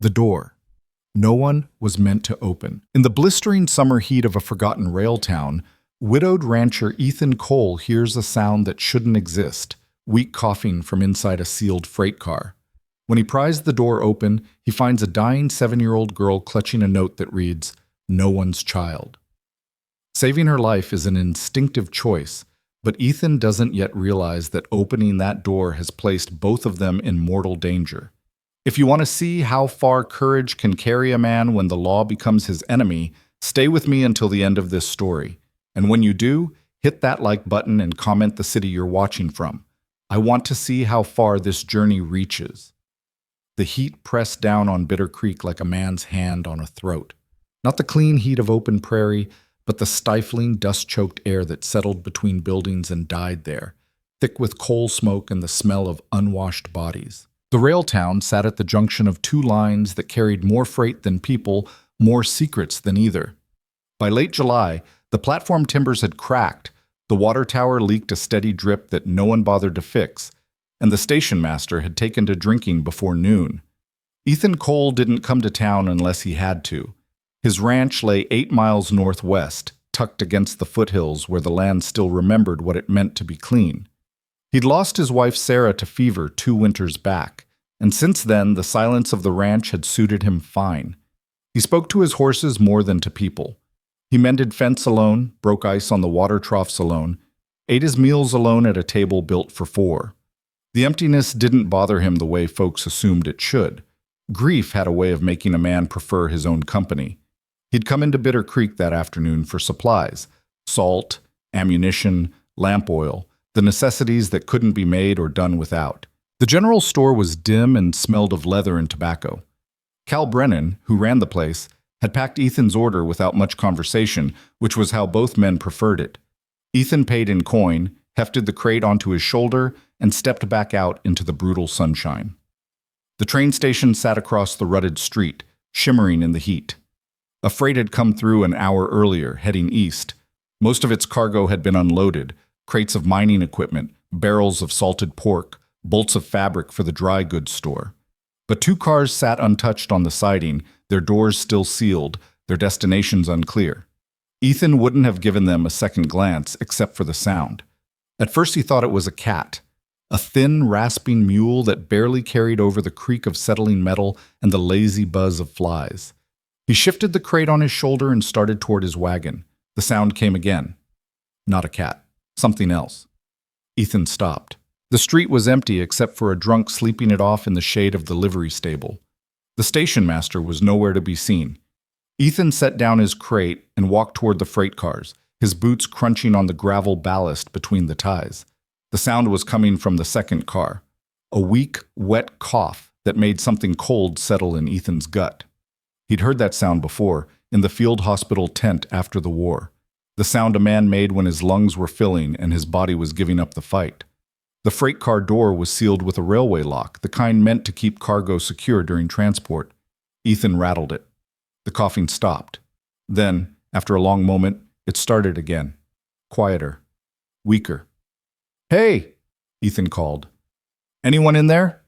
The door. No one was meant to open. In the blistering summer heat of a forgotten rail town, widowed rancher Ethan Cole hears a sound that shouldn't exist, weak coughing from inside a sealed freight car. When he pries the door open, he finds a dying 7-year-old girl clutching a note that reads, "No one's child." Saving her life is an instinctive choice, but Ethan doesn't yet realize that opening that door has placed both of them in mortal danger. If you want to see how far courage can carry a man when the law becomes his enemy, stay with me until the end of this story. And when you do, hit that like button and comment the city you're watching from. I want to see how far this journey reaches. The heat pressed down on Bitter Creek like a man's hand on a throat. Not the clean heat of open prairie, but the stifling, dust-choked air that settled between buildings and died there, thick with coal smoke and the smell of unwashed bodies. The rail town sat at the junction of two lines that carried more freight than people, more secrets than either. By late July, the platform timbers had cracked, the water tower leaked a steady drip that no one bothered to fix, and the station master had taken to drinking before noon. Ethan Cole didn't come to town unless he had to. His ranch lay 8 miles northwest, tucked against the foothills where the land still remembered what it meant to be clean. He'd lost his wife Sarah to fever 2 winters back, and since then the silence of the ranch had suited him fine. He spoke to his horses more than to people. He mended fence alone, broke ice on the water troughs alone, ate his meals alone at a table built for 4. The emptiness didn't bother him the way folks assumed it should. Grief had a way of making a man prefer his own company. He'd come into Bitter Creek that afternoon for supplies: salt, ammunition, lamp oil, the necessities that couldn't be made or done without. The general store was dim and smelled of leather and tobacco. Cal Brennan, who ran the place, had packed Ethan's order without much conversation, which was how both men preferred it. Ethan paid in coin, hefted the crate onto his shoulder, and stepped back out into the brutal sunshine. The train station sat across the rutted street, shimmering in the heat. A freight had come through an hour earlier, heading east. Most of its cargo had been unloaded: crates of mining equipment, barrels of salted pork, bolts of fabric for the dry goods store. But 2 cars sat untouched on the siding, their doors still sealed, their destinations unclear. Ethan wouldn't have given them a second glance except for the sound. At first he thought it was a cat, a thin, rasping mule that barely carried over the creak of settling metal and the lazy buzz of flies. He shifted the crate on his shoulder and started toward his wagon. The sound came again. Not a cat. Something else. Ethan stopped. The street was empty except for a drunk sleeping it off in the shade of the livery stable. The station master was nowhere to be seen. Ethan set down his crate and walked toward the freight cars, his boots crunching on the gravel ballast between the ties. The sound was coming from the second car. A weak, wet cough that made something cold settle in Ethan's gut. He'd heard that sound before, in the field hospital tent after the war. The sound a man made when his lungs were filling and his body was giving up the fight. The freight car door was sealed with a railway lock, the kind meant to keep cargo secure during transport. Ethan rattled it. The coughing stopped. Then, after a long moment, it started again. Quieter. Weaker. "Hey!" Ethan called. "Anyone in there?"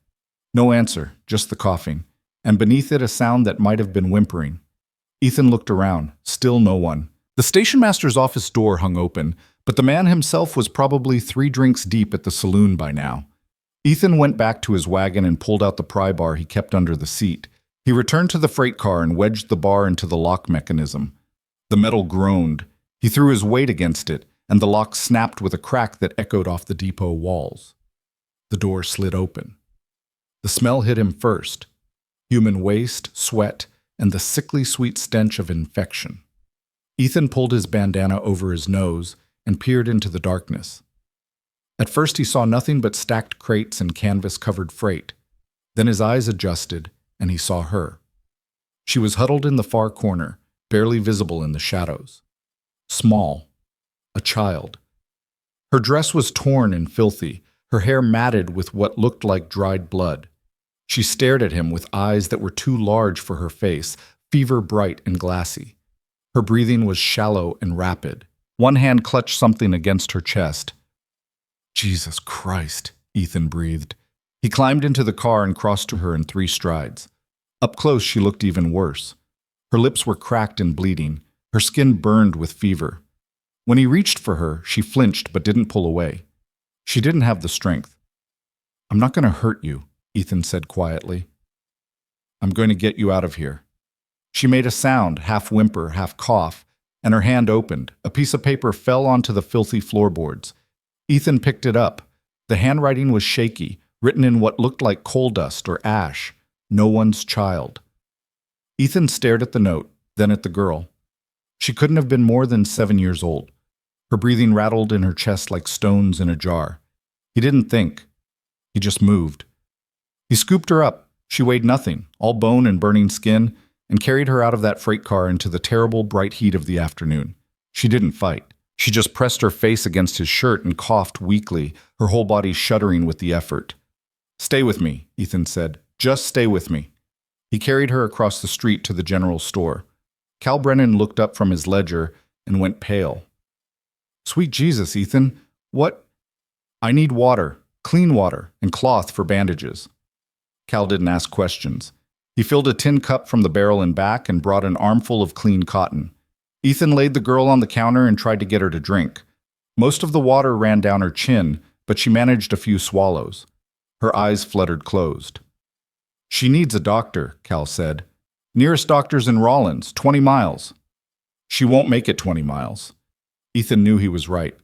No answer, just the coughing, and beneath it a sound that might have been whimpering. Ethan looked around. Still no one. The station master's office door hung open, but the man himself was probably 3 drinks deep at the saloon by now. Ethan went back to his wagon and pulled out the pry bar he kept under the seat. He returned to the freight car and wedged the bar into the lock mechanism. The metal groaned. He threw his weight against it, and the lock snapped with a crack that echoed off the depot walls. The door slid open. The smell hit him first: human waste, sweat, and the sickly sweet stench of infection. Ethan pulled his bandana over his nose and peered into the darkness. At first he saw nothing but stacked crates and canvas-covered freight. Then his eyes adjusted, and he saw her. She was huddled in the far corner, barely visible in the shadows. Small. A child. Her dress was torn and filthy, her hair matted with what looked like dried blood. She stared at him with eyes that were too large for her face, fever-bright and glassy. Her breathing was shallow and rapid. One hand clutched something against her chest. "Jesus Christ," Ethan breathed. He climbed into the car and crossed to her in 3 strides. Up close, she looked even worse. Her lips were cracked and bleeding. Her skin burned with fever. When he reached for her, she flinched but didn't pull away. She didn't have the strength. "I'm not going to hurt you," Ethan said quietly. "I'm going to get you out of here." She made a sound, half whimper, half cough, and her hand opened. A piece of paper fell onto the filthy floorboards. Ethan picked it up. The handwriting was shaky, written in what looked like coal dust or ash. No one's child. Ethan stared at the note, then at the girl. She couldn't have been more than 7 years old. Her breathing rattled in her chest like stones in a jar. He didn't think. He just moved. He scooped her up. She weighed nothing, all bone and burning skin, and carried her out of that freight car into the terrible bright heat of the afternoon. She didn't fight. She just pressed her face against his shirt and coughed weakly, her whole body shuddering with the effort. "Stay with me," Ethan said. "Just stay with me." He carried her across the street to the general store. Cal Brennan looked up from his ledger and went pale. "Sweet Jesus, Ethan, what?" "I need water, clean water, and cloth for bandages." Cal didn't ask questions. He filled a tin cup from the barrel and back and brought an armful of clean cotton. Ethan laid the girl on the counter and tried to get her to drink. Most of the water ran down her chin, but she managed a few swallows. Her eyes fluttered closed. "She needs a doctor," Cal said. "Nearest doctor's in Rawlins, 20 miles. "She won't make it 20 miles. Ethan knew he was right.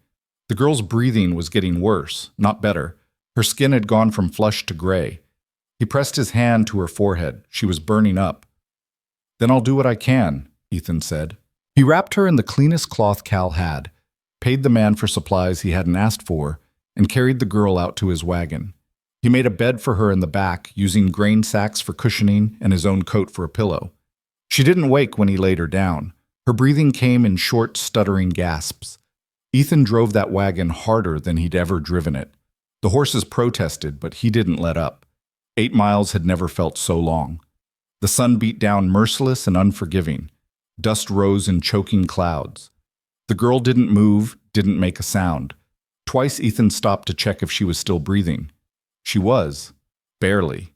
The girl's breathing was getting worse, not better. Her skin had gone from flush to gray. He pressed his hand to her forehead. She was burning up. "Then I'll do what I can," Ethan said. He wrapped her in the cleanest cloth Cal had, paid the man for supplies he hadn't asked for, and carried the girl out to his wagon. He made a bed for her in the back, using grain sacks for cushioning and his own coat for a pillow. She didn't wake when he laid her down. Her breathing came in short, stuttering gasps. Ethan drove that wagon harder than he'd ever driven it. The horses protested, but he didn't let up. 8 miles had never felt so long. The sun beat down merciless and unforgiving. Dust rose in choking clouds. The girl didn't move, didn't make a sound. Twice Ethan stopped to check if she was still breathing. She was. Barely.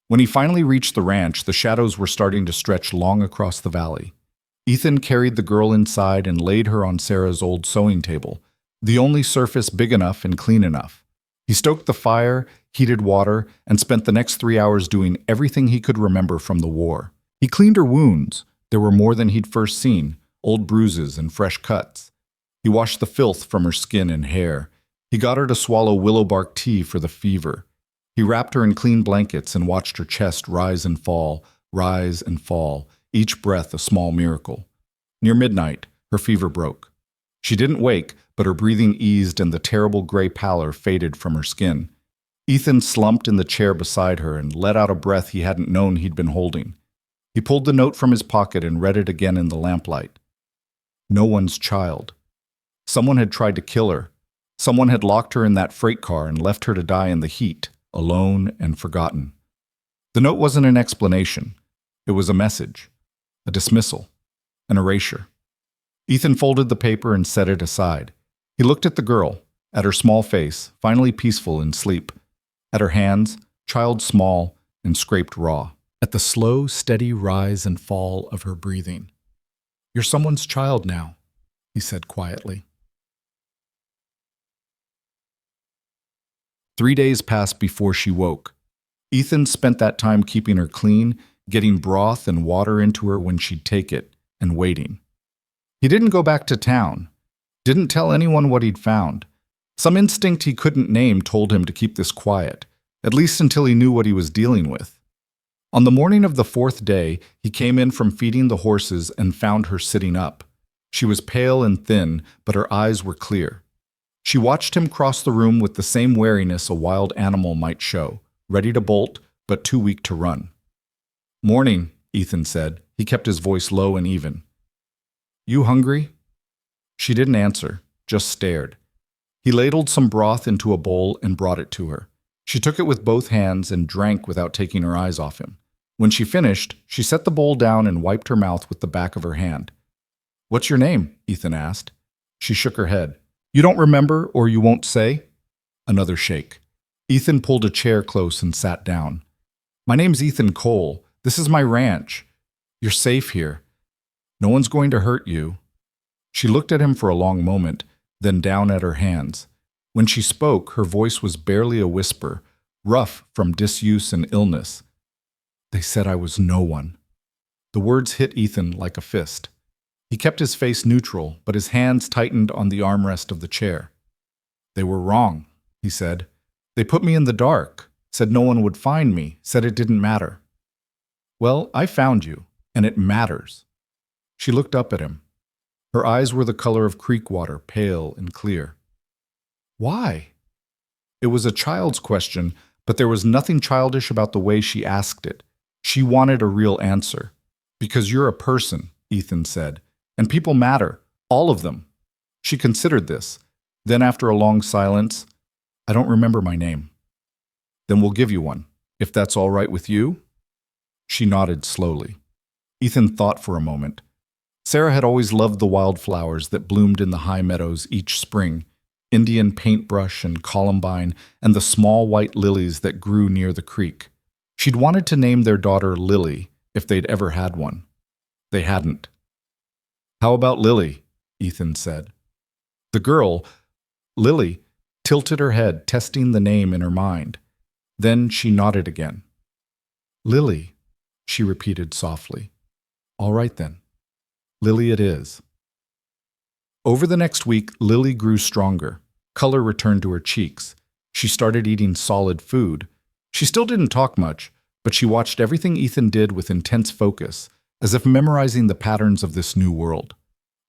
When he finally reached the ranch, the shadows were starting to stretch long across the valley. Ethan carried the girl inside and laid her on Sarah's old sewing table, the only surface big enough and clean enough. He stoked the fire, heated water, and spent the next 3 hours doing everything he could remember from the war. He cleaned her wounds. There were more than he'd first seen, old bruises and fresh cuts. He washed the filth from her skin and hair. He got her to swallow willow bark tea for the fever. He wrapped her in clean blankets and watched her chest rise and fall, each breath a small miracle. Near midnight, her fever broke. She didn't wake, but her breathing eased and the terrible gray pallor faded from her skin. Ethan slumped in the chair beside her and let out a breath he hadn't known he'd been holding. He pulled the note from his pocket and read it again in the lamplight. No one's child. Someone had tried to kill her. Someone had locked her in that freight car and left her to die in the heat, alone and forgotten. The note wasn't an explanation. It was a message, a dismissal, an erasure. Ethan folded the paper and set it aside. He looked at the girl, at her small face, finally peaceful in sleep, at her hands, child small and scraped raw, at the slow, steady rise and fall of her breathing. "You're someone's child now," he said quietly. 3 days passed before she woke. Ethan spent that time keeping her clean, getting broth and water into her when she'd take it, and waiting. He didn't go back to town, didn't tell anyone what he'd found. Some instinct he couldn't name told him to keep this quiet, at least until he knew what he was dealing with. On the morning of the 4th day, he came in from feeding the horses and found her sitting up. She was pale and thin, but her eyes were clear. She watched him cross the room with the same wariness a wild animal might show, ready to bolt, but too weak to run. "Morning," Ethan said. He kept his voice low and even. "You hungry?" She didn't answer, just stared. He ladled some broth into a bowl and brought it to her. She took it with both hands and drank without taking her eyes off him. When she finished, she set the bowl down and wiped her mouth with the back of her hand. "What's your name?" Ethan asked. She shook her head. "You don't remember, or you won't say?" Another shake. Ethan pulled a chair close and sat down. "My name's Ethan Cole. This is my ranch. You're safe here. No one's going to hurt you." She looked at him for a long moment, then down at her hands. When she spoke, her voice was barely a whisper, rough from disuse and illness. "They said I was no one." The words hit Ethan like a fist. He kept his face neutral, but his hands tightened on the armrest of the chair. "They were wrong," he said. "They put me in the dark, said no one would find me, said it didn't matter." "Well, I found you, and it matters." She looked up at him. Her eyes were the color of creek water, pale and clear. "Why?" It was a child's question, but there was nothing childish about the way she asked it. She wanted a real answer. "Because you're a person," Ethan said, "and people matter, all of them." She considered this. Then after a long silence, "I don't remember my name." "Then we'll give you one, if that's all right with you?" She nodded slowly. Ethan thought for a moment. Sarah had always loved the wildflowers that bloomed in the high meadows each spring, Indian paintbrush and columbine, and the small white lilies that grew near the creek. She'd wanted to name their daughter Lily, if they'd ever had one. They hadn't. "How about Lily?" Ethan said. The girl, Lily, tilted her head, testing the name in her mind. Then she nodded again. "Lily," she repeated softly. "All right then. Lily it is." Over the next week, Lily grew stronger. Color returned to her cheeks. She started eating solid food. She still didn't talk much, but she watched everything Ethan did with intense focus, as if memorizing the patterns of this new world.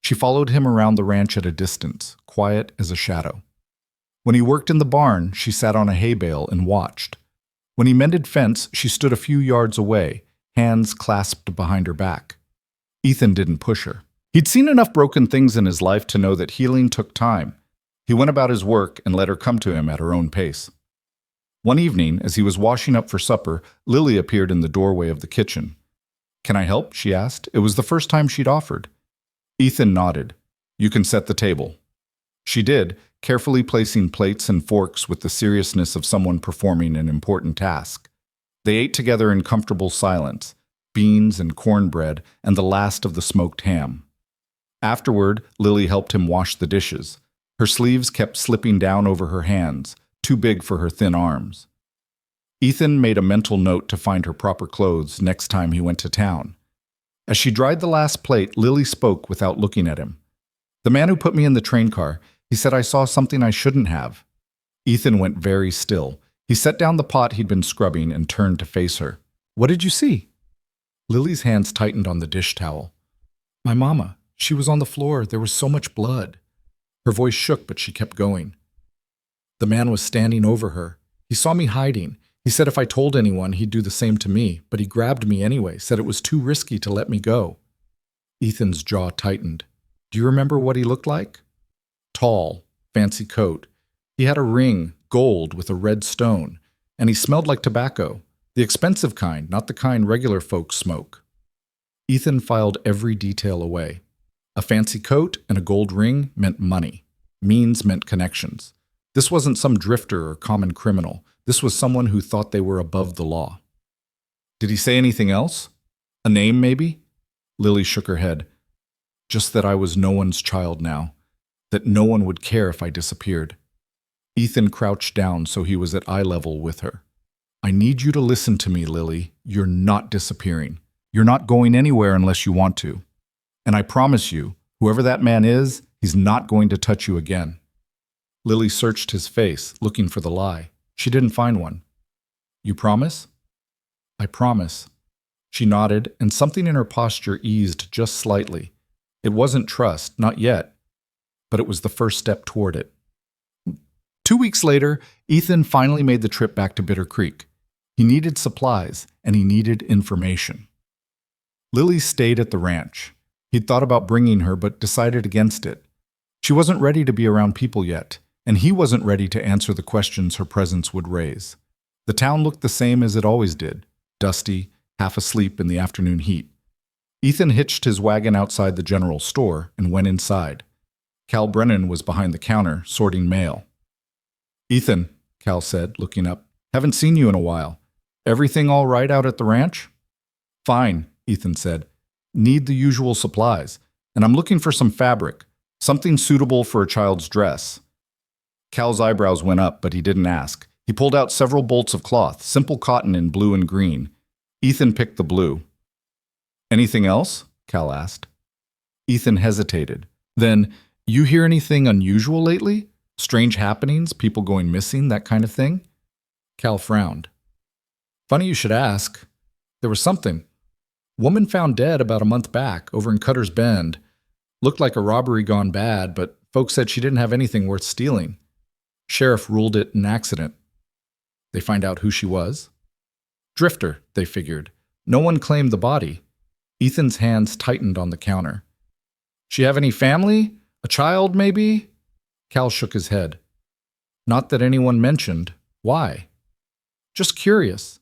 She followed him around the ranch at a distance, quiet as a shadow. When he worked in the barn, she sat on a hay bale and watched. When he mended fence, she stood a few yards away, hands clasped behind her back. Ethan didn't push her. He'd seen enough broken things in his life to know that healing took time. He went about his work and let her come to him at her own pace. One evening, as he was washing up for supper, Lily appeared in the doorway of the kitchen. "Can I help?" she asked. It was the first time she'd offered. Ethan nodded. "You can set the table." She did, carefully placing plates and forks with the seriousness of someone performing an important task. They ate together in comfortable silence, beans and cornbread, and the last of the smoked ham. Afterward, Lily helped him wash the dishes. Her sleeves kept slipping down over her hands, too big for her thin arms. Ethan made a mental note to find her proper clothes next time he went to town. As she dried the last plate, Lily spoke without looking at him. "The man who put me in the train car, he said I saw something I shouldn't have." Ethan went very still. He set down the pot he'd been scrubbing and turned to face her. "What did you see?" Lily's hands tightened on the dish towel. "My mama. She was on the floor. There was so much blood." Her voice shook, but she kept going. "The man was standing over her. He saw me hiding. He said if I told anyone, he'd do the same to me, but he grabbed me anyway, said it was too risky to let me go." Ethan's jaw tightened. "Do you remember what he looked like?" "Tall, fancy coat. He had a ring, gold, with a red stone, and he smelled like tobacco. The expensive kind, not the kind regular folks smoke." Ethan filed every detail away. A fancy coat and a gold ring meant money. Means meant connections. This wasn't some drifter or common criminal. This was someone who thought they were above the law. "Did he say anything else? A name, maybe?" Lily shook her head. "Just that I was no one's child now. That no one would care if I disappeared." Ethan crouched down so he was at eye level with her. "I need you to listen to me, Lily. You're not disappearing. You're not going anywhere unless you want to. And I promise you, whoever that man is, he's not going to touch you again." Lily searched his face, looking for the lie. She didn't find one. "You promise?" "I promise." She nodded, and something in her posture eased just slightly. It wasn't trust, not yet, but it was the first step toward it. 2 weeks later, Ethan finally made the trip back to Bitter Creek. He needed supplies, and he needed information. Lily stayed at the ranch. He'd thought about bringing her, but decided against it. She wasn't ready to be around people yet, and he wasn't ready to answer the questions her presence would raise. The town looked the same as it always did, dusty, half asleep in the afternoon heat. Ethan hitched his wagon outside the general store and went inside. Cal Brennan was behind the counter, sorting mail. "Ethan," Cal said, looking up, "haven't seen you in a while. Everything all right out at the ranch?" Fine, Ethan said. Need the usual supplies, and I'm looking for some fabric, something suitable for a child's dress. Cal's eyebrows went up, but he didn't ask. He pulled out several bolts of cloth, simple cotton in blue and green. Ethan picked the blue. Anything else? Cal asked. Ethan hesitated. Then, you hear anything unusual lately? Strange happenings, people going missing, that kind of thing? Cal frowned. Funny you should ask. There was something. Woman found dead about a month back, over in Cutter's Bend. Looked like a robbery gone bad, but folks said she didn't have anything worth stealing. Sheriff ruled it an accident. They find out who she was? Drifter, they figured. No one claimed the body. Ethan's hands tightened on the counter. She have any family? A child, maybe? Cal shook his head. Not that anyone mentioned. Why? Just curious.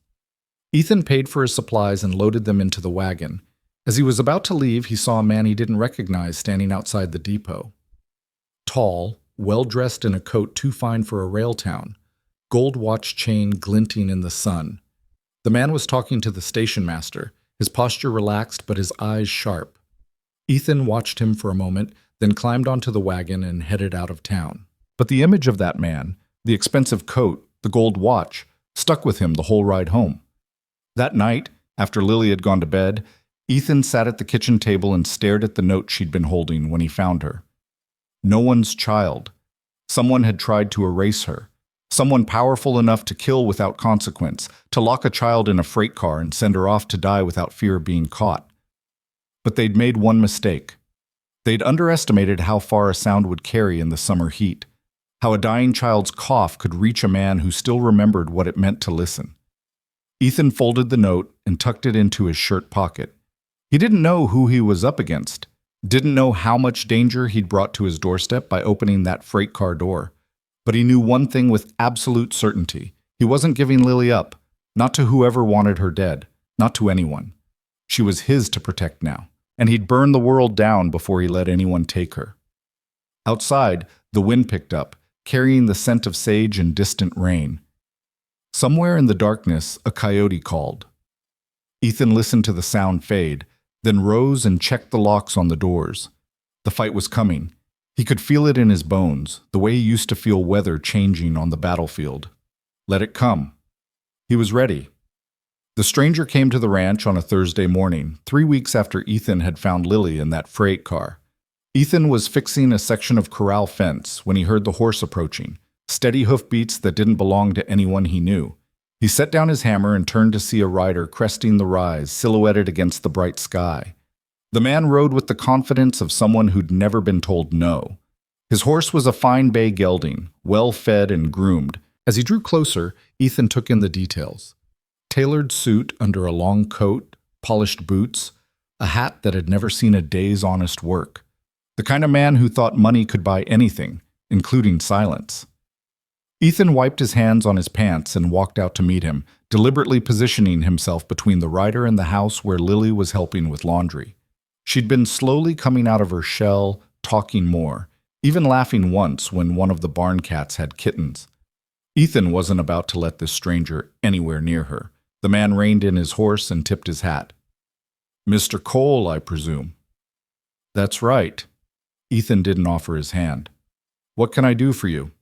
Ethan paid for his supplies and loaded them into the wagon. As he was about to leave, he saw a man he didn't recognize standing outside the depot. Tall, well-dressed in a coat too fine for a rail town, gold watch chain glinting in the sun. The man was talking to the station master, his posture relaxed but his eyes sharp. Ethan watched him for a moment, then climbed onto the wagon and headed out of town. But the image of that man, the expensive coat, the gold watch, stuck with him the whole ride home. That night, after Lily had gone to bed, Ethan sat at the kitchen table and stared at the note she'd been holding when he found her. No one's child. Someone had tried to erase her. Someone powerful enough to kill without consequence, to lock a child in a freight car and send her off to die without fear of being caught. But they'd made one mistake. They'd underestimated how far a sound would carry in the summer heat, how a dying child's cough could reach a man who still remembered what it meant to listen. Ethan folded the note and tucked it into his shirt pocket. He didn't know who he was up against, didn't know how much danger he'd brought to his doorstep by opening that freight car door. But he knew one thing with absolute certainty. He wasn't giving Lily up, not to whoever wanted her dead, not to anyone. She was his to protect now, and he'd burn the world down before he let anyone take her. Outside, the wind picked up, carrying the scent of sage and distant rain. Somewhere in the darkness, a coyote called. Ethan listened to the sound fade, then rose and checked the locks on the doors. The fight was coming. He could feel it in his bones, the way he used to feel weather changing on the battlefield. Let it come. He was ready. The stranger came to the ranch on a Thursday morning, 3 weeks after Ethan had found Lily in that freight car. Ethan was fixing a section of corral fence when he heard the horse approaching, steady hoofbeats that didn't belong to anyone he knew. He set down his hammer and turned to see a rider cresting the rise, silhouetted against the bright sky. The man rode with the confidence of someone who'd never been told no. His horse was a fine bay gelding, well fed and groomed. As he drew closer, Ethan took in the details. Tailored suit under a long coat, polished boots, a hat that had never seen a day's honest work. The kind of man who thought money could buy anything, including silence. Ethan wiped his hands on his pants and walked out to meet him, deliberately positioning himself between the rider and the house where Lily was helping with laundry. She'd been slowly coming out of her shell, talking more, even laughing once when one of the barn cats had kittens. Ethan wasn't about to let this stranger anywhere near her. The man reined in his horse and tipped his hat. "Mr. Cole, I presume." "That's right." Ethan didn't offer his hand. "What can I do for you?"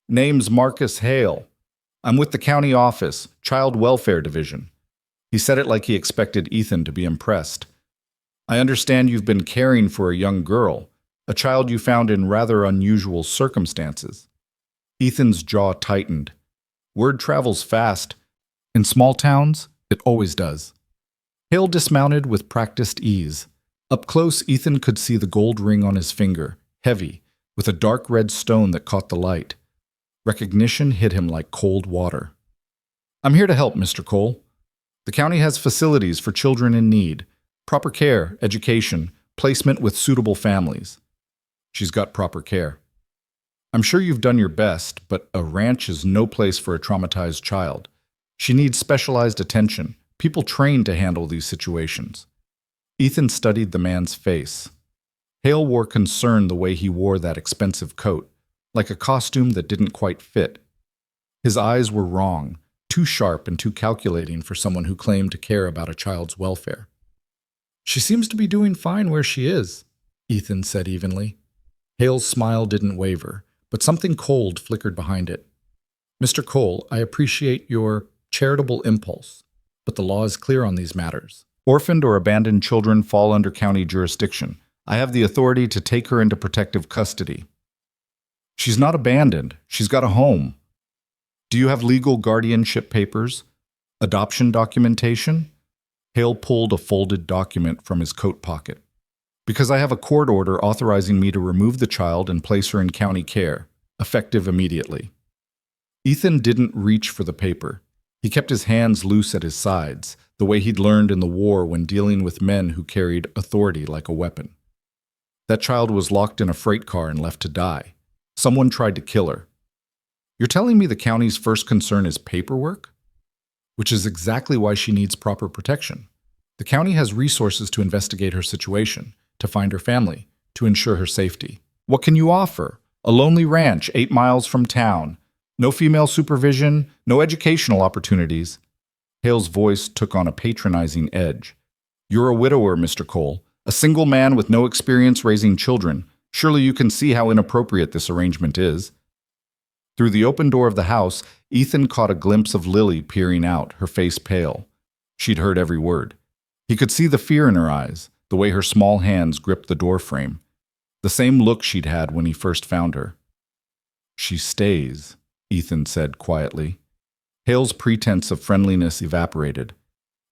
"Name's Marcus Hale. I'm with the county office, Child Welfare Division." He said it like he expected Ethan to be impressed. "I understand you've been caring for a young girl, a child you found in rather unusual circumstances." Ethan's jaw tightened. Word travels fast. In small towns, it always does. Hale dismounted with practiced ease. Up close, Ethan could see the gold ring on his finger, heavy, with a dark red stone that caught the light. Recognition hit him like cold water. "I'm here to help, Mr. Cole. The county has facilities for children in need, proper care, education, placement with suitable families." She's got proper care. "I'm sure you've done your best, but a ranch is no place for a traumatized child. She needs specialized attention, people trained to handle these situations." Ethan studied the man's face. Hale wore concern the way he wore that expensive coat, like a costume that didn't quite fit. His eyes were wrong, too sharp and too calculating for someone who claimed to care about a child's welfare. "She seems to be doing fine where she is," Ethan said evenly. Hale's smile didn't waver, but something cold flickered behind it. "Mr. Cole, I appreciate your charitable impulse, but the law is clear on these matters. Orphaned or abandoned children fall under county jurisdiction. I have the authority to take her into protective custody." "She's not abandoned. She's got a home." "Do you have legal guardianship papers? Adoption documentation?" Hale pulled a folded document from his coat pocket. "Because I have a court order authorizing me to remove the child and place her in county care, effective immediately." Ethan didn't reach for the paper. He kept his hands loose at his sides, the way he'd learned in the war when dealing with men who carried authority like a weapon. That child was locked in a freight car and left to die. Someone tried to kill her. "You're telling me the county's first concern is paperwork?" "Which is exactly why she needs proper protection. The county has resources to investigate her situation, to find her family, to ensure her safety." "What can you offer? A lonely ranch 8 miles from town. No female supervision, no educational opportunities." Hale's voice took on a patronizing edge. "You're a widower, Mr. Cole, a single man with no experience raising children. Surely you can see how inappropriate this arrangement is." Through the open door of the house, Ethan caught a glimpse of Lily peering out, her face pale. She'd heard every word. He could see the fear in her eyes, the way her small hands gripped the doorframe. The same look she'd had when he first found her. "She stays," Ethan said quietly. Hale's pretense of friendliness evaporated.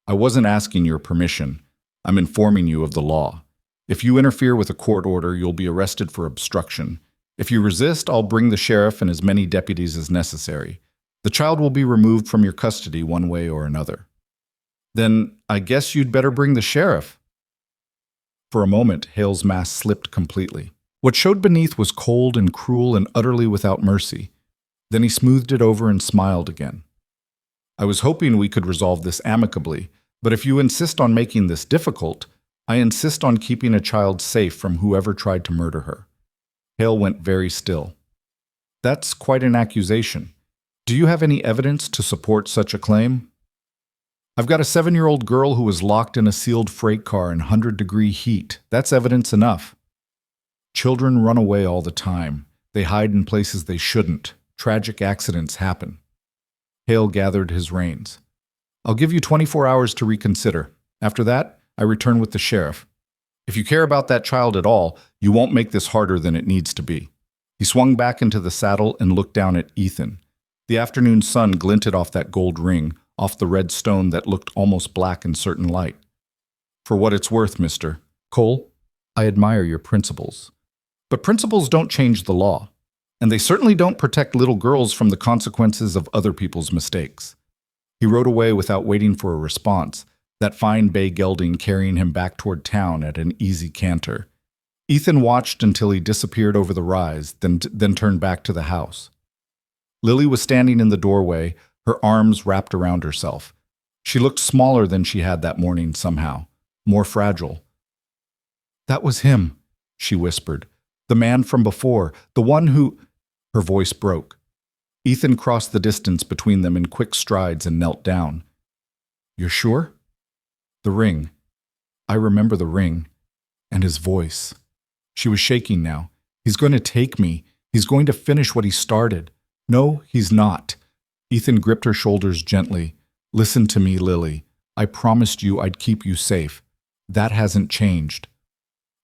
"I wasn't asking your permission. I'm informing you of the law. If you interfere with a court order, you'll be arrested for obstruction. If you resist, I'll bring the sheriff and as many deputies as necessary. The child will be removed from your custody one way or another." "Then I guess you'd better bring the sheriff." For a moment, Hale's mask slipped completely. What showed beneath was cold and cruel and utterly without mercy. Then he smoothed it over and smiled again. "I was hoping we could resolve this amicably, but if you insist on making this difficult, I insist on keeping a child safe from whoever tried to murder her." Hale went very still. "That's quite an accusation. Do you have any evidence to support such a claim?" "I've got a 7-year-old girl who was locked in a sealed freight car in 100-degree heat. That's evidence enough." "Children run away all the time. They hide in places they shouldn't. Tragic accidents happen." Hale gathered his reins. "I'll give you 24 hours to reconsider. After that, I return with the sheriff. If you care about that child at all, you won't make this harder than it needs to be." He swung back into the saddle and looked down at Ethan. The afternoon sun glinted off that gold ring, off the red stone that looked almost black in certain light. "For what it's worth, Mr. Cole, I admire your principles. But principles don't change the law. And they certainly don't protect little girls from the consequences of other people's mistakes." He rode away without waiting for a response, that fine bay gelding carrying him back toward town at an easy canter. Ethan watched until he disappeared over the rise, then turned back to the house. Lily was standing in the doorway, her arms wrapped around herself. She looked smaller than she had that morning somehow, more fragile. "That was him," she whispered. "The man from before, the one who—" Her voice broke. Ethan crossed the distance between them in quick strides and knelt down. "You're sure?" "The ring. I remember the ring." And his voice. She was shaking now. "He's going to take me. He's going to finish what he started." "No, he's not." Ethan gripped her shoulders gently. "Listen to me, Lily. I promised you I'd keep you safe. That hasn't changed."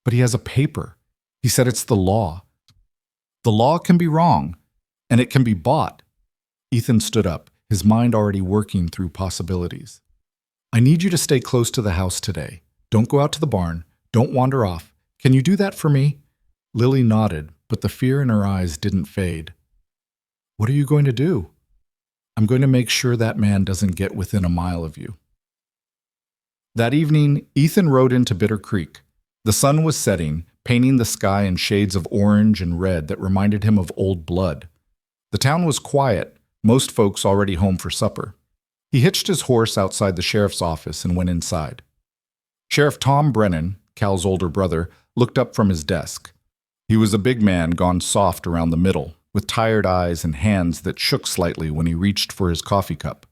"But he has a paper. He said it's the law." "The law can be wrong, and it can be bought." Ethan stood up, his mind already working through possibilities. "I need you to stay close to the house today. Don't go out to the barn. Don't wander off. Can you do that for me?" Lily nodded, but the fear in her eyes didn't fade. "What are you going to do?" "I'm going to make sure that man doesn't get within a mile of you." That evening, Ethan rode into Bitter Creek. The sun was setting, painting the sky in shades of orange and red that reminded him of old blood. The town was quiet, most folks already home for supper. He hitched his horse outside the sheriff's office and went inside. Sheriff Tom Brennan, Cal's older brother, looked up from his desk. He was a big man gone soft around the middle, with tired eyes and hands that shook slightly when he reached for his coffee cup.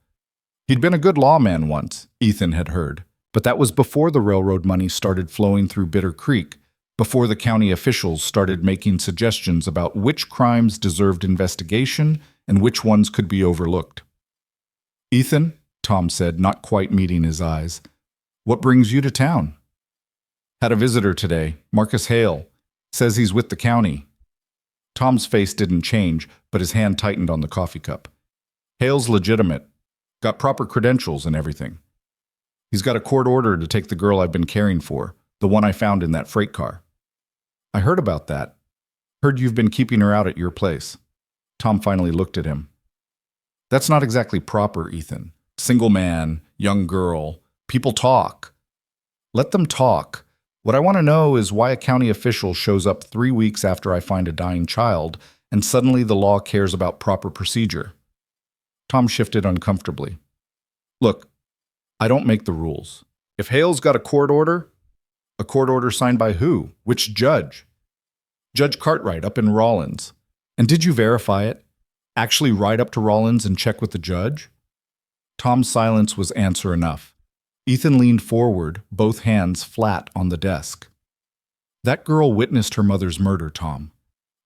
He'd been a good lawman once, Ethan had heard, but that was before the railroad money started flowing through Bitter Creek, before the county officials started making suggestions about which crimes deserved investigation and which ones could be overlooked. "Ethan," Tom said, not quite meeting his eyes, "what brings you to town?" "Had a visitor today, Marcus Hale. Says he's with the county." Tom's face didn't change, but his hand tightened on the coffee cup. "Hale's legitimate. Got proper credentials and everything. He's got a court order to take the girl I've been caring for, the one I found in that freight car." "I heard about that. Heard you've been keeping her out at your place." Tom finally looked at him. "That's not exactly proper, Ethan. Single man, young girl. People talk." "Let them talk. What I want to know is why a county official shows up 3 weeks after I find a dying child, and suddenly the law cares about proper procedure." Tom shifted uncomfortably. "Look, I don't make the rules. If Hale's got a court order signed by who? Which judge?" "Judge Cartwright up in Rawlins." "And did you verify it? Actually ride up to Rawlins and check with the judge?" Tom's silence was answer enough. Ethan leaned forward, both hands flat on the desk. "That girl witnessed her mother's murder, Tom.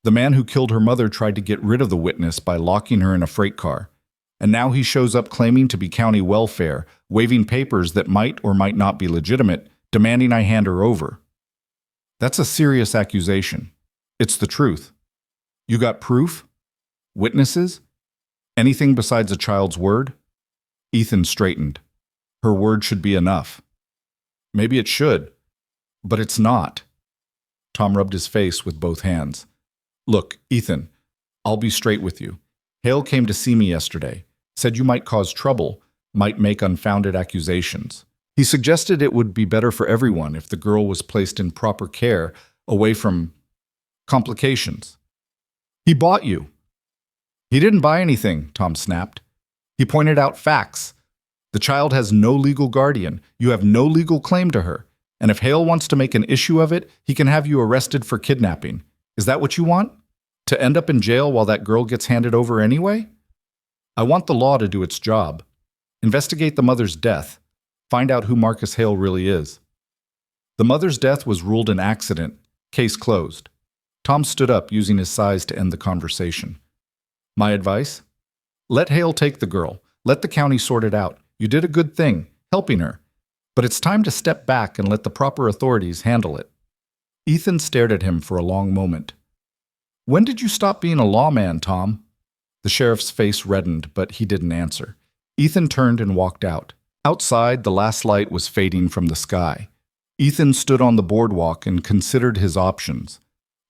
The man who killed her mother tried to get rid of the witness by locking her in a freight car. And now he shows up claiming to be county welfare, waving papers that might or might not be legitimate, demanding I hand her over. That's a serious accusation. It's the truth. You got proof? Witnesses? Anything besides a child's word?" Ethan straightened. "Her word should be enough." "Maybe it should, but it's not." Tom rubbed his face with both hands. "Look, Ethan, I'll be straight with you. Hale came to see me yesterday, said you might cause trouble, might make unfounded accusations. He suggested it would be better for everyone if the girl was placed in proper care, away from complications. He bought you." "He didn't buy anything," Tom snapped. "He pointed out facts. The child has no legal guardian. You have no legal claim to her. And if Hale wants to make an issue of it, he can have you arrested for kidnapping. Is that what you want? To end up in jail while that girl gets handed over anyway? I want the law to do its job. Investigate the mother's death. Find out who Marcus Hale really is." The mother's death was ruled an accident. Case closed. Tom stood up, using his size to end the conversation. "My advice? Let Hale take the girl. Let the county sort it out. You did a good thing, helping her. But it's time to step back and let the proper authorities handle it." Ethan stared at him for a long moment. "When did you stop being a lawman, Tom?" The sheriff's face reddened, but he didn't answer. Ethan turned and walked out. Outside, the last light was fading from the sky. Ethan stood on the boardwalk and considered his options.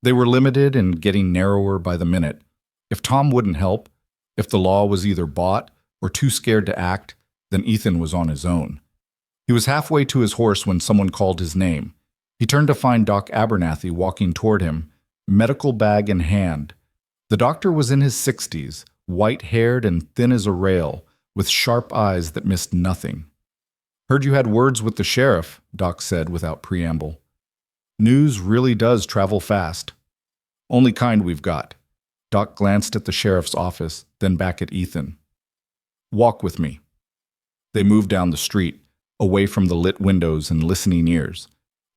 They were limited and getting narrower by the minute. If Tom wouldn't help, if the law was either bought or too scared to act, then Ethan was on his own. He was halfway to his horse when someone called his name. He turned to find Doc Abernathy walking toward him, medical bag in hand. The doctor was in his 60s, white-haired and thin as a rail, with sharp eyes that missed nothing. "Heard you had words with the sheriff," Doc said without preamble. "News really does travel fast. Only kind we've got." Doc glanced at the sheriff's office, then back at Ethan. "Walk with me." They moved down the street, away from the lit windows and listening ears.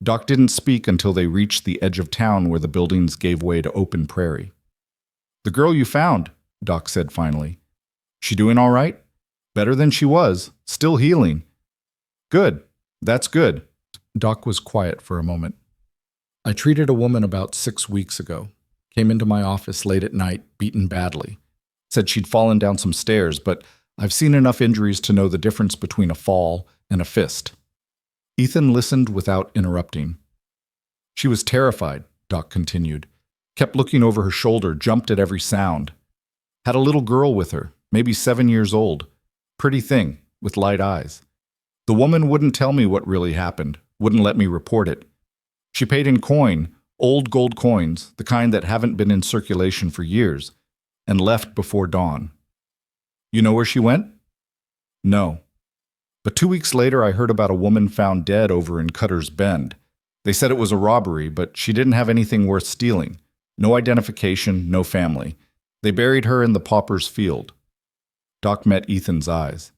Doc didn't speak until they reached the edge of town where the buildings gave way to open prairie. "The girl you found," Doc said finally. "She doing all right?" "Better than she was. Still healing." "Good. That's good." Doc was quiet for a moment. "I treated a woman about 6 weeks ago. Came into my office late at night, beaten badly. Said she'd fallen down some stairs, but I've seen enough injuries to know the difference between a fall and a fist." Ethan listened without interrupting. "She was terrified," Doc continued. "Kept looking over her shoulder, jumped at every sound. Had a little girl with her, maybe 7 years old. Pretty thing, with light eyes. The woman wouldn't tell me what really happened, wouldn't let me report it. She paid in coin, old gold coins, the kind that haven't been in circulation for years, and left before dawn. You know where she went?" "No. But 2 weeks later I heard about a woman found dead over in Cutter's Bend. They said it was a robbery, but she didn't have anything worth stealing. No identification, no family. They buried her in the pauper's field." Doc met Ethan's eyes.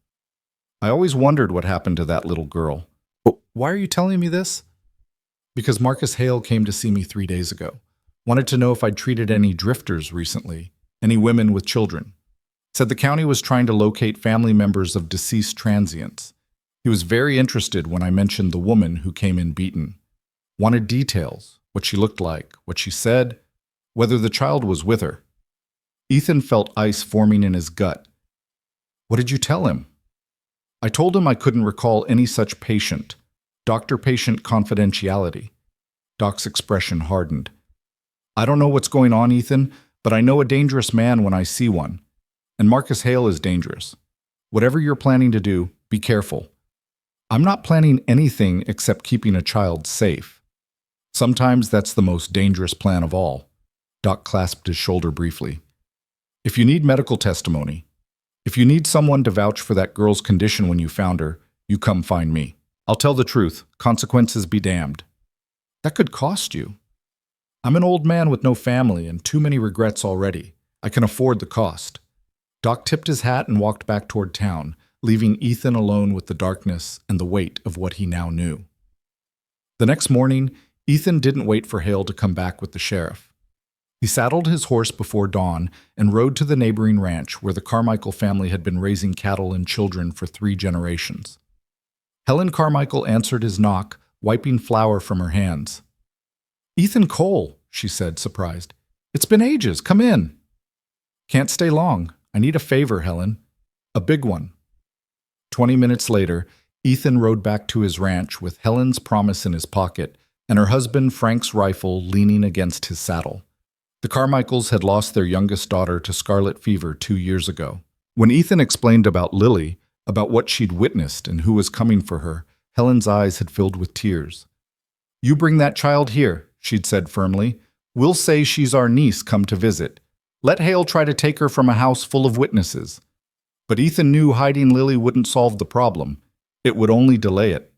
I always wondered what happened to that little girl. But why are you telling me this? Because Marcus Hale came to see me 3 days ago. Wanted to know if I'd treated any drifters recently, any women with children. Said the county was trying to locate family members of deceased transients. He was very interested when I mentioned the woman who came in beaten. Wanted details, what she looked like, what she said, whether the child was with her. Ethan felt ice forming in his gut. What did you tell him? I told him I couldn't recall any such patient. Doctor-patient confidentiality. Doc's expression hardened. I don't know what's going on, Ethan, but I know a dangerous man when I see one. And Marcus Hale is dangerous. Whatever you're planning to do, be careful. I'm not planning anything except keeping a child safe. Sometimes that's the most dangerous plan of all. Doc clasped his shoulder briefly. If you need medical testimony, if you need someone to vouch for that girl's condition when you found her, you come find me. I'll tell the truth, consequences be damned. That could cost you. I'm an old man with no family and too many regrets already. I can afford the cost. Doc tipped his hat and walked back toward town, leaving Ethan alone with the darkness and the weight of what he now knew. The next morning, Ethan didn't wait for Hale to come back with the sheriff. He saddled his horse before dawn and rode to the neighboring ranch where the Carmichael family had been raising cattle and children for 3 generations. Helen Carmichael answered his knock, wiping flour from her hands. Ethan Cole, she said, surprised. It's been ages. Come in. Can't stay long. I need a favor, Helen. A big one. 20 minutes later, Ethan rode back to his ranch with Helen's promise in his pocket and her husband Frank's rifle leaning against his saddle. The Carmichaels had lost their youngest daughter to scarlet fever 2 years ago. When Ethan explained about Lily, about what she'd witnessed and who was coming for her, Helen's eyes had filled with tears. You bring that child here, she'd said firmly. We'll say she's our niece come to visit. Let Hale try to take her from a house full of witnesses. But Ethan knew hiding Lily wouldn't solve the problem. It would only delay it.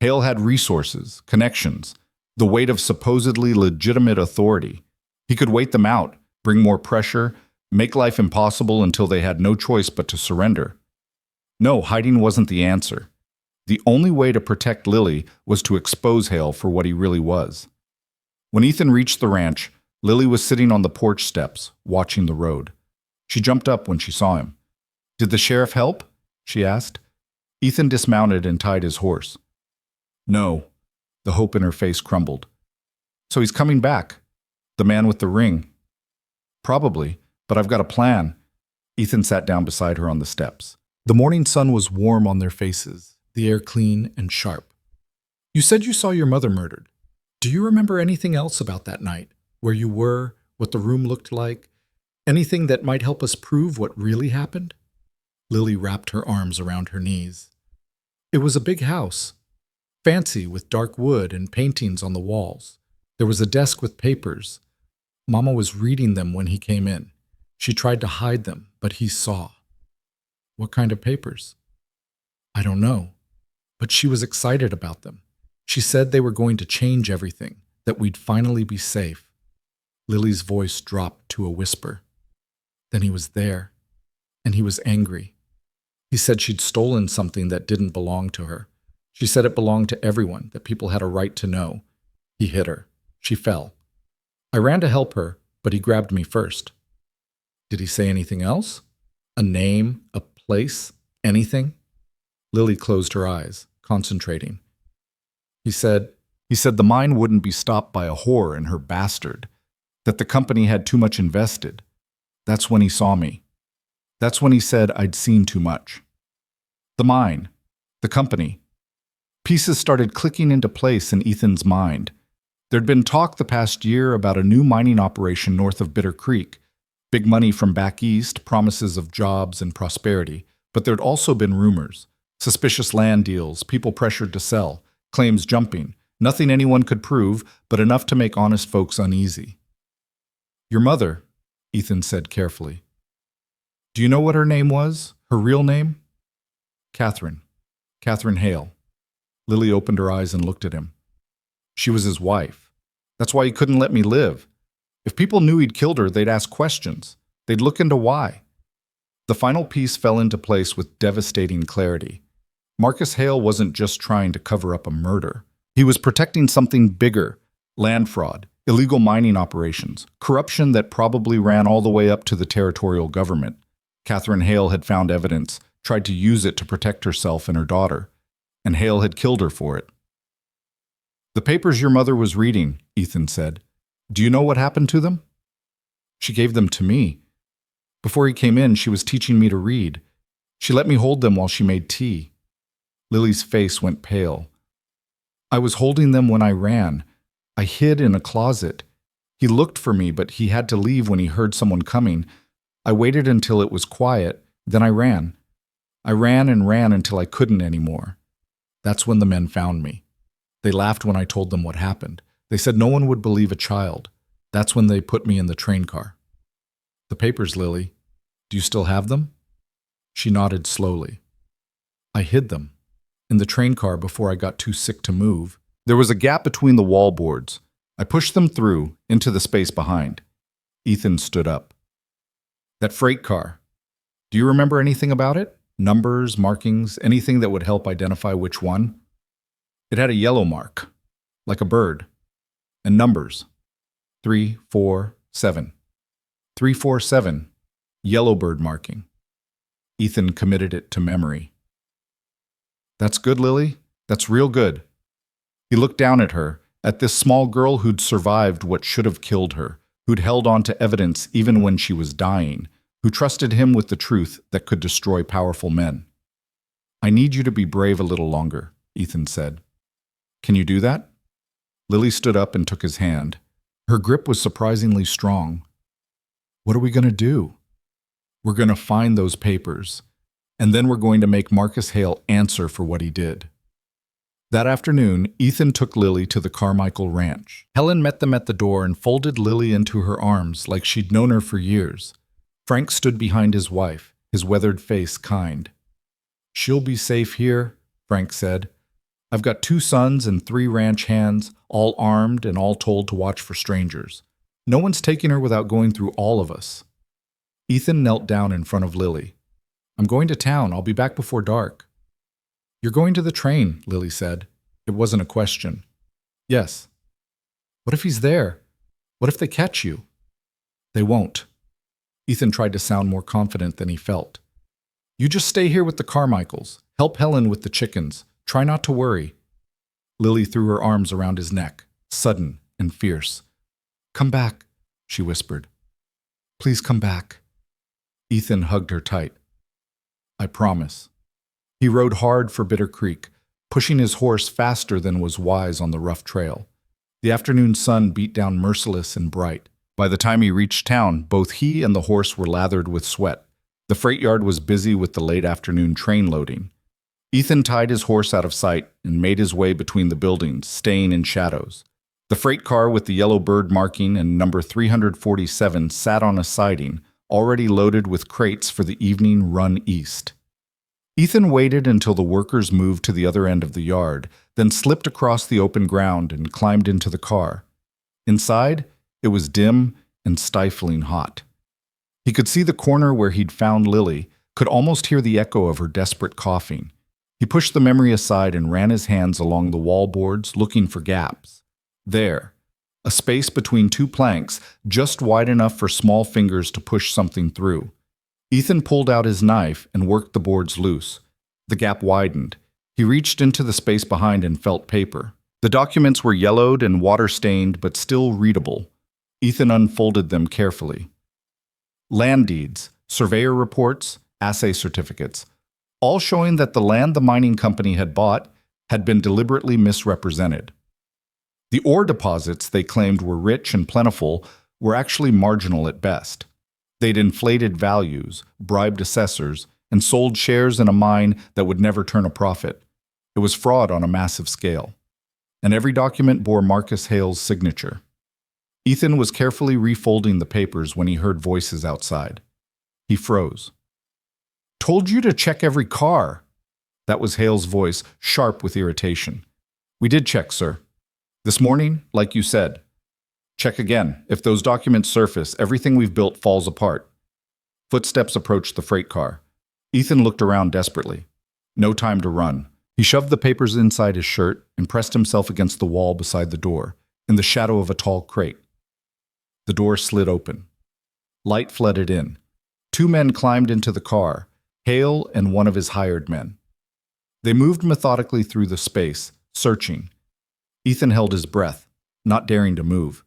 Hale had resources, connections, the weight of supposedly legitimate authority. He could wait them out, bring more pressure, make life impossible until they had no choice but to surrender. No, hiding wasn't the answer. The only way to protect Lily was to expose Hale for what he really was. When Ethan reached the ranch, Lily was sitting on the porch steps, watching the road. She jumped up when she saw him. Did the sheriff help? She asked. Ethan dismounted and tied his horse. No. The hope in her face crumbled. So he's coming back. The man with the ring. Probably, but I've got a plan. Ethan sat down beside her on the steps. The morning sun was warm on their faces, the air clean and sharp. You said you saw your mother murdered. Do you remember anything else about that night? Where you were, what the room looked like? Anything that might help us prove what really happened? Lily wrapped her arms around her knees. It was a big house, fancy with dark wood and paintings on the walls. There was a desk with papers. Mama was reading them when he came in. She tried to hide them, but he saw. What kind of papers? I don't know, but she was excited about them. She said they were going to change everything, that we'd finally be safe. Lily's voice dropped to a whisper. Then he was there, and he was angry. He said she'd stolen something that didn't belong to her. She said it belonged to everyone, that people had a right to know. He hit her. She fell. I ran to help her, but he grabbed me first. Did he say anything else? A name, a place, anything? Lily closed her eyes, concentrating. He said the mine wouldn't be stopped by a whore and her bastard, that the company had too much invested. That's when he saw me. That's when he said I'd seen too much. The mine, the company. Pieces started clicking into place in Ethan's mind. There'd been talk the past year about a new mining operation north of Bitter Creek. Big money from back east, promises of jobs and prosperity. But there'd also been rumors. Suspicious land deals, people pressured to sell, claims jumping. Nothing anyone could prove, but enough to make honest folks uneasy. Your mother, Ethan said carefully. Do you know what her name was? Her real name? Catherine. Catherine Hale. Lily opened her eyes and looked at him. She was his wife. That's why he couldn't let me live. If people knew he'd killed her, they'd ask questions. They'd look into why. The final piece fell into place with devastating clarity. Marcus Hale wasn't just trying to cover up a murder. He was protecting something bigger: land fraud, illegal mining operations, corruption that probably ran all the way up to the territorial government. Catherine Hale had found evidence, tried to use it to protect herself and her daughter, and Hale had killed her for it. "The papers your mother was reading," Ethan said. "Do you know what happened to them?" "She gave them to me. Before he came in, she was teaching me to read. She let me hold them while she made tea." Lily's face went pale. "I was holding them when I ran. I hid in a closet. He looked for me, but he had to leave when he heard someone coming. I waited until it was quiet, then I ran. I ran and ran until I couldn't anymore. That's when the men found me. They laughed when I told them what happened. They said no one would believe a child. That's when they put me in the train car." "The papers, Lily. Do you still have them?" She nodded slowly. "I hid them in the train car before I got too sick to move. There was a gap between the wall boards. I pushed them through into the space behind." Ethan stood up. "That freight car. Do you remember anything about it? Numbers, markings, anything that would help identify which one?" "It had a yellow mark, like a bird, and numbers. 347. 347, yellow bird marking." Ethan committed it to memory. "That's good, Lily. That's real good." He looked down at her, at this small girl who'd survived what should have killed her, who'd held on to evidence even when she was dying, who trusted him with the truth that could destroy powerful men. "I need you to be brave a little longer," Ethan said. "Can you do that?" Lily stood up and took his hand. Her grip was surprisingly strong. "What are we going to do?" "We're going to find those papers, and then we're going to make Marcus Hale answer for what he did." That afternoon, Ethan took Lily to the Carmichael Ranch. Helen met them at the door and folded Lily into her arms like she'd known her for years. Frank stood behind his wife, his weathered face kind. "She'll be safe here," Frank said. "I've got 2 sons and 3 ranch hands, all armed and all told to watch for strangers. No one's taking her without going through all of us." Ethan knelt down in front of Lily. "I'm going to town. I'll be back before dark." "You're going to the train," Lily said. It wasn't a question. "Yes." "What if he's there? What if they catch you?" "They won't." Ethan tried to sound more confident than he felt. "You just stay here with the Carmichaels. Help Helen with the chickens. Try not to worry." Lily threw her arms around his neck, sudden and fierce. "Come back," she whispered. "Please come back." Ethan hugged her tight. "I promise." He rode hard for Bitter Creek, pushing his horse faster than was wise on the rough trail. The afternoon sun beat down merciless and bright. By the time he reached town, both he and the horse were lathered with sweat. The freight yard was busy with the late afternoon train loading. Ethan tied his horse out of sight and made his way between the buildings, staying in shadows. The freight car with the yellow bird marking and number 347 sat on a siding, already loaded with crates for the evening run east. Ethan waited until the workers moved to the other end of the yard, then slipped across the open ground and climbed into the car. Inside, it was dim and stifling hot. He could see the corner where he'd found Lily, could almost hear the echo of her desperate coughing. He pushed the memory aside and ran his hands along the wall boards, looking for gaps. There, a space between 2 planks, just wide enough for small fingers to push something through. Ethan pulled out his knife and worked the boards loose. The gap widened. He reached into the space behind and felt paper. The documents were yellowed and water-stained, but still readable. Ethan unfolded them carefully. Land deeds, surveyor reports, assay certificates, all showing that the land the mining company had bought had been deliberately misrepresented. The ore deposits they claimed were rich and plentiful were actually marginal at best. They'd inflated values, bribed assessors, and sold shares in a mine that would never turn a profit. It was fraud on a massive scale. And every document bore Marcus Hale's signature. Ethan was carefully refolding the papers when he heard voices outside. He froze. "Told you to check every car." That was Hale's voice, sharp with irritation. "We did check, sir. This morning, like you said. Check again. If those documents surface, everything we've built falls apart." Footsteps approached the freight car. Ethan looked around desperately. No time to run. He shoved the papers inside his shirt and pressed himself against the wall beside the door, in the shadow of a tall crate. The door slid open. Light flooded in. Two men climbed into the car, Hale and one of his hired men. They moved methodically through the space, searching. Ethan held his breath, not daring to move.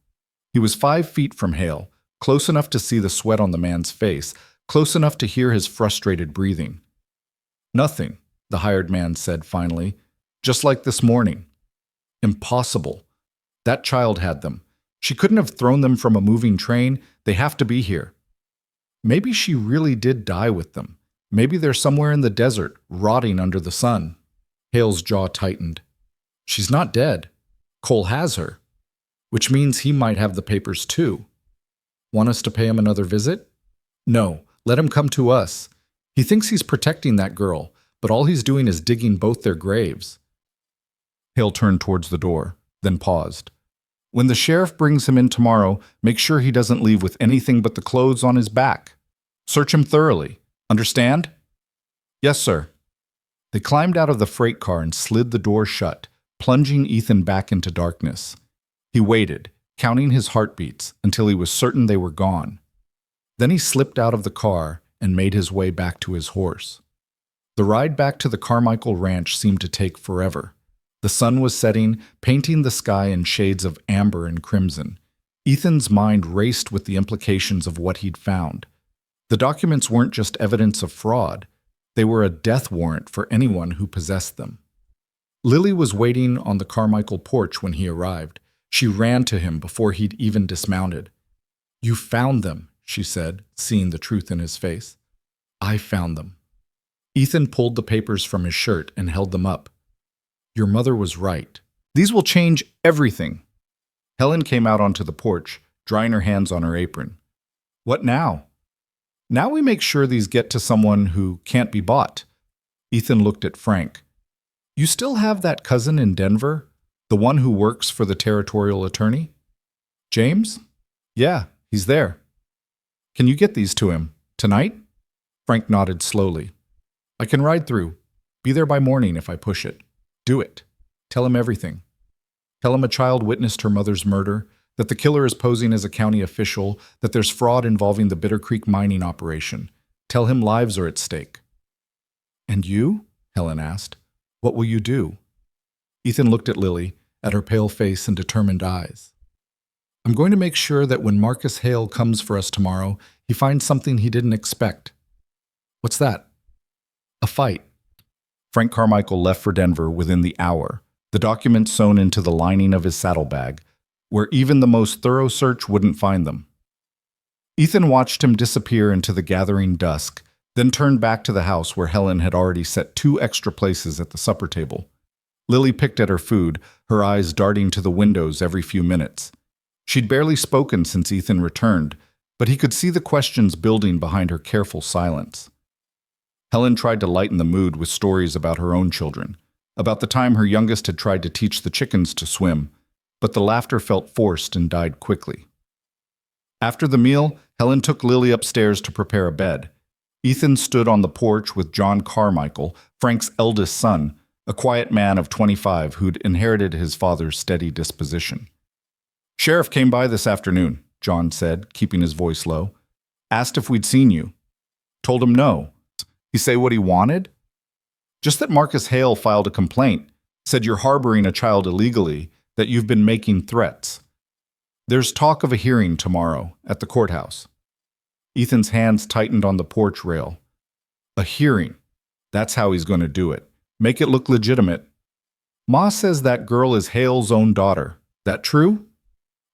He was 5 feet from Hale, close enough to see the sweat on the man's face, close enough to hear his frustrated breathing. "Nothing," the hired man said finally. "Just like this morning." Impossible. That child had them. She couldn't have thrown them from a moving train. They have to be here. Maybe she really did die with them. Maybe they're somewhere in the desert, rotting under the sun. Hale's jaw tightened. She's not dead. Cole has her. Which means he might have the papers too. Want us to pay him another visit? No, let him come to us. He thinks he's protecting that girl, but all he's doing is digging both their graves. Hale turned towards the door, then paused. When the sheriff brings him in tomorrow, make sure he doesn't leave with anything but the clothes on his back. Search him thoroughly. Understand? Yes, sir. They climbed out of the freight car and slid the door shut, plunging Ethan back into darkness. He waited, counting his heartbeats until he was certain they were gone. Then he slipped out of the car and made his way back to his horse. The ride back to the Carmichael ranch seemed to take forever. The sun was setting, painting the sky in shades of amber and crimson. Ethan's mind raced with the implications of what he'd found. The documents weren't just evidence of fraud. They were a death warrant for anyone who possessed them. Lily was waiting on the Carmichael porch when he arrived. She ran to him before he'd even dismounted. "You found them," she said, seeing the truth in his face. "I found them." Ethan pulled the papers from his shirt and held them up. "Your mother was right. These will change everything." Helen came out onto the porch, drying her hands on her apron. "What now?" "Now we make sure these get to someone who can't be bought." Ethan looked at Frank. "You still have that cousin in Denver? The one who works for the territorial attorney?" "James?" "Yeah, he's there." "Can you get these to him? Tonight?" Frank nodded slowly. "I can ride through. Be there by morning if I push it." "Do it. Tell him everything. Tell him a child witnessed her mother's murder, that the killer is posing as a county official, that there's fraud involving the Bitter Creek mining operation. Tell him lives are at stake." "And you?" Helen asked. "What will you do?" Ethan looked at Lily, at her pale face and determined eyes. "I'm going to make sure that when Marcus Hale comes for us tomorrow, he finds something he didn't expect." "What's that?" "A fight." Frank Carmichael left for Denver within the hour, the documents sewn into the lining of his saddlebag, where even the most thorough search wouldn't find them. Ethan watched him disappear into the gathering dusk, then turned back to the house where Helen had already set 2 extra places at the supper table. Lily picked at her food, her eyes darting to the windows every few minutes. She'd barely spoken since Ethan returned, but he could see the questions building behind her careful silence. Helen tried to lighten the mood with stories about her own children, about the time her youngest had tried to teach the chickens to swim, but the laughter felt forced and died quickly. After the meal, Helen took Lily upstairs to prepare a bed. Ethan stood on the porch with John Carmichael, Frank's eldest son, a quiet man of 25 who'd inherited his father's steady disposition. "Sheriff came by this afternoon," John said, keeping his voice low. "Asked if we'd seen you. Told him no. He say what he wanted?" "Just that Marcus Hale filed a complaint, said you're harboring a child illegally, that you've been making threats. There's talk of a hearing tomorrow at the courthouse." Ethan's hands tightened on the porch rail. "A hearing. That's how he's going to do it. Make it look legitimate. Ma says that girl is Hale's own daughter. That true?"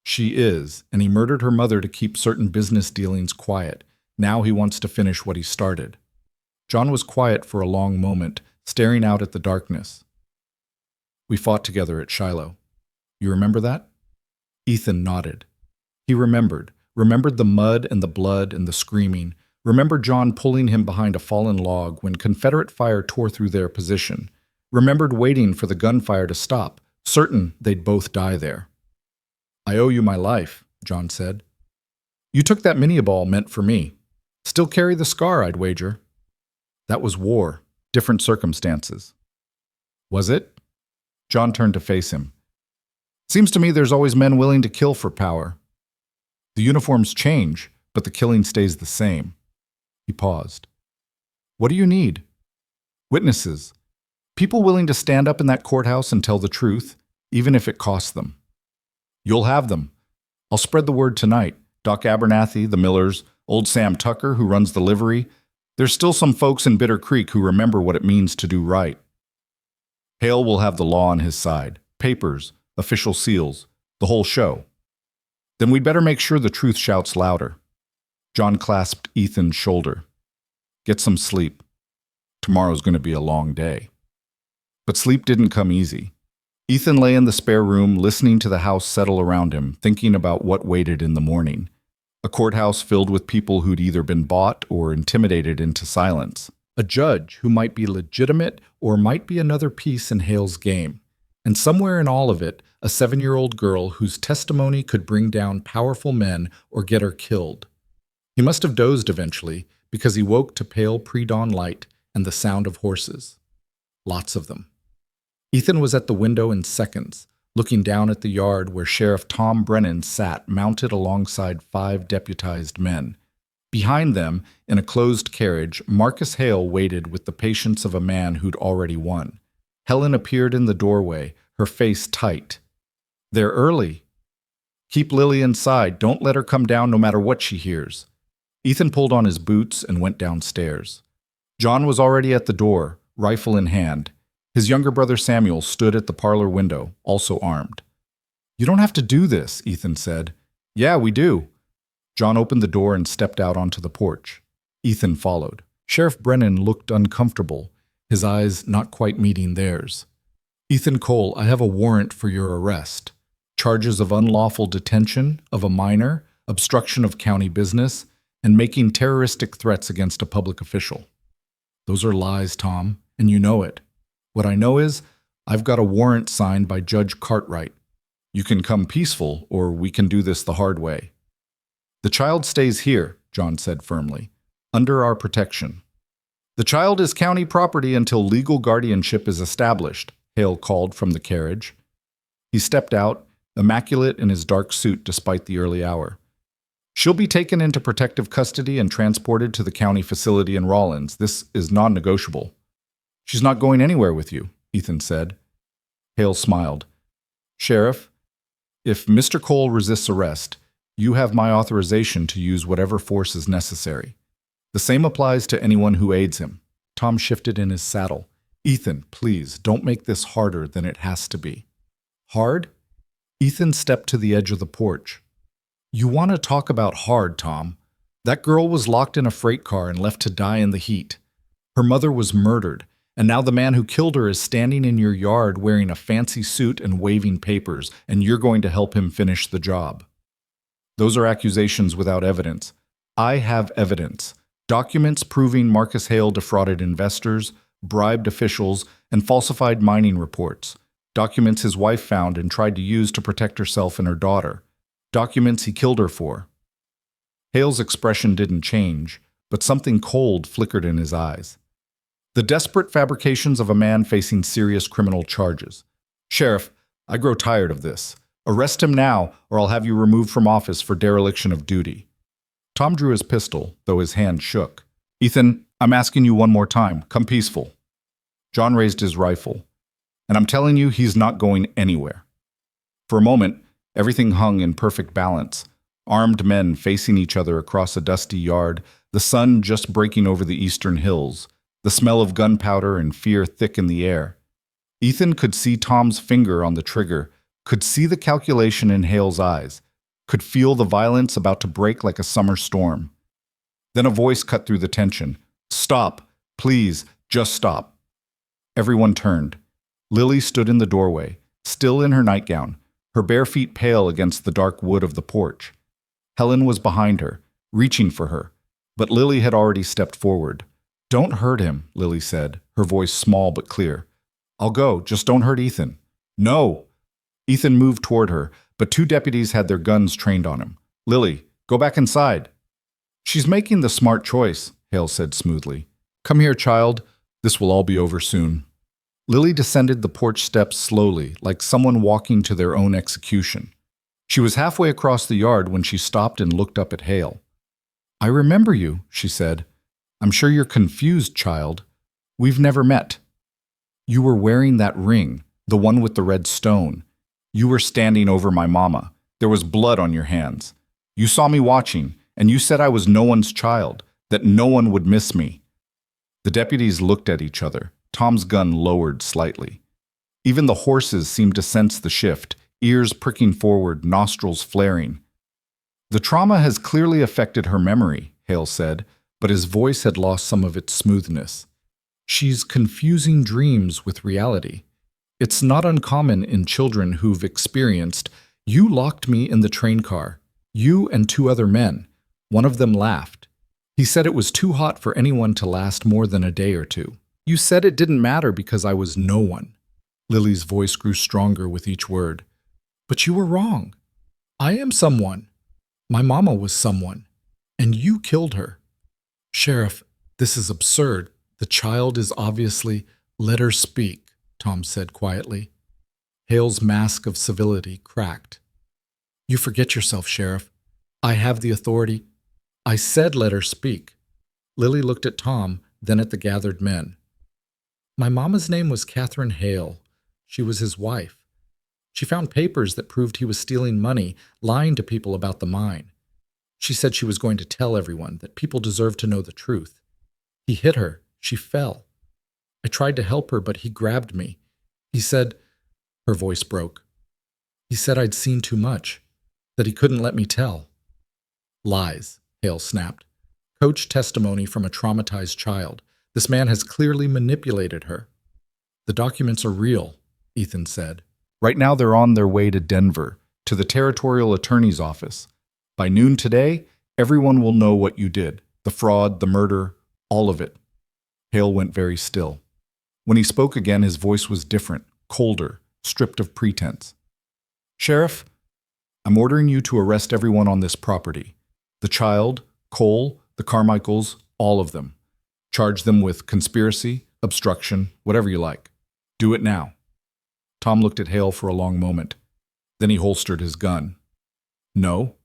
"She is, and he murdered her mother to keep certain business dealings quiet. Now he wants to finish what he started." John was quiet for a long moment, staring out at the darkness. "We fought together at Shiloh. You remember that?" Ethan nodded. He remembered the mud and the blood and the screaming, remembered John pulling him behind a fallen log when Confederate fire tore through their position, remembered waiting for the gunfire to stop, certain they'd both die there. "I owe you my life," John said. "You took that mini ball meant for me. Still carry the scar, I'd wager." "That was war. Different circumstances. Was it? John turned to face him. Seems to me there's always men willing to kill for power. The uniforms change, but the killing stays the same. He paused. What do you need? Witnesses. People willing to stand up in that courthouse and tell the truth, even if it costs them. You'll have them. I'll spread the word tonight. Doc Abernathy, the Millers, old Sam Tucker, who runs the livery. There's still some folks in Bitter Creek who remember what it means to do right. Hale will have the law on his side. Papers, official seals, the whole show. Then we'd better make sure the truth shouts louder. John clasped Ethan's shoulder. Get some sleep. Tomorrow's going to be a long day. But sleep didn't come easy. Ethan lay in the spare room, listening to the house settle around him, thinking about what waited in the morning. A courthouse filled with people who'd either been bought or intimidated into silence. A judge who might be legitimate or might be another piece in Hale's game. And somewhere in all of it, a 7-year-old girl whose testimony could bring down powerful men or get her killed. He must have dozed eventually, because he woke to pale pre-dawn light and the sound of horses. Lots of them. Ethan was at the window in seconds, looking down at the yard where Sheriff Tom Brennan sat mounted alongside 5 deputized men. Behind them, in a closed carriage, Marcus Hale waited with the patience of a man who'd already won. Helen appeared in the doorway, her face tight. They're early. Keep Lily inside. Don't let her come down no matter what she hears. Ethan pulled on his boots and went downstairs. John was already at the door, rifle in hand. His younger brother Samuel stood at the parlor window, also armed. You don't have to do this, Ethan said. Yeah, we do. John opened the door and stepped out onto the porch. Ethan followed. Sheriff Brennan looked uncomfortable, his eyes not quite meeting theirs. Ethan Cole, I have a warrant for your arrest. Charges of unlawful detention of a minor, obstruction of county business, and making terroristic threats against a public official. Those are lies, Tom, and you know it. What I know is, I've got a warrant signed by Judge Cartwright. You can come peaceful, or we can do this the hard way. The child stays here, John said firmly, under our protection. The child is county property until legal guardianship is established, Hale called from the carriage. He stepped out, immaculate in his dark suit despite the early hour. She'll be taken into protective custody and transported to the county facility in Rawlins. This is non-negotiable. She's not going anywhere with you, Ethan said. Hale smiled. Sheriff, if Mr. Cole resists arrest, you have my authorization to use whatever force is necessary. The same applies to anyone who aids him. Tom shifted in his saddle. Ethan, please, don't make this harder than it has to be. Hard? Ethan stepped to the edge of the porch. You want to talk about hard, Tom. That girl was locked in a freight car and left to die in the heat. Her mother was murdered, and now the man who killed her is standing in your yard wearing a fancy suit and waving papers, and you're going to help him finish the job. Those are accusations without evidence. I have evidence. Documents proving Marcus Hale defrauded investors, bribed officials, and falsified mining reports. Documents his wife found and tried to use to protect herself and her daughter. Documents he killed her for. Hale's expression didn't change, but something cold flickered in his eyes. The desperate fabrications of a man facing serious criminal charges. Sheriff, I grow tired of this. Arrest him now, or I'll have you removed from office for dereliction of duty. Tom drew his pistol, though his hand shook. Ethan, I'm asking you one more time. Come peaceful. John raised his rifle. And I'm telling you, he's not going anywhere. For a moment, everything hung in perfect balance. Armed men facing each other across a dusty yard, the sun just breaking over the eastern hills, the smell of gunpowder and fear thick in the air. Ethan could see Tom's finger on the trigger, could see the calculation in Hale's eyes, could feel the violence about to break like a summer storm. Then a voice cut through the tension. Stop. Please, just stop. Everyone turned. Lily stood in the doorway, still in her nightgown, her bare feet pale against the dark wood of the porch. Helen was behind her, reaching for her, but Lily had already stepped forward. Don't hurt him, Lily said, her voice small but clear. I'll go, just don't hurt Ethan. No! Ethan moved toward her, but 2 deputies had their guns trained on him. Lily, go back inside. She's making the smart choice, Hale said smoothly. Come here, child. This will all be over soon. Lily descended the porch steps slowly, like someone walking to their own execution. She was halfway across the yard when she stopped and looked up at Hale. "I remember you," she said. "I'm sure you're confused, child. We've never met. You were wearing that ring, the one with the red stone. You were standing over my mama. There was blood on your hands. You saw me watching, and you said I was no one's child, that no one would miss me." The deputies looked at each other. Tom's gun lowered slightly. Even the horses seemed to sense the shift, ears pricking forward, nostrils flaring. "The trauma has clearly affected her memory," Hale said, but his voice had lost some of its smoothness. "She's confusing dreams with reality. It's not uncommon in children who've experienced, 'You locked me in the train car. You and 2 other men. One of them laughed. He said it was too hot for anyone to last more than a day or 2. You said it didn't matter because I was no one.'" Lily's voice grew stronger with each word. "But you were wrong. I am someone. My mama was someone. And you killed her." "Sheriff, this is absurd. The child is obviously—" "Let her speak," Tom said quietly. Hale's mask of civility cracked. "You forget yourself, Sheriff. I have the authority." "I said let her speak." Lily looked at Tom, then at the gathered men. "My mama's name was Catherine Hale. She was his wife. She found papers that proved he was stealing money, lying to people about the mine. She said she was going to tell everyone, that people deserved to know the truth. He hit her. She fell. I tried to help her, but he grabbed me. He said—" Her voice broke. "He said I'd seen too much, that he couldn't let me tell." "Lies," Hale snapped. "Coach testimony from a traumatized child. This man has clearly manipulated her." "The documents are real," Ethan said. "Right now they're on their way to Denver, to the territorial attorney's office. By noon today, everyone will know what you did. The fraud, the murder, all of it." Hale went very still. When he spoke again, his voice was different, colder, stripped of pretense. "Sheriff, I'm ordering you to arrest everyone on this property. The child, Cole, the Carmichaels, all of them. Charge them with conspiracy, obstruction, whatever you like. Do it now." Tom looked at Hale for a long moment. Then he holstered his gun. "No."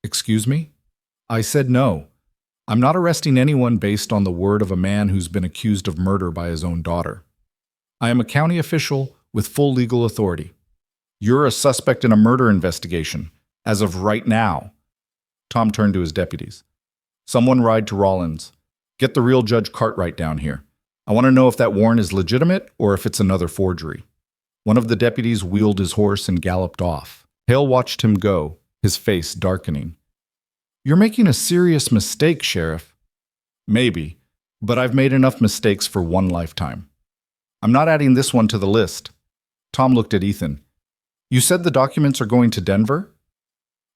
"Excuse me?" "I said no. I'm not arresting anyone based on the word of a man who's been accused of murder by his own daughter. I am a county official with full legal authority. You're a suspect in a murder investigation, as of right now." Tom turned to his deputies. "Someone ride to Rollins. Get the real Judge Cartwright down here. I want to know if that warrant is legitimate or if it's another forgery." One of the deputies wheeled his horse and galloped off. Hale watched him go, his face darkening. "You're making a serious mistake, Sheriff." "Maybe, but I've made enough mistakes for one lifetime. I'm not adding this one to the list." Tom looked at Ethan. "You said the documents are going to Denver?"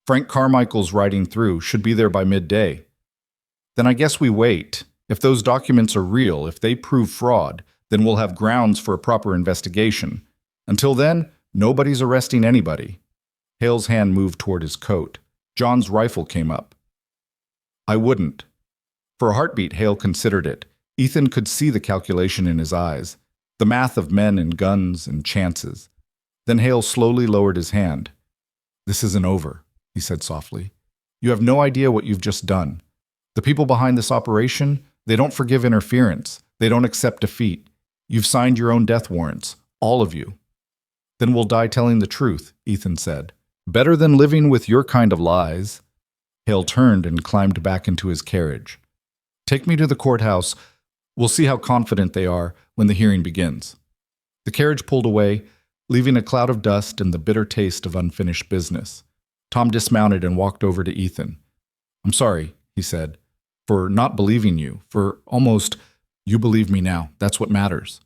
"Frank Carmichael's riding through, should be there by midday." "Then I guess we wait. If those documents are real, if they prove fraud, then we'll have grounds for a proper investigation. Until then, nobody's arresting anybody." Hale's hand moved toward his coat. John's rifle came up. "I wouldn't." For a heartbeat, Hale considered it. Ethan could see the calculation in his eyes, the math of men and guns and chances. Then Hale slowly lowered his hand. "This isn't over," he said softly. "You have no idea what you've just done. The people behind this operation, they don't forgive interference. They don't accept defeat. You've signed your own death warrants, all of you." "Then we'll die telling the truth," Ethan said. "Better than living with your kind of lies." Hale turned and climbed back into his carriage. "Take me to the courthouse. We'll see how confident they are when the hearing begins." The carriage pulled away, leaving a cloud of dust and the bitter taste of unfinished business. Tom dismounted and walked over to Ethan. "I'm sorry," he said, "for not believing you, for almost— You believe me now. That's what matters."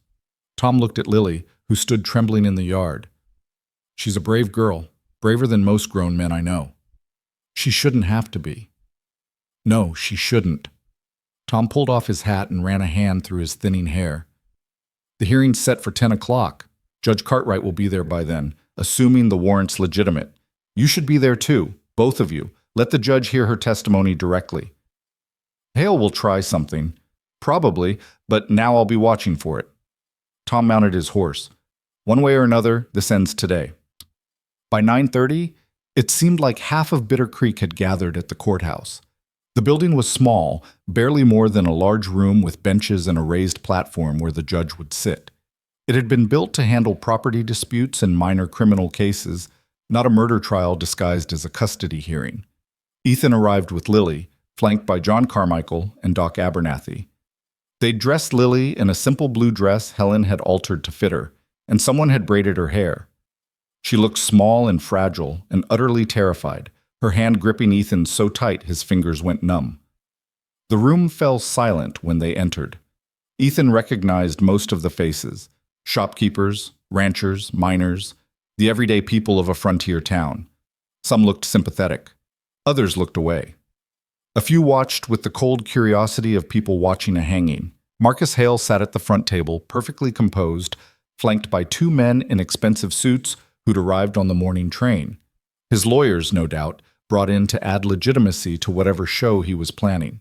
Tom looked at Lily, who stood trembling in the yard. "She's a brave girl, braver than most grown men I know." "She shouldn't have to be." "No, she shouldn't." Tom pulled off his hat and ran a hand through his thinning hair. "The hearing's set for 10 o'clock. Judge Cartwright will be there by then, assuming the warrant's legitimate. You should be there too, both of you. Let the judge hear her testimony directly." "Hale will try something. Probably, but now I'll be watching for it. Tom mounted his horse. One way or another, this ends today. By 9:30, it seemed like half of Bitter Creek had gathered at the courthouse. The building was small, barely more than a large room with benches and a raised platform where the judge would sit. It had been built to handle property disputes and minor criminal cases, not a murder trial disguised as a custody hearing. Ethan arrived with Lily, flanked by John Carmichael and Doc Abernathy. They'd dressed Lily in a simple blue dress Helen had altered to fit her, and someone had braided her hair. She looked small and fragile and utterly terrified, her hand gripping Ethan so tight his fingers went numb. The room fell silent when they entered. Ethan recognized most of the faces: shopkeepers, ranchers, miners, the everyday people of a frontier town. Some looked sympathetic. Others looked away. A few watched with the cold curiosity of people watching a hanging. Marcus Hale sat at the front table, perfectly composed, flanked by two men in expensive suits who'd arrived on the morning train. His lawyers, no doubt, brought in to add legitimacy to whatever show he was planning.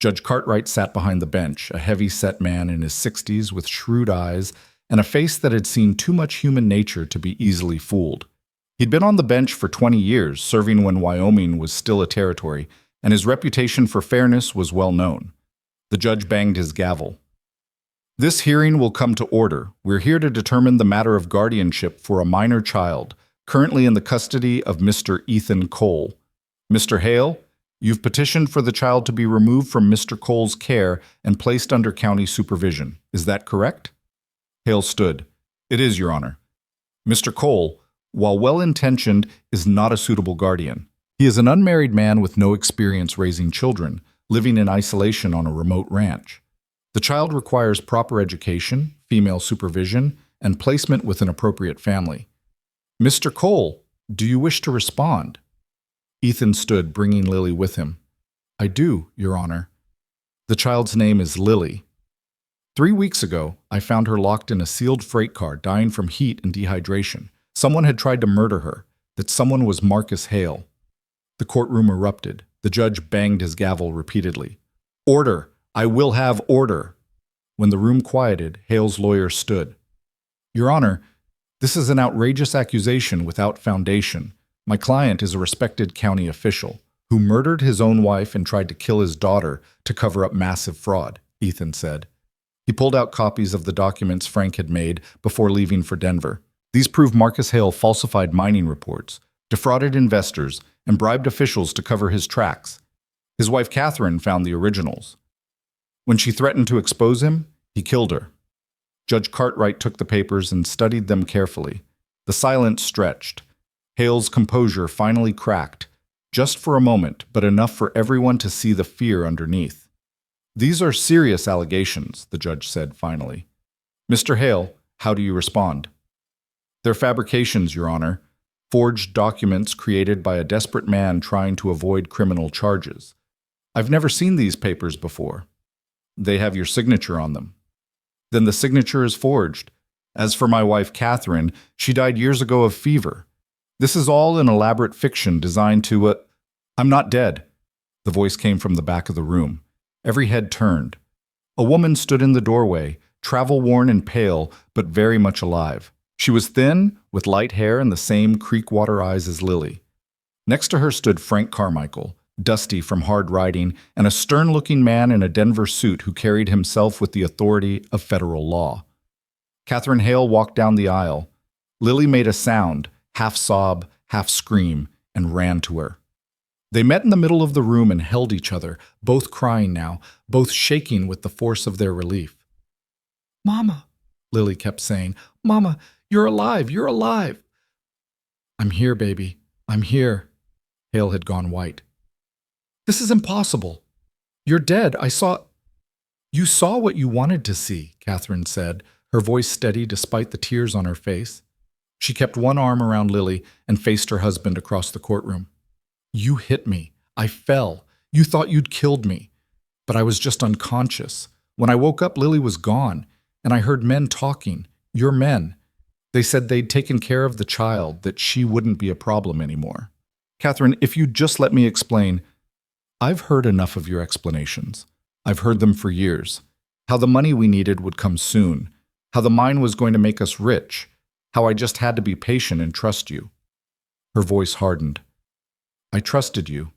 Judge Cartwright sat behind the bench, a heavy-set man in his 60s with shrewd eyes and a face that had seen too much human nature to be easily fooled. He'd been on the bench for 20 years, serving when Wyoming was still a territory, and his reputation for fairness was well known. The judge banged his gavel. "This hearing will come to order. We're here to determine the matter of guardianship for a minor child, currently in the custody of Mr. Ethan Cole. Mr. Hale, you've petitioned for the child to be removed from Mr. Cole's care and placed under county supervision. Is that correct?" Hale stood. "It is, Your Honor. Mr. Cole, while well-intentioned, is not a suitable guardian. He is an unmarried man with no experience raising children, living in isolation on a remote ranch. The child requires proper education, female supervision, and placement with an appropriate family. Mr. Cole, do you wish to respond?" Ethan stood, bringing Lily with him. "I do, Your Honor. The child's name is Lily. 3 weeks ago, I found her locked in a sealed freight car, dying from heat and dehydration. Someone had tried to murder her. That someone was Marcus Hale." The courtroom erupted. The judge banged his gavel repeatedly. "Order! I will have order!" When the room quieted, Hale's lawyer stood. "Your Honor, this is an outrageous accusation without foundation. My client is a respected county official who murdered his own wife and tried to kill his daughter to cover up massive fraud," Ethan said. He pulled out copies of the documents Frank had made before leaving for Denver. These prove Marcus Hale falsified mining reports, defrauded investors, and bribed officials to cover his tracks. His wife Catherine found the originals. When she threatened to expose him, he killed her. Judge Cartwright took the papers and studied them carefully. The silence stretched. Hale's composure finally cracked, just for a moment, but enough for everyone to see the fear underneath. "These are serious allegations," the judge said finally. "Mr. Hale, how do you respond?" "They're fabrications, Your Honor. Forged documents created by a desperate man trying to avoid criminal charges. I've never seen these papers before." "They have your signature on them." "Then the signature is forged. As for my wife Catherine, she died years ago of fever. This is all an elaborate fiction designed to, I'm not dead." The voice came from the back of the room. Every head turned. A woman stood in the doorway, travel-worn and pale, but very much alive. She was thin, with light hair and the same creek-water eyes as Lily. Next to her stood Frank Carmichael, dusty from hard riding, and a stern-looking man in a Denver suit who carried himself with the authority of federal law. Catherine Hale walked down the aisle. Lily made a sound, half sob, half scream, and ran to her. They met in the middle of the room and held each other, both crying now, both shaking with the force of their relief. "Mama," Lily kept saying, "Mama, you're alive, you're alive." "I'm here, baby, I'm here." Hale had gone white. "This is impossible. You're dead. You saw what you wanted to see," Catherine said, her voice steady despite the tears on her face. She kept one arm around Lily and faced her husband across the courtroom. "You hit me. I fell. You thought you'd killed me. But I was just unconscious. When I woke up, Lily was gone, and I heard men talking. Your men. They said they'd taken care of the child, that she wouldn't be a problem anymore." "Catherine, if you'd just let me explain." "I've heard enough of your explanations. I've heard them for years. How the money we needed would come soon. How the mine was going to make us rich. How I just had to be patient and trust you. Her voice hardened. I trusted you.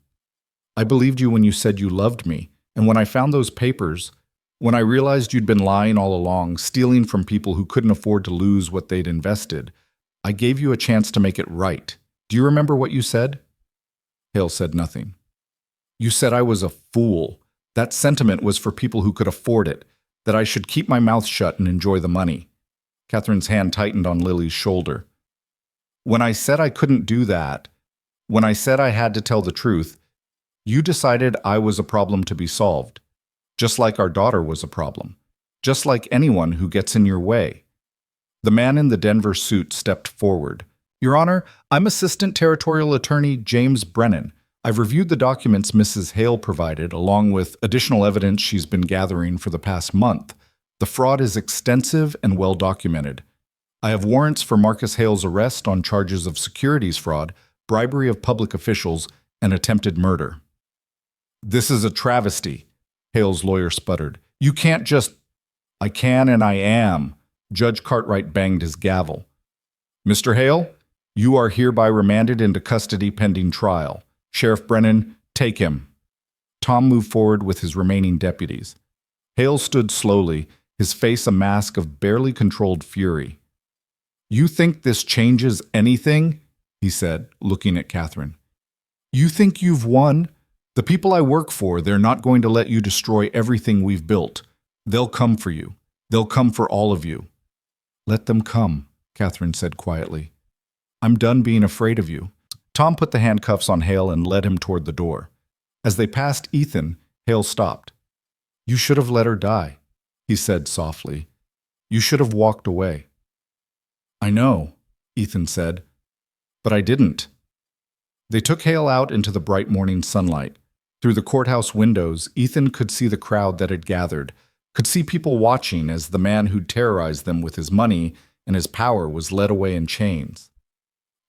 I believed you when you said you loved me, and when I found those papers, when I realized you'd been lying all along, stealing from people who couldn't afford to lose what they'd invested, I gave you a chance to make it right. Do you remember what you said? Hale said nothing. You said I was a fool. That sentiment was for people who could afford it, that I should keep my mouth shut and enjoy the money. Catherine's hand tightened on Lily's shoulder. When I said I couldn't do that, when I said I had to tell the truth, you decided I was a problem to be solved, just like our daughter was a problem, just like anyone who gets in your way. The man in the Denver suit stepped forward. Your Honor, I'm Assistant Territorial Attorney James Brennan. I've reviewed the documents Mrs. Hale provided, along with additional evidence she's been gathering for the past month. The fraud is extensive and well documented. I have warrants for Marcus Hale's arrest on charges of securities fraud, bribery of public officials, and attempted murder. This is a travesty, Hale's lawyer sputtered. You can't just... I can and I am. Judge Cartwright banged his gavel. Mr. Hale, you are hereby remanded into custody pending trial. Sheriff Brennan, take him. Tom moved forward with his remaining deputies. Hale stood slowly, his face a mask of barely controlled fury. You think this changes anything? He said, looking at Catherine. You think you've won? The people I work for, they're not going to let you destroy everything we've built. They'll come for you. They'll come for all of you. Let them come, Catherine said quietly. I'm done being afraid of you. Tom put the handcuffs on Hale and led him toward the door. As they passed Ethan, Hale stopped. You should have let her die, he said softly. You should have walked away. I know, Ethan said, but I didn't. They took Hale out into the bright morning sunlight. Through the courthouse windows, Ethan could see the crowd that had gathered, could see people watching as the man who'd terrorized them with his money and his power was led away in chains.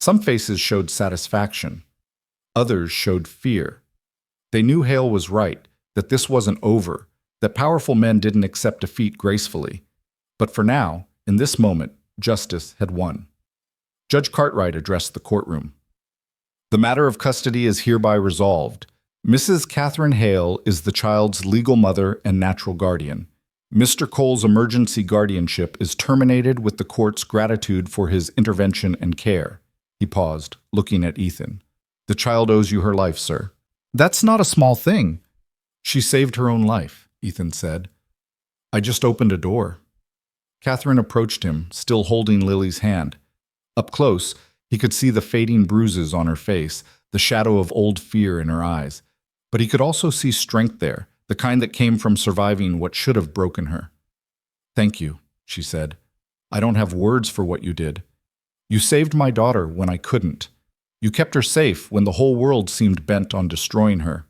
Some faces showed satisfaction. Others showed fear. They knew Hale was right, that this wasn't over, that powerful men didn't accept defeat gracefully. But for now, in this moment, justice had won. Judge Cartwright addressed the courtroom. The matter of custody is hereby resolved. Mrs. Catherine Hale is the child's legal mother and natural guardian. Mr. Cole's emergency guardianship is terminated with the court's gratitude for his intervention and care. He paused, looking at Ethan. The child owes you her life, sir. That's not a small thing. She saved her own life, Ethan said. I just opened a door. Catherine approached him, still holding Lily's hand. Up close, he could see the fading bruises on her face, the shadow of old fear in her eyes. But he could also see strength there, the kind that came from surviving what should have broken her. Thank you, she said. I don't have words for what you did. You saved my daughter when I couldn't. You kept her safe when the whole world seemed bent on destroying her.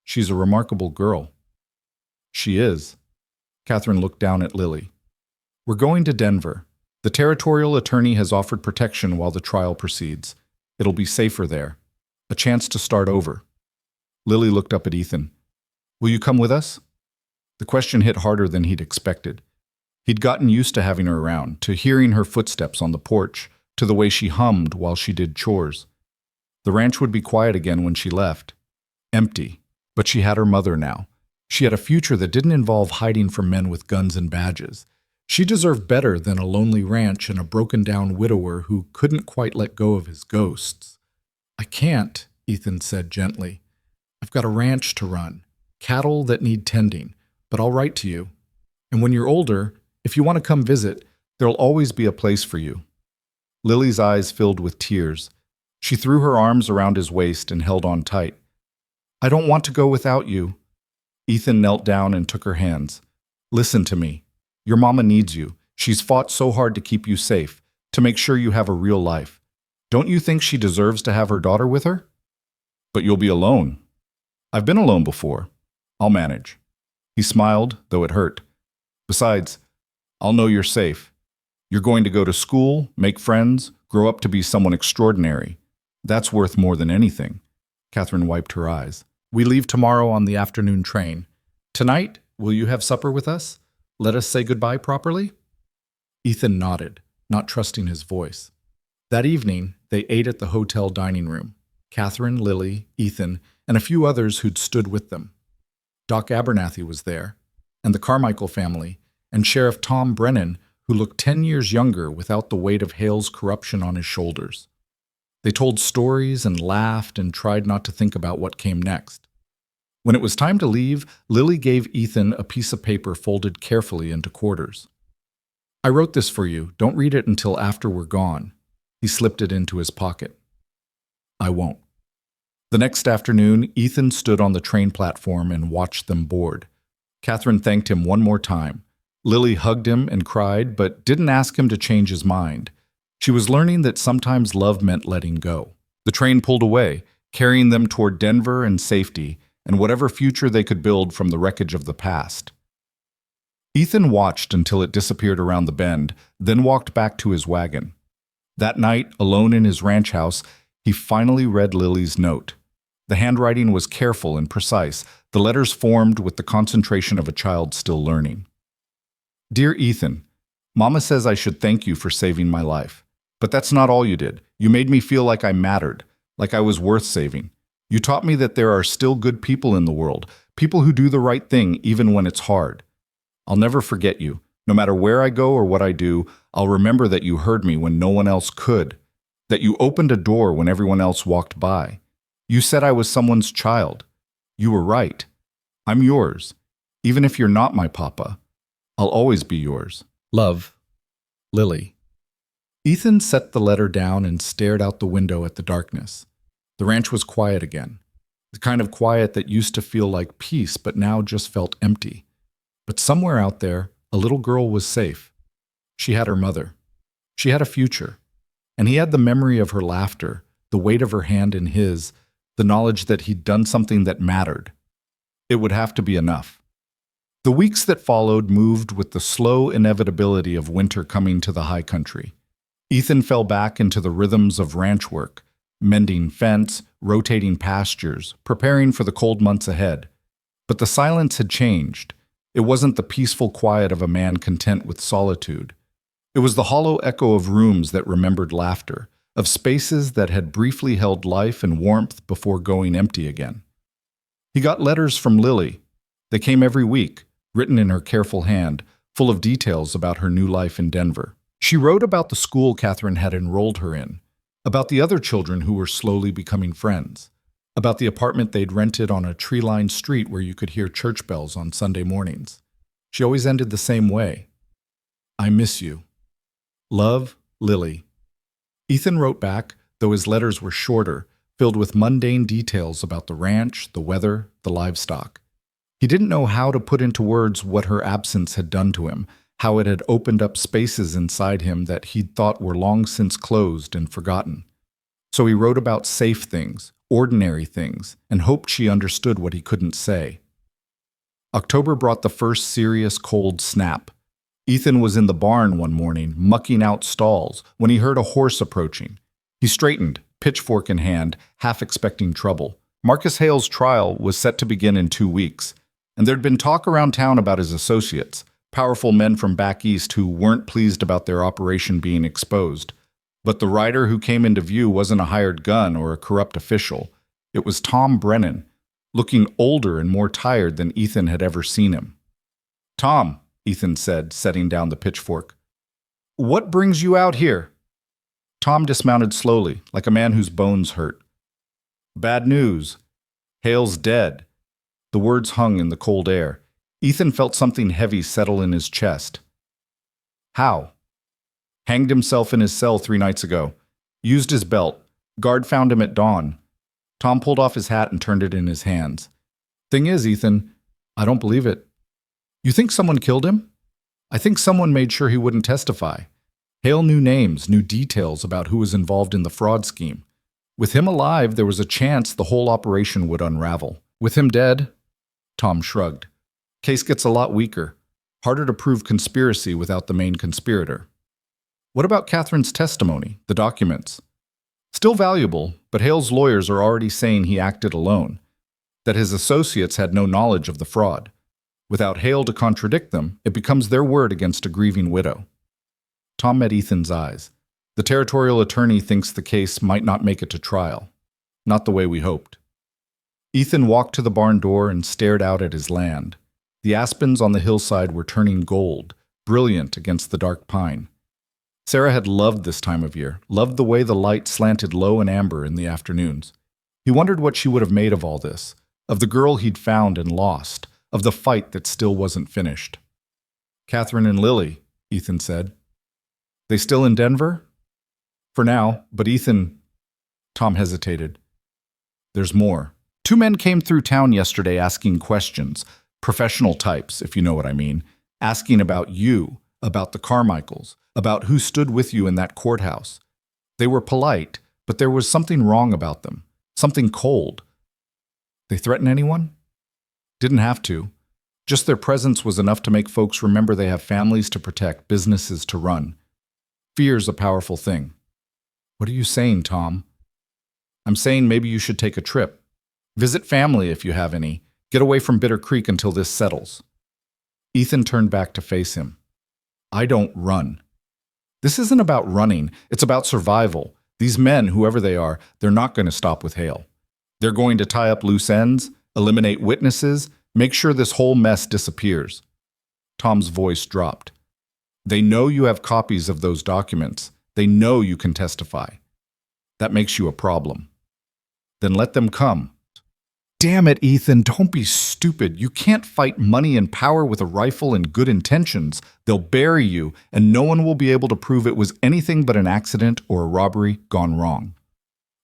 She's a remarkable girl. She is. Catherine looked down at Lily. We're going to Denver. The territorial attorney has offered protection while the trial proceeds. It'll be safer there. A chance to start over. Lily looked up at Ethan. Will you come with us? The question hit harder than he'd expected. He'd gotten used to having her around, to hearing her footsteps on the porch, to the way she hummed while she did chores. The ranch would be quiet again when she left. Empty. But she had her mother now. She had a future that didn't involve hiding from men with guns and badges. She deserved better than a lonely ranch and a broken-down widower who couldn't quite let go of his ghosts. I can't, Ethan said gently. I've got a ranch to run, cattle that need tending, but I'll write to you. And when you're older, if you want to come visit, there'll always be a place for you. Lily's eyes filled with tears. She threw her arms around his waist and held on tight. I don't want to go without you. Ethan knelt down and took her hands. Listen to me. Your mama needs you. She's fought so hard to keep you safe, to make sure you have a real life. Don't you think she deserves to have her daughter with her? But you'll be alone. I've been alone before. I'll manage. He smiled, though it hurt. Besides, I'll know you're safe. You're going to go to school, make friends, grow up to be someone extraordinary. That's worth more than anything. Catherine wiped her eyes. We leave tomorrow on the afternoon train. Tonight, will you have supper with us? Let us say goodbye properly?" Ethan nodded, not trusting his voice. That evening, they ate at the hotel dining room. Catherine, Lily, Ethan, and a few others who'd stood with them. Doc Abernathy was there, and the Carmichael family, and Sheriff Tom Brennan, who looked 10 years younger without the weight of Hale's corruption on his shoulders. They told stories and laughed and tried not to think about what came next. When it was time to leave, Lily gave Ethan a piece of paper folded carefully into quarters. "I wrote this for you. Don't read it until after we're gone." He slipped it into his pocket. "I won't." The next afternoon, Ethan stood on the train platform and watched them board. Catherine thanked him one more time. Lily hugged him and cried, but didn't ask him to change his mind. She was learning that sometimes love meant letting go. The train pulled away, carrying them toward Denver and safety, and whatever future they could build from the wreckage of the past. Ethan watched until it disappeared around the bend, then walked back to his wagon. That night, alone in his ranch house, he finally read Lily's note. The handwriting was careful and precise, the letters formed with the concentration of a child still learning. "Dear Ethan, Mama says I should thank you for saving my life. But that's not all you did. You made me feel like I mattered, like I was worth saving. You taught me that there are still good people in the world, people who do the right thing even when it's hard. I'll never forget you. No matter where I go or what I do, I'll remember that you heard me when no one else could, that you opened a door when everyone else walked by. You said I was someone's child. You were right. I'm yours. Even if you're not my papa, I'll always be yours. Love, Lily." Ethan set the letter down and stared out the window at the darkness. The ranch was quiet again, the kind of quiet that used to feel like peace but now just felt empty. But somewhere out there, a little girl was safe. She had her mother. She had a future. And he had the memory of her laughter, the weight of her hand in his, the knowledge that he'd done something that mattered. It would have to be enough. The weeks that followed moved with the slow inevitability of winter coming to the high country. Ethan fell back into the rhythms of ranch work, mending fence, rotating pastures, preparing for the cold months ahead. But the silence had changed. It wasn't the peaceful quiet of a man content with solitude. It was the hollow echo of rooms that remembered laughter, of spaces that had briefly held life and warmth before going empty again. He got letters from Lily. They came every week, written in her careful hand, full of details about her new life in Denver. She wrote about the school Catherine had enrolled her in, about the other children who were slowly becoming friends, about the apartment they'd rented on a tree-lined street where you could hear church bells on Sunday mornings. She always ended the same way. "I miss you. Love, Lily." Ethan wrote back, though his letters were shorter, filled with mundane details about the ranch, the weather, the livestock. He didn't know how to put into words what her absence had done to him, how it had opened up spaces inside him that he'd thought were long since closed and forgotten. So he wrote about safe things, ordinary things, and hoped she understood what he couldn't say. October brought the first serious cold snap. Ethan was in the barn one morning, mucking out stalls, when he heard a horse approaching. He straightened, pitchfork in hand, half expecting trouble. Marcus Hale's trial was set to begin in 2 weeks, and there'd been talk around town about his associates, powerful men from back east who weren't pleased about their operation being exposed. But the rider who came into view wasn't a hired gun or a corrupt official. It was Tom Brennan, looking older and more tired than Ethan had ever seen him. "Tom," Ethan said, setting down the pitchfork, "what brings you out here?" Tom dismounted slowly, like a man whose bones hurt. "Bad news. Hale's dead." The words hung in the cold air. Ethan felt something heavy settle in his chest. "How?" "Hanged himself in his cell 3 nights ago. Used his belt. Guard found him at dawn." Tom pulled off his hat and turned it in his hands. "Thing is, Ethan, I don't believe it." "You think someone killed him?" "I think someone made sure he wouldn't testify. Hale knew names, knew details about who was involved in the fraud scheme. With him alive, there was a chance the whole operation would unravel. With him dead," Tom shrugged, "case gets a lot weaker. Harder to prove conspiracy without the main conspirator." "What about Catherine's testimony, the documents?" "Still valuable, but Hale's lawyers are already saying he acted alone, that his associates had no knowledge of the fraud. Without Hale to contradict them, it becomes their word against a grieving widow. Tom met Ethan's eyes. The territorial attorney thinks the case might not make it to trial. Not the way we hoped. Ethan walked to the barn door and stared out at his land. The aspens on the hillside were turning gold, brilliant against the dark pine. Sarah had loved this time of year, loved the way the light slanted low and amber in the afternoons. He wondered what she would have made of all this, of the girl he'd found and lost, of the fight that still wasn't finished. "Catherine and Lily," Ethan said. "They still in Denver?" "For now, but Ethan—" Tom hesitated. "There's more. 2 men came through town yesterday asking questions, professional types, if you know what I mean, asking about you, about the Carmichaels, about who stood with you in that courthouse. They were polite, but there was something wrong about them, something cold." "They threaten anyone?" "Didn't have to. Just their presence was enough to make folks remember they have families to protect, businesses to run. Fear's a powerful thing." "What are you saying, Tom?" "I'm saying maybe you should take a trip. Visit family if you have any. Get away from Bitter Creek until this settles." Ethan turned back to face him. "I don't run. This isn't about running. It's about survival. These men, whoever they are, they're not going to stop with Hale. They're going to tie up loose ends, eliminate witnesses, make sure this whole mess disappears." Tom's voice dropped. "They know you have copies of those documents. They know you can testify. That makes you a problem. Then let them come." "Damn it, Ethan, don't be stupid. You can't fight money and power with a rifle and good intentions. They'll bury you, and no one will be able to prove it was anything but an accident or a robbery gone wrong.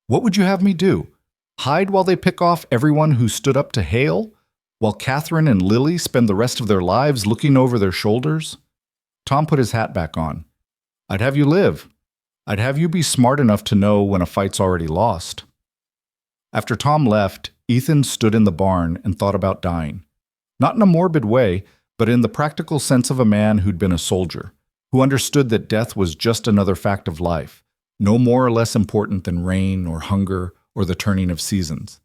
What would you have me do? Hide while they pick off everyone who stood up to Hale? While Catherine and Lily spend the rest of their lives looking over their shoulders?" Tom put his hat back on. "I'd have you live. I'd have you be smart enough to know when a fight's already lost." After Tom left, Ethan stood in the barn and thought about dying. Not in a morbid way, but in the practical sense of a man who'd been a soldier, who understood that death was just another fact of life, no more or less important than rain or hunger or the turning of seasons.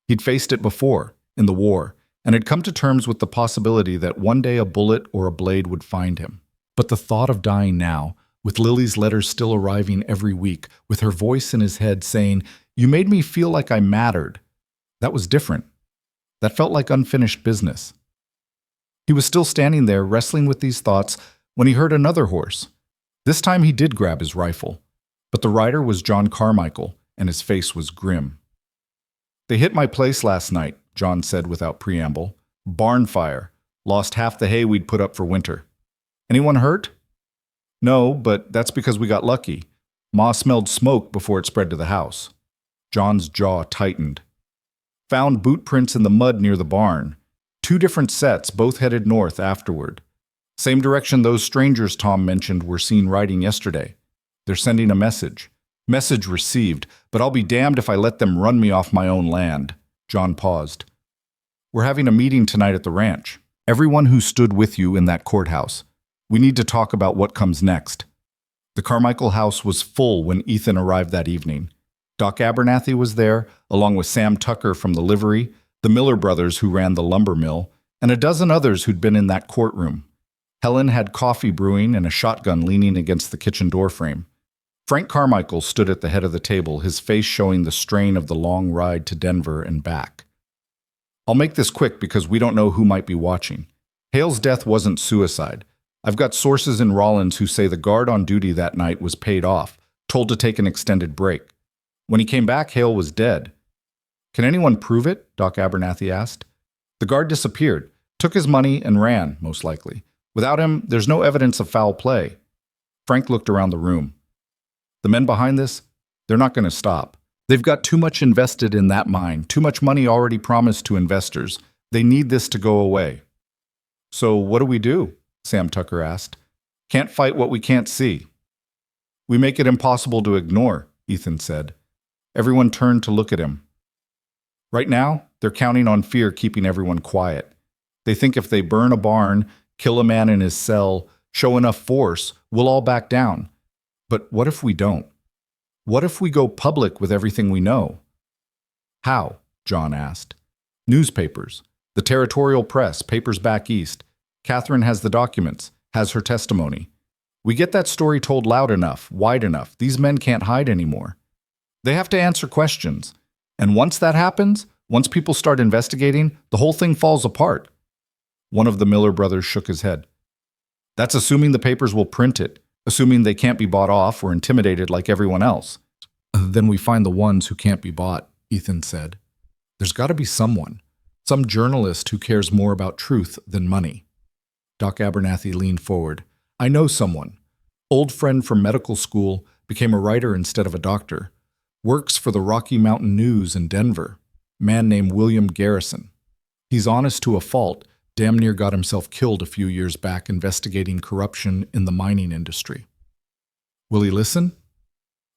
He'd faced it before, in the war, and had come to terms with the possibility that one day a bullet or a blade would find him. But the thought of dying now, with Lily's letters still arriving every week, with her voice in his head saying, "You made me feel like I mattered," that was different. That felt like unfinished business. He was still standing there wrestling with these thoughts when he heard another horse. This time he did grab his rifle, but the rider was John Carmichael, and his face was grim. "They hit my place last night," John said without preamble. "Barn fire. Lost half the hay we'd put up for winter. Anyone hurt?" "No, but that's because we got lucky. Ma smelled smoke before it spread to the house." John's jaw tightened. "Found boot prints in the mud near the barn. 2 different sets, both headed north afterward. Same direction those strangers Tom mentioned were seen riding yesterday. They're sending a message. Message received, but I'll be damned if I let them run me off my own land." John paused. "We're having a meeting tonight at the ranch. Everyone who stood with you in that courthouse. We need to talk about what comes next." The Carmichael house was full when Ethan arrived that evening. Doc Abernathy was there, along with Sam Tucker from the livery, the Miller brothers who ran the lumber mill, and a dozen others who'd been in that courtroom. Helen had coffee brewing and a shotgun leaning against the kitchen doorframe. Frank Carmichael stood at the head of the table, his face showing the strain of the long ride to Denver and back. "I'll make this quick because we don't know who might be watching. Hale's death wasn't suicide. I've got sources in Rollins who say the guard on duty that night was paid off, told to take an extended break. When he came back, Hale was dead." "Can anyone prove it?" Doc Abernathy asked. "The guard disappeared, took his money, and ran, most likely. Without him, there's no evidence of foul play." Frank looked around the room. "The men behind this, they're not going to stop. They've got too much invested in that mine, too much money already promised to investors. They need this to go away." "So what do we do?" Sam Tucker asked. "Can't fight what we can't see." "We make it impossible to ignore," Ethan said. Everyone turned to look at him. Right now, they're counting on fear keeping everyone quiet. They think if they burn a barn, kill a man in his cell, show enough force, we'll all back down. But what if we don't? What if we go public with everything we know? "How?" John asked. "Newspapers. The territorial press, papers back east. Catherine has the documents, has her testimony. We get that story told loud enough, wide enough. These men can't hide anymore. They have to answer questions. And once that happens, once people start investigating, the whole thing falls apart. One of the Miller brothers shook his head. That's assuming the papers will print it, assuming they can't be bought off or intimidated like everyone else. Then we find the ones who can't be bought, Ethan said. There's got to be someone, some journalist who cares more about truth than money. Doc Abernathy leaned forward. I know someone. Old friend from medical school, became a writer instead of a doctor. Works for the Rocky Mountain News in Denver. Man named William Garrison. He's honest to a fault, damn near got himself killed a few years back investigating corruption in the mining industry. Will he listen?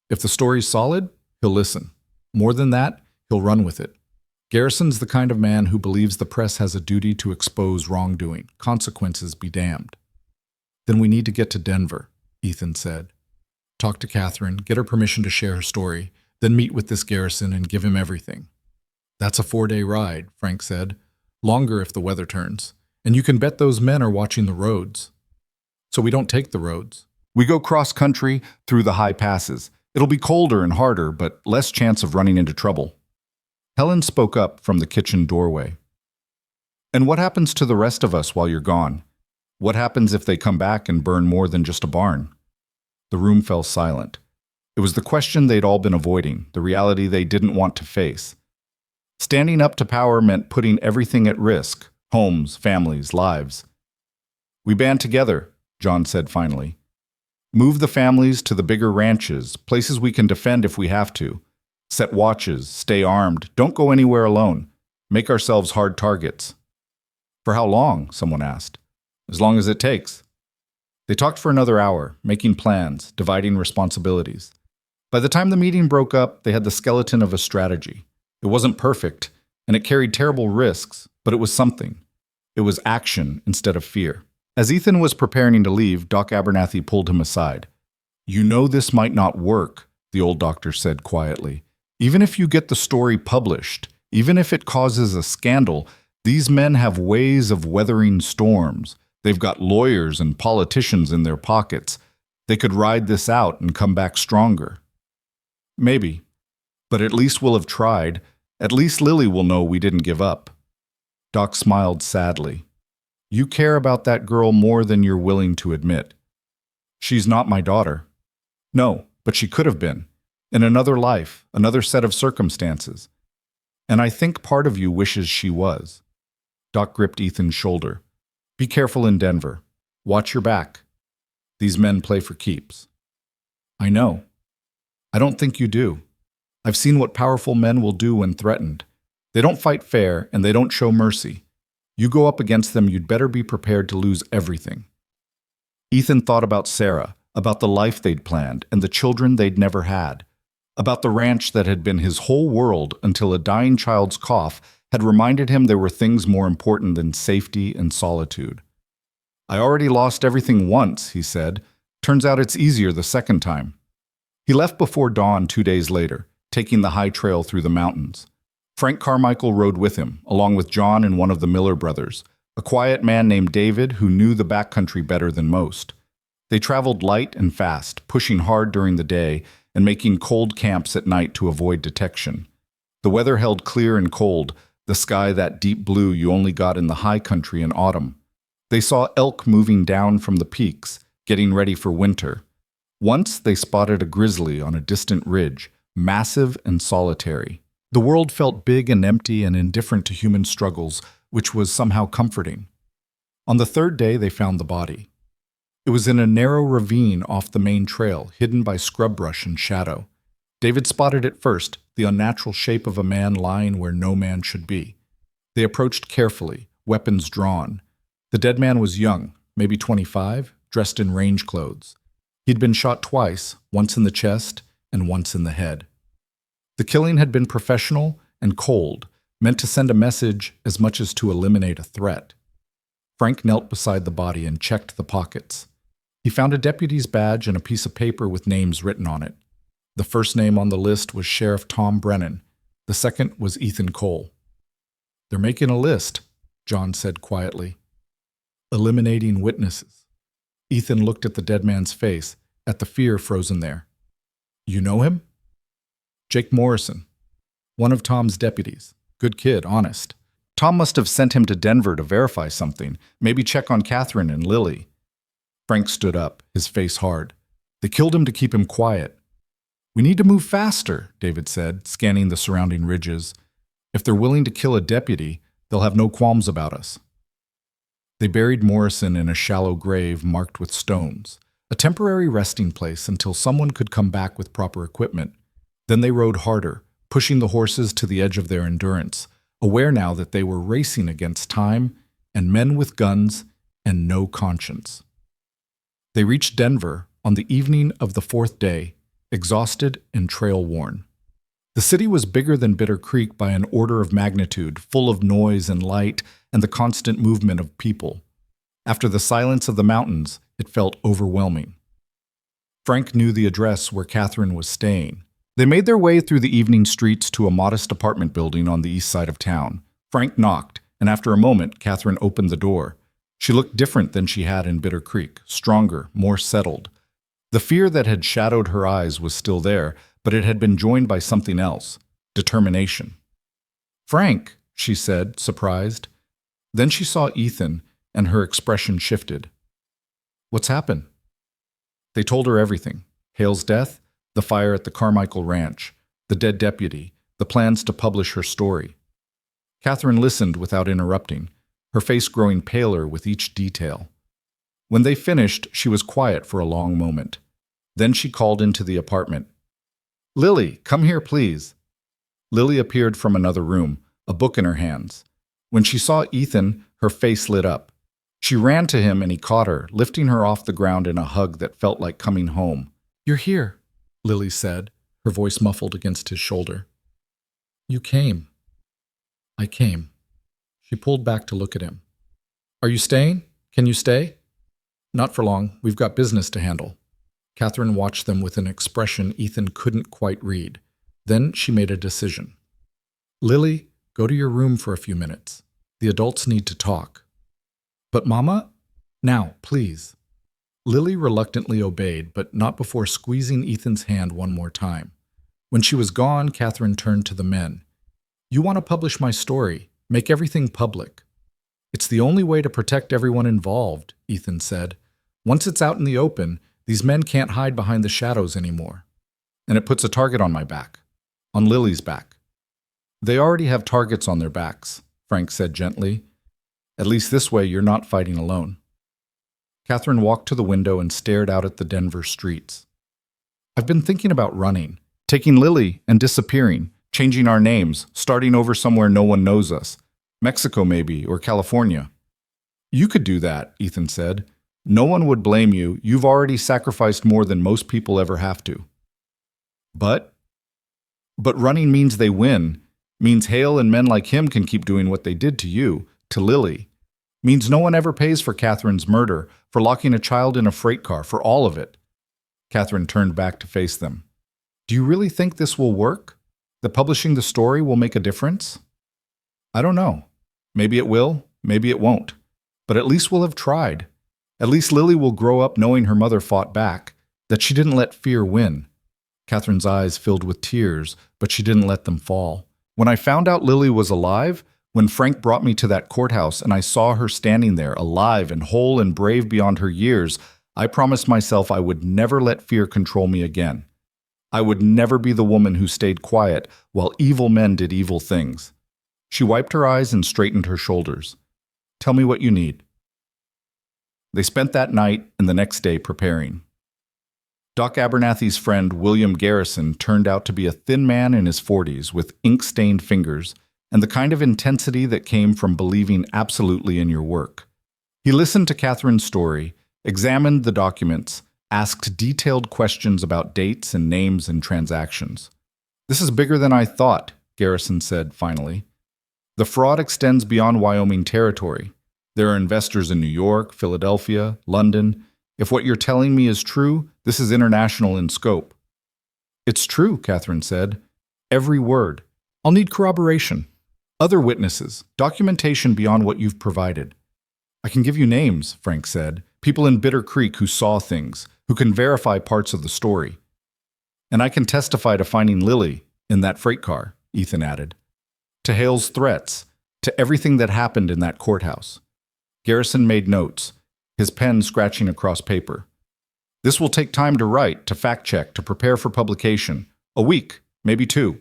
If the story's solid, he'll listen. More than that, he'll run with it. Garrison's the kind of man who believes the press has a duty to expose wrongdoing, consequences be damned. Then we need to get to Denver, Ethan said. Talk to Catherine, get her permission to share her story, then meet with this Garrison and give him everything. That's a 4-day ride, Frank said. Longer if the weather turns. And you can bet those men are watching the roads. So we don't take the roads. We go cross-country through the high passes. It'll be colder and harder, but less chance of running into trouble. Helen spoke up from the kitchen doorway. And what happens to the rest of us while you're gone? What happens if they come back and burn more than just a barn? The room fell silent. It was the question they'd all been avoiding, the reality they didn't want to face. Standing up to power meant putting everything at risk, homes, families, lives. We band together, John said finally. Move the families to the bigger ranches, places we can defend if we have to. Set watches, stay armed, don't go anywhere alone. Make ourselves hard targets. For how long? Someone asked. As long as it takes. They talked for another hour, making plans, dividing responsibilities. By the time the meeting broke up, they had the skeleton of a strategy. It wasn't perfect, and it carried terrible risks, but it was something. It was action instead of fear. As Ethan was preparing to leave, Doc Abernathy pulled him aside. You know this might not work, the old doctor said quietly. Even if you get the story published, even if it causes a scandal, these men have ways of weathering storms. They've got lawyers and politicians in their pockets. They could ride this out and come back stronger. Maybe. But at least we'll have tried. At least Lily will know we didn't give up. Doc smiled sadly. You care about that girl more than you're willing to admit. She's not my daughter. No, but she could have been. In another life, another set of circumstances. And I think part of you wishes she was. Doc gripped Ethan's shoulder. Be careful in Denver. Watch your back. These men play for keeps. I know. I don't think you do. I've seen what powerful men will do when threatened. They don't fight fair, and they don't show mercy. You go up against them, you'd better be prepared to lose everything. Ethan thought about Sarah, about the life they'd planned, and the children they'd never had, about the ranch that had been his whole world until a dying child's cough had reminded him there were things more important than safety and solitude. I already lost everything once, he said. Turns out it's easier the second time. He left before dawn 2 days later, taking the high trail through the mountains. Frank Carmichael rode with him, along with John and one of the Miller brothers, a quiet man named David who knew the backcountry better than most. They traveled light and fast, pushing hard during the day and making cold camps at night to avoid detection. The weather held clear and cold, the sky that deep blue you only got in the high country in autumn. They saw elk moving down from the peaks, getting ready for winter. Once they spotted a grizzly on a distant ridge, massive and solitary. The world felt big and empty and indifferent to human struggles, which was somehow comforting. On the third day, they found the body. It was in a narrow ravine off the main trail, hidden by scrub brush and shadow. David spotted it first, the unnatural shape of a man lying where no man should be. They approached carefully, weapons drawn. The dead man was young, maybe 25, dressed in range clothes. He'd been shot twice, once in the chest and once in the head. The killing had been professional and cold, meant to send a message as much as to eliminate a threat. Frank knelt beside the body and checked the pockets. He found a deputy's badge and a piece of paper with names written on it. The first name on the list was Sheriff Tom Brennan. The second was Ethan Cole. They're making a list. John said quietly. Eliminating witnesses. Ethan looked at the dead man's face, at the fear frozen there. You know him? Jake Morrison, one of Tom's deputies. Good kid, honest. Tom must have sent him to Denver to verify something, maybe check on Catherine and Lily. Frank stood up, his face hard. They killed him to keep him quiet. We need to move faster, David said, scanning the surrounding ridges. If they're willing to kill a deputy, they'll have no qualms about us. They buried Morrison in a shallow grave marked with stones, a temporary resting place until someone could come back with proper equipment. Then they rode harder, pushing the horses to the edge of their endurance, aware now that they were racing against time and men with guns and no conscience. They reached Denver on the evening of the fourth day, exhausted and trail-worn. The city was bigger than Bitter Creek by an order of magnitude, full of noise and light and the constant movement of people. After the silence of the mountains, it felt overwhelming. Frank knew the address where Catherine was staying. They made their way through the evening streets to a modest apartment building on the east side of town. Frank knocked, and after a moment, Catherine opened the door. She looked different than she had in Bitter Creek, stronger, more settled. The fear that had shadowed her eyes was still there, but it had been joined by something else, determination. Frank, she said, surprised. Then she saw Ethan, and her expression shifted. What's happened? They told her everything. Hale's death, the fire at the Carmichael Ranch, the dead deputy, the plans to publish her story. Catherine listened without interrupting, her face growing paler with each detail. When they finished, she was quiet for a long moment. Then she called into the apartment. Lily, come here, please. Lily appeared from another room, a book in her hands. When she saw Ethan, her face lit up. She ran to him and he caught her, lifting her off the ground in a hug that felt like coming home. You're here, Lily said, her voice muffled against his shoulder. You came. I came. She pulled back to look at him. Are you staying? Can you stay? Not for long. We've got business to handle. Catherine watched them with an expression Ethan couldn't quite read. Then she made a decision. Lily, go to your room for a few minutes. The adults need to talk. But Mama? Now, please. Lily reluctantly obeyed, but not before squeezing Ethan's hand one more time. When she was gone, Catherine turned to the men. You want to publish my story. Make everything public. It's the only way to protect everyone involved, Ethan said. Once it's out in the open, these men can't hide behind the shadows anymore. And it puts a target on my back. On Lily's back. They already have targets on their backs, Frank said gently. At least this way you're not fighting alone. Catherine walked to the window and stared out at the Denver streets. I've been thinking about running, taking Lily and disappearing, changing our names, starting over somewhere no one knows us. Mexico maybe, or California. You could do that, Ethan said. No one would blame you. You've already sacrificed more than most people ever have to. But running means they win. Means Hale and men like him can keep doing what they did to you, to Lily. Means no one ever pays for Catherine's murder, for locking a child in a freight car, for all of it. Catherine turned back to face them. Do you really think this will work? That publishing the story will make a difference? I don't know. Maybe it will, maybe it won't. But at least we'll have tried. At least Lily will grow up knowing her mother fought back, that she didn't let fear win. Catherine's eyes filled with tears, but she didn't let them fall. When I found out Lily was alive, when Frank brought me to that courthouse and I saw her standing there, alive and whole and brave beyond her years, I promised myself I would never let fear control me again. I would never be the woman who stayed quiet while evil men did evil things. She wiped her eyes and straightened her shoulders. Tell me what you need. They spent that night and the next day preparing. Doc Abernathy's friend William Garrison turned out to be a thin man in his 40s with ink-stained fingers and the kind of intensity that came from believing absolutely in your work. He listened to Catherine's story, examined the documents, asked detailed questions about dates and names and transactions. This is bigger than I thought, Garrison said finally. The fraud extends beyond Wyoming territory. There are investors in New York, Philadelphia, London. If what you're telling me is true, this is international in scope. It's true, Catherine said. Every word. I'll need corroboration. Other witnesses, documentation beyond what you've provided. I can give you names, Frank said. People in Bitter Creek who saw things, who can verify parts of the story. And I can testify to finding Lily in that freight car, Ethan added. To Hale's threats, to everything that happened in that courthouse. Garrison made notes, his pen scratching across paper. This will take time to write, to fact-check, to prepare for publication. A week, maybe 2.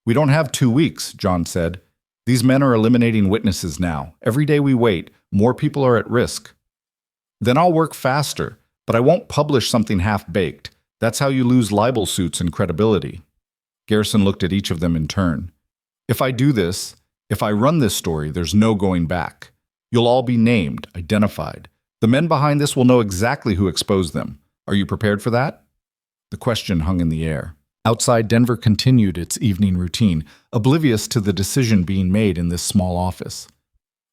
We don't have 2 weeks, John said. These men are eliminating witnesses now. Every day we wait, more people are at risk. Then I'll work faster, but I won't publish something half-baked. That's how you lose libel suits and credibility. Garrison looked at each of them in turn. If I do this, if I run this story, there's no going back. You'll all be named, identified. The men behind this will know exactly who exposed them. Are you prepared for that? The question hung in the air. Outside, Denver continued its evening routine, oblivious to the decision being made in this small office.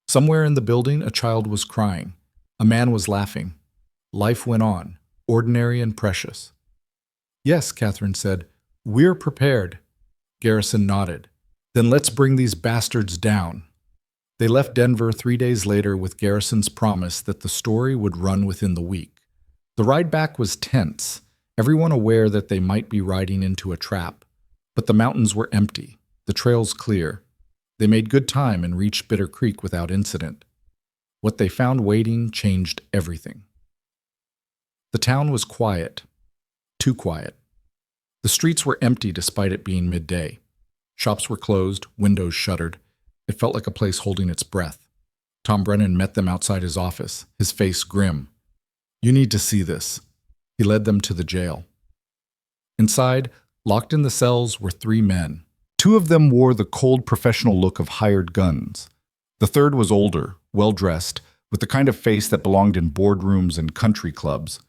Somewhere in the building, a child was crying. A man was laughing. Life went on, ordinary and precious. Yes, Catherine said. We're prepared. Garrison nodded. Then let's bring these bastards down. They left Denver 3 days later with Garrison's promise that the story would run within the week. The ride back was tense, everyone aware that they might be riding into a trap. But the mountains were empty, the trails clear. They made good time and reached Bitter Creek without incident. What they found waiting changed everything. The town was quiet, too quiet. The streets were empty despite it being midday. Shops were closed, windows shuttered. It felt like a place holding its breath. Tom Brennan met them outside his office, his face grim. You need to see this. He led them to the jail. Inside, locked in the cells, were 3 men. 2 of them wore the cold professional look of hired guns. The third was older, well-dressed, with the kind of face that belonged in boardrooms and country clubs.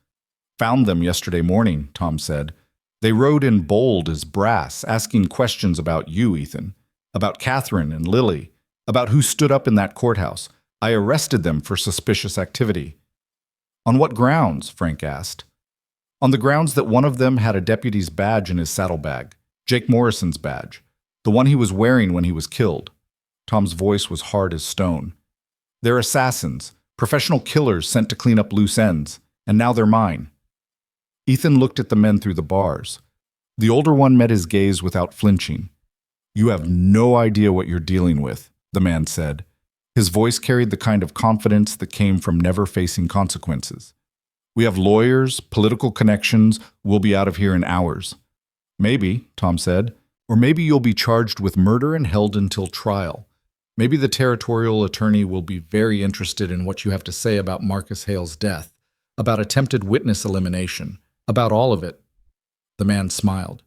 Found them yesterday morning, Tom said. They rode in bold as brass, asking questions about you, Ethan. About Catherine and Lily, about who stood up in that courthouse. I arrested them for suspicious activity. On what grounds? Frank asked. On the grounds that one of them had a deputy's badge in his saddlebag, Jake Morrison's badge, the one he was wearing when he was killed. Tom's voice was hard as stone. They're assassins, professional killers sent to clean up loose ends, and now they're mine. Ethan looked at the men through the bars. The older one met his gaze without flinching. You have no idea what you're dealing with, the man said. His voice carried the kind of confidence that came from never facing consequences. We have lawyers, political connections, we'll be out of here in hours. Maybe, Tom said, or maybe you'll be charged with murder and held until trial. Maybe the territorial attorney will be very interested in what you have to say about Marcus Hale's death, about attempted witness elimination, about all of it. The man smiled.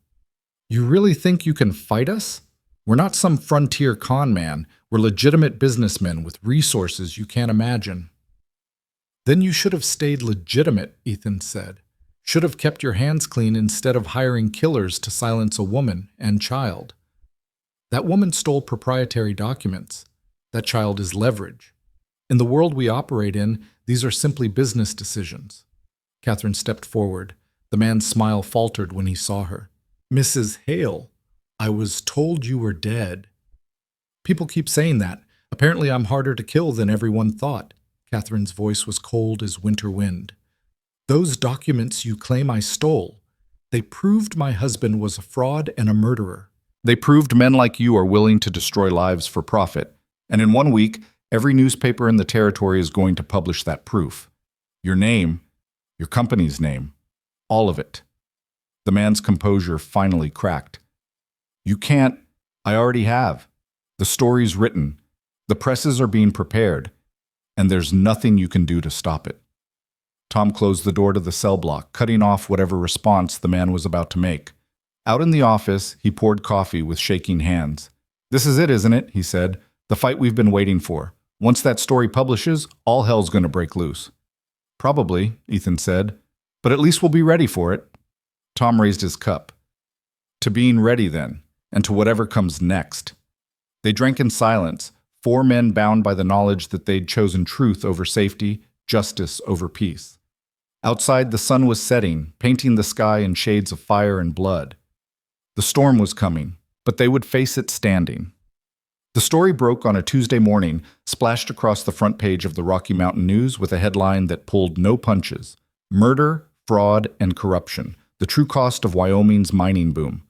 You really think you can fight us? We're not some frontier con man. We're legitimate businessmen with resources you can't imagine. Then you should have stayed legitimate, Ethan said. Should have kept your hands clean instead of hiring killers to silence a woman and child. That woman stole proprietary documents. That child is leverage. In the world we operate in, these are simply business decisions. Catherine stepped forward. The man's smile faltered when he saw her. Mrs. Hale. I was told you were dead. People keep saying that. Apparently I'm harder to kill than everyone thought. Catherine's voice was cold as winter wind. Those documents you claim I stole, they proved my husband was a fraud and a murderer. They proved men like you are willing to destroy lives for profit. And in 1 week, every newspaper in the territory is going to publish that proof. Your name, your company's name, all of it. The man's composure finally cracked. You can't. I already have. The story's written. The presses are being prepared. And there's nothing you can do to stop it. Tom closed the door to the cell block, cutting off whatever response the man was about to make. Out in the office, he poured coffee with shaking hands. This is it, isn't it? He said. The fight we've been waiting for. Once that story publishes, all hell's going to break loose. Probably, Ethan said. But at least we'll be ready for it. Tom raised his cup. To being ready, then. And to whatever comes next. They drank in silence, 4 men bound by the knowledge that they'd chosen truth over safety, justice over peace. Outside, the sun was setting, painting the sky in shades of fire and blood. The storm was coming, but they would face it standing. The story broke on a Tuesday morning, splashed across the front page of the Rocky Mountain News with a headline that pulled no punches: Murder, Fraud, and Corruption, the True Cost of Wyoming's Mining Boom.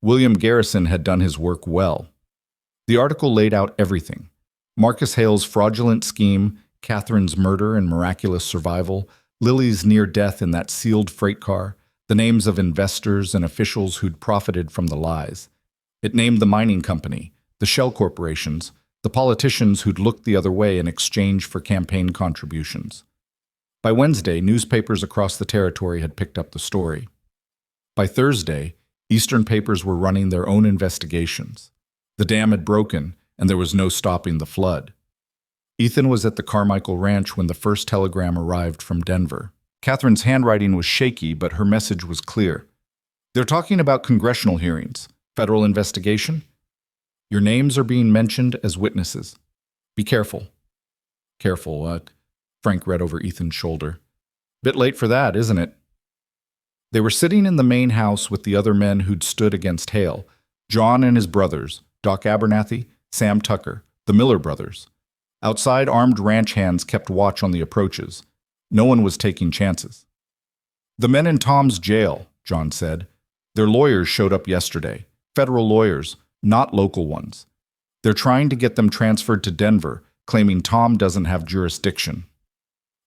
William Garrison had done his work well. The article laid out everything: Marcus Hale's fraudulent scheme, Catherine's murder and miraculous survival, Lily's near death in that sealed freight car, the names of investors and officials who'd profited from the lies. It named the mining company, the shell corporations, the politicians who'd looked the other way in exchange for campaign contributions. By Wednesday, newspapers across the territory had picked up the story. By Thursday, Eastern papers were running their own investigations. The dam had broken, and there was no stopping the flood. Ethan was at the Carmichael Ranch when the first telegram arrived from Denver. Catherine's handwriting was shaky, but her message was clear. They're talking about congressional hearings, federal investigation. Your names are being mentioned as witnesses. Be careful. Careful, Frank read over Ethan's shoulder. Bit late for that, isn't it? They were sitting in the main house with the other men who'd stood against Hale, John and his brothers, Doc Abernathy, Sam Tucker, the Miller brothers. Outside, armed ranch hands kept watch on the approaches. No one was taking chances. The men in Tom's jail, John said. Their lawyers showed up yesterday. Federal lawyers, not local ones. They're trying to get them transferred to Denver, claiming Tom doesn't have jurisdiction.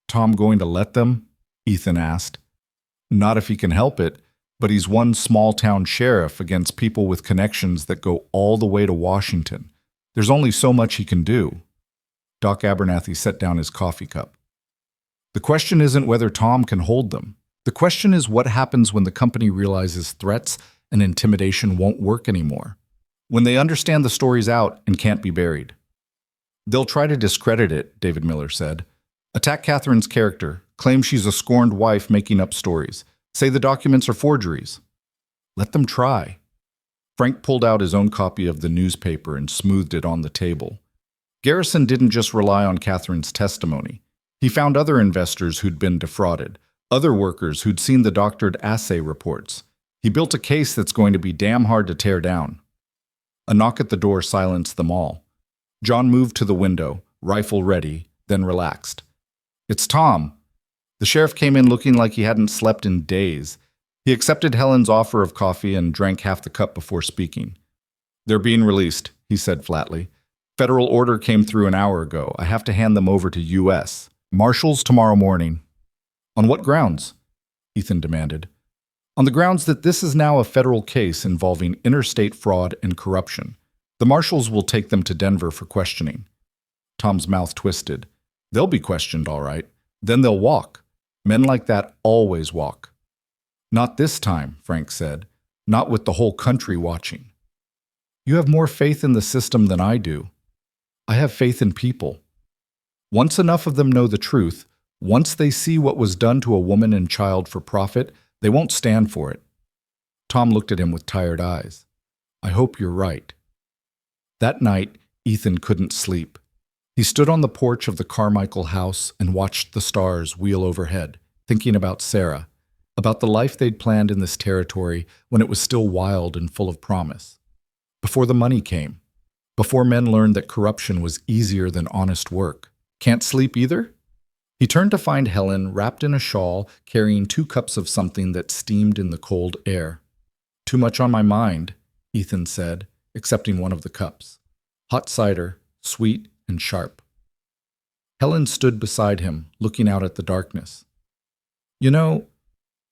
Tom going to let them? Ethan asked. Not if he can help it, but he's one small-town sheriff against people with connections that go all the way to Washington. There's only so much he can do. Doc Abernathy set down his coffee cup. The question isn't whether Tom can hold them. The question is what happens when the company realizes threats and intimidation won't work anymore. When they understand the story's out and can't be buried. They'll try to discredit it, David Miller said. Attack Catherine's character, claim she's a scorned wife making up stories, say the documents are forgeries. Let them try. Frank pulled out his own copy of the newspaper and smoothed it on the table. Garrison didn't just rely on Catherine's testimony. He found other investors who'd been defrauded, other workers who'd seen the doctored assay reports. He built a case that's going to be damn hard to tear down. A knock at the door silenced them all. John moved to the window, rifle ready, then relaxed. It's Tom. The sheriff came in looking like he hadn't slept in days. He accepted Helen's offer of coffee and drank half the cup before speaking. They're being released, he said flatly. Federal order came through an hour ago. I have to hand them over to U.S. Marshals tomorrow morning. On what grounds? Ethan demanded. On the grounds that this is now a federal case involving interstate fraud and corruption. The marshals will take them to Denver for questioning. Tom's mouth twisted. They'll be questioned, all right. Then they'll walk. Men like that always walk. Not this time, Frank said. Not with the whole country watching. You have more faith in the system than I do. I have faith in people. Once enough of them know the truth, once they see what was done to a woman and child for profit, they won't stand for it. Tom looked at him with tired eyes. I hope you're right. That night, Ethan couldn't sleep. He stood on the porch of the Carmichael house and watched the stars wheel overhead, thinking about Sarah, about the life they'd planned in this territory when it was still wild and full of promise. Before the money came, before men learned that corruption was easier than honest work. Can't sleep either? He turned to find Helen wrapped in a shawl, carrying 2 cups of something that steamed in the cold air. Too much on my mind, Ethan said, accepting one of the cups. Hot cider, sweet and sharp. Helen stood beside him, looking out at the darkness. You know,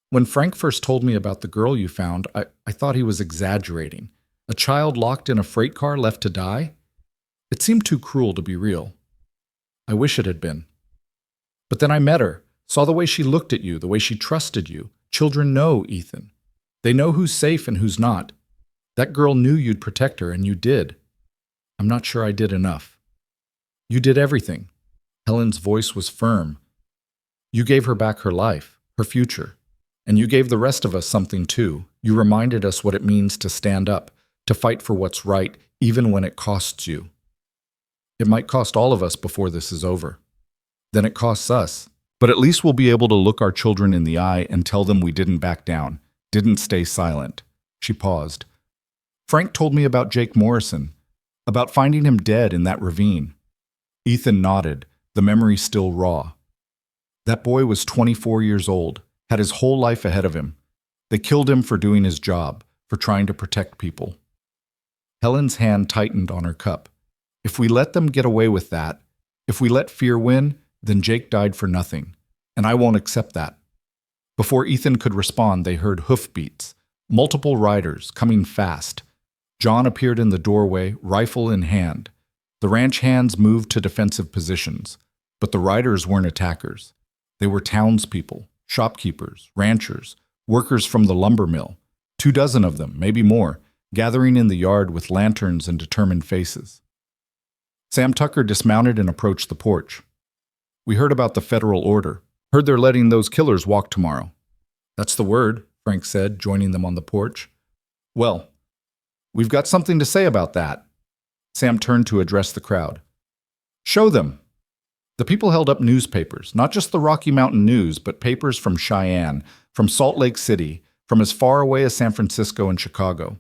when Frank first told me about the girl you found, I thought he was exaggerating. A child locked in a freight car left to die? It seemed too cruel to be real. I wish it had been. But then I met her, saw the way she looked at you, the way she trusted you. Children know, Ethan. They know who's safe and who's not. That girl knew you'd protect her, and you did. I'm not sure I did enough. You did everything. Helen's voice was firm. You gave her back her life, her future. And you gave the rest of us something too. You reminded us what it means to stand up, to fight for what's right, even when it costs you. It might cost all of us before this is over. Then it costs us. But at least we'll be able to look our children in the eye and tell them we didn't back down, didn't stay silent. She paused. Frank told me about Jake Morrison. About finding him dead in that ravine. Ethan nodded, the memory still raw. That boy was 24 years old, had his whole life ahead of him. They killed him for doing his job, for trying to protect people. Helen's hand tightened on her cup. If we let them get away with that, if we let fear win, then Jake died for nothing, and I won't accept that. Before Ethan could respond, they heard hoofbeats, multiple riders coming fast. John appeared in the doorway, rifle in hand. The ranch hands moved to defensive positions, but the riders weren't attackers. They were townspeople, shopkeepers, ranchers, workers from the lumber mill, 24 of them, maybe more, gathering in the yard with lanterns and determined faces. Sam Tucker dismounted and approached the porch. We heard about the federal order. Heard they're letting those killers walk tomorrow. That's the word, Frank said, joining them on the porch. Well, we've got something to say about that. Sam turned to address the crowd. Show them. The people held up newspapers, not just the Rocky Mountain News, but papers from Cheyenne, from Salt Lake City, from as far away as San Francisco and Chicago.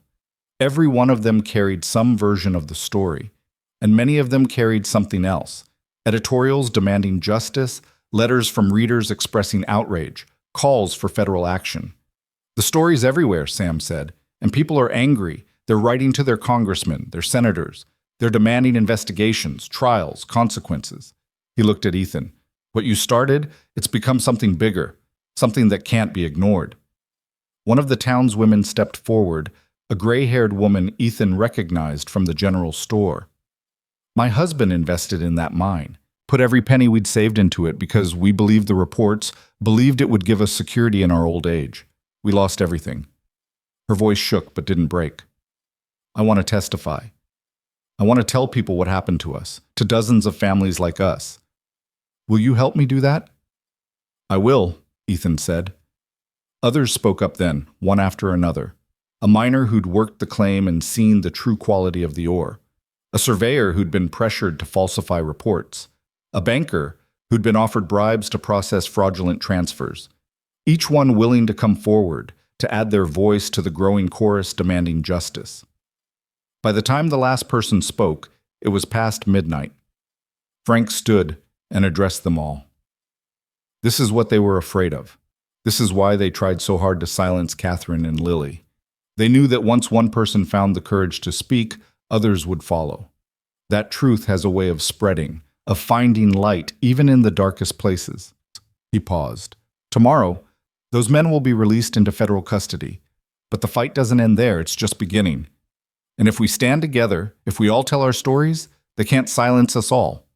Every one of them carried some version of the story, and many of them carried something else. Editorials demanding justice, letters from readers expressing outrage, calls for federal action. The story's everywhere, Sam said, and people are angry. They're writing to their congressmen, their senators. They're demanding investigations, trials, consequences. He looked at Ethan. What you started, it's become something bigger, something that can't be ignored. One of the townswomen stepped forward, a gray-haired woman Ethan recognized from the general store. My husband invested in that mine, put every penny we'd saved into it because we believed the reports, believed it would give us security in our old age. We lost everything. Her voice shook but didn't break. I want to testify. I want to tell people what happened to us, to dozens of families like us. Will you help me do that? I will, Ethan said. Others spoke up then, one after another. A miner who'd worked the claim and seen the true quality of the ore. A surveyor who'd been pressured to falsify reports. A banker who'd been offered bribes to process fraudulent transfers. Each one willing to come forward, to add their voice to the growing chorus demanding justice. By the time the last person spoke, it was past midnight. Frank stood and addressed them all. This is what they were afraid of. This is why they tried so hard to silence Catherine and Lily. They knew that once one person found the courage to speak, others would follow. That truth has a way of spreading, of finding light, even in the darkest places. He paused. Tomorrow, those men will be released into federal custody. But the fight doesn't end there, it's just beginning. And if we stand together, if we all tell our stories, they can't silence us all.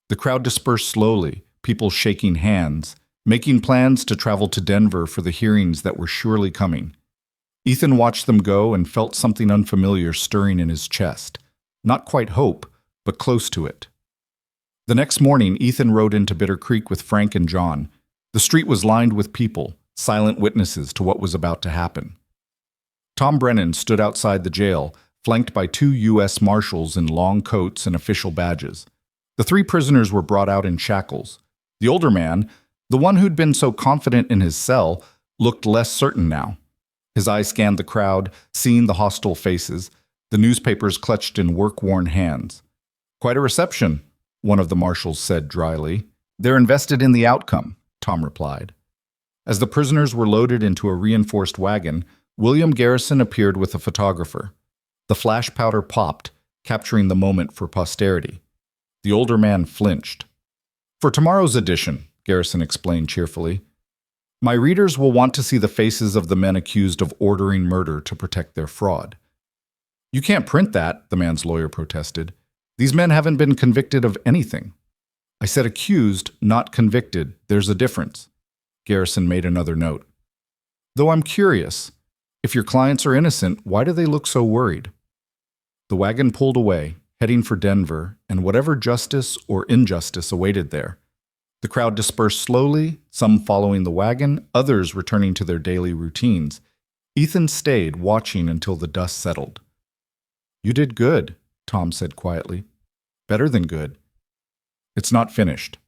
The crowd dispersed slowly, people shaking hands, making plans to travel to Denver for the hearings that were surely coming. Ethan watched them go and felt something unfamiliar stirring in his chest. Not quite hope, but close to it. The next morning, Ethan rode into Bitter Creek with Frank and John. The street was lined with people, silent witnesses to what was about to happen. Tom Brennan stood outside the jail, flanked by 2 U.S. Marshals in long coats and official badges. The 3 prisoners were brought out in shackles. The older man, the one who'd been so confident in his cell, looked less certain now. His eyes scanned the crowd, seeing the hostile faces, the newspapers clutched in work-worn hands. Quite a reception, one of the marshals said dryly. They're invested in the outcome, Tom replied. As the prisoners were loaded into a reinforced wagon, William Garrison appeared with a photographer. The flash powder popped, capturing the moment for posterity. The older man flinched. For tomorrow's edition, Garrison explained cheerfully, my readers will want to see the faces of the men accused of ordering murder to protect their fraud. You can't print that, the man's lawyer protested. These men haven't been convicted of anything. I said accused, not convicted. There's a difference. Garrison made another note. Though I'm curious, if your clients are innocent, why do they look so worried? The wagon pulled away, heading for Denver, and whatever justice or injustice awaited there. The crowd dispersed slowly, some following the wagon, others returning to their daily routines. Ethan stayed, watching until the dust settled. You did good, Tom said quietly. Better than good. It's not finished.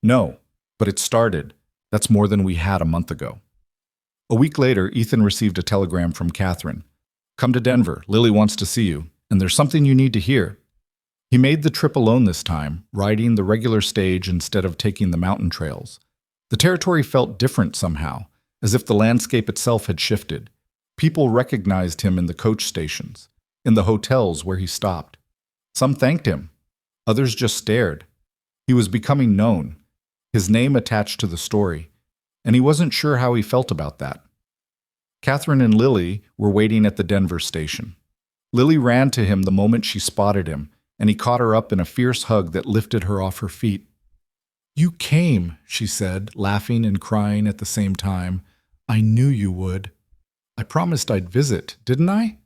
No, but it started. That's more than we had a month ago. A week later, Ethan received a telegram from Catherine. Come to Denver. Lily wants to see you, and there's something you need to hear. He made the trip alone this time, riding the regular stage instead of taking the mountain trails. The territory felt different somehow, as if the landscape itself had shifted. People recognized him in the coach stations, in the hotels where he stopped. Some thanked him. Others just stared. He was becoming known, his name attached to the story, and he wasn't sure how he felt about that. Catherine and Lily were waiting at the Denver station. Lily ran to him the moment she spotted him, and he caught her up in a fierce hug that lifted her off her feet. "You came," she said, laughing and crying at the same time. "I knew you would. I promised I'd visit, didn't I?"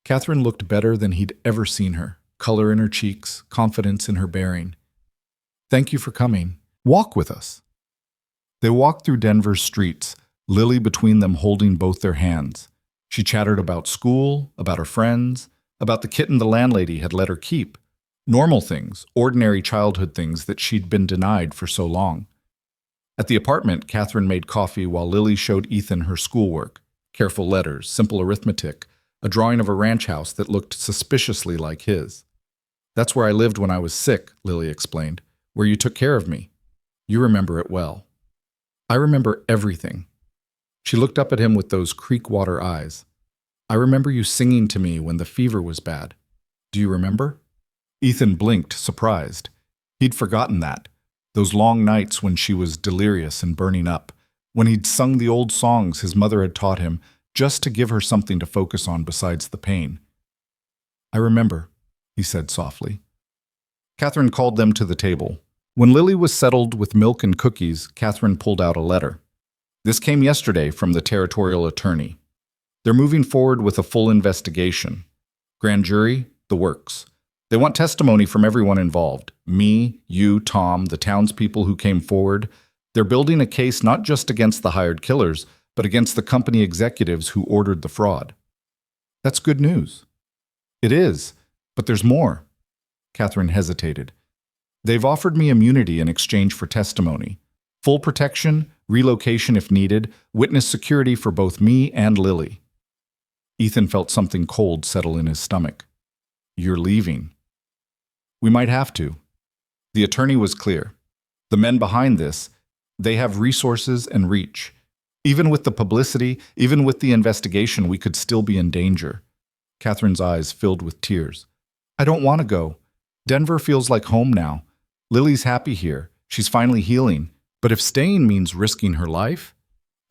Catherine looked better than he'd ever seen her, color in her cheeks, confidence in her bearing. "Thank you for coming. Walk with us." They walked through Denver's streets, Lily between them holding both their hands. She chattered about school, about her friends, about the kitten the landlady had let her keep. Normal things, ordinary childhood things that she'd been denied for so long. At the apartment, Catherine made coffee while Lily showed Ethan her schoolwork. Careful letters, simple arithmetic, a drawing of a ranch house that looked suspiciously like his. "That's where I lived when I was sick," Lily explained, "where you took care of me. You remember it well." "I remember everything." She looked up at him with those creek water eyes. "I remember you singing to me when the fever was bad. Do you remember?" Ethan blinked, surprised. He'd forgotten that. Those long nights when she was delirious and burning up, when he'd sung the old songs his mother had taught him just to give her something to focus on besides the pain. "I remember," he said softly. Catherine called them to the table. When Lily was settled with milk and cookies, Catherine pulled out a letter. "This came yesterday from the territorial attorney. They're moving forward with a full investigation. Grand jury, the works. They want testimony from everyone involved. Me, you, Tom, the townspeople who came forward. They're building a case not just against the hired killers, but against the company executives who ordered the fraud." "That's good news." "It is, but there's more." Catherine hesitated. "They've offered me immunity in exchange for testimony. Full protection, relocation if needed, witness security for both me and Lily." Ethan felt something cold settle in his stomach. "You're leaving." "We might have to." The attorney was clear. The men behind this, they have resources and reach. Even with the publicity, even with the investigation, we could still be in danger. Catherine's eyes filled with tears. "I don't want to go. Denver feels like home now. Lily's happy here. She's finally healing. But if staying means risking her life,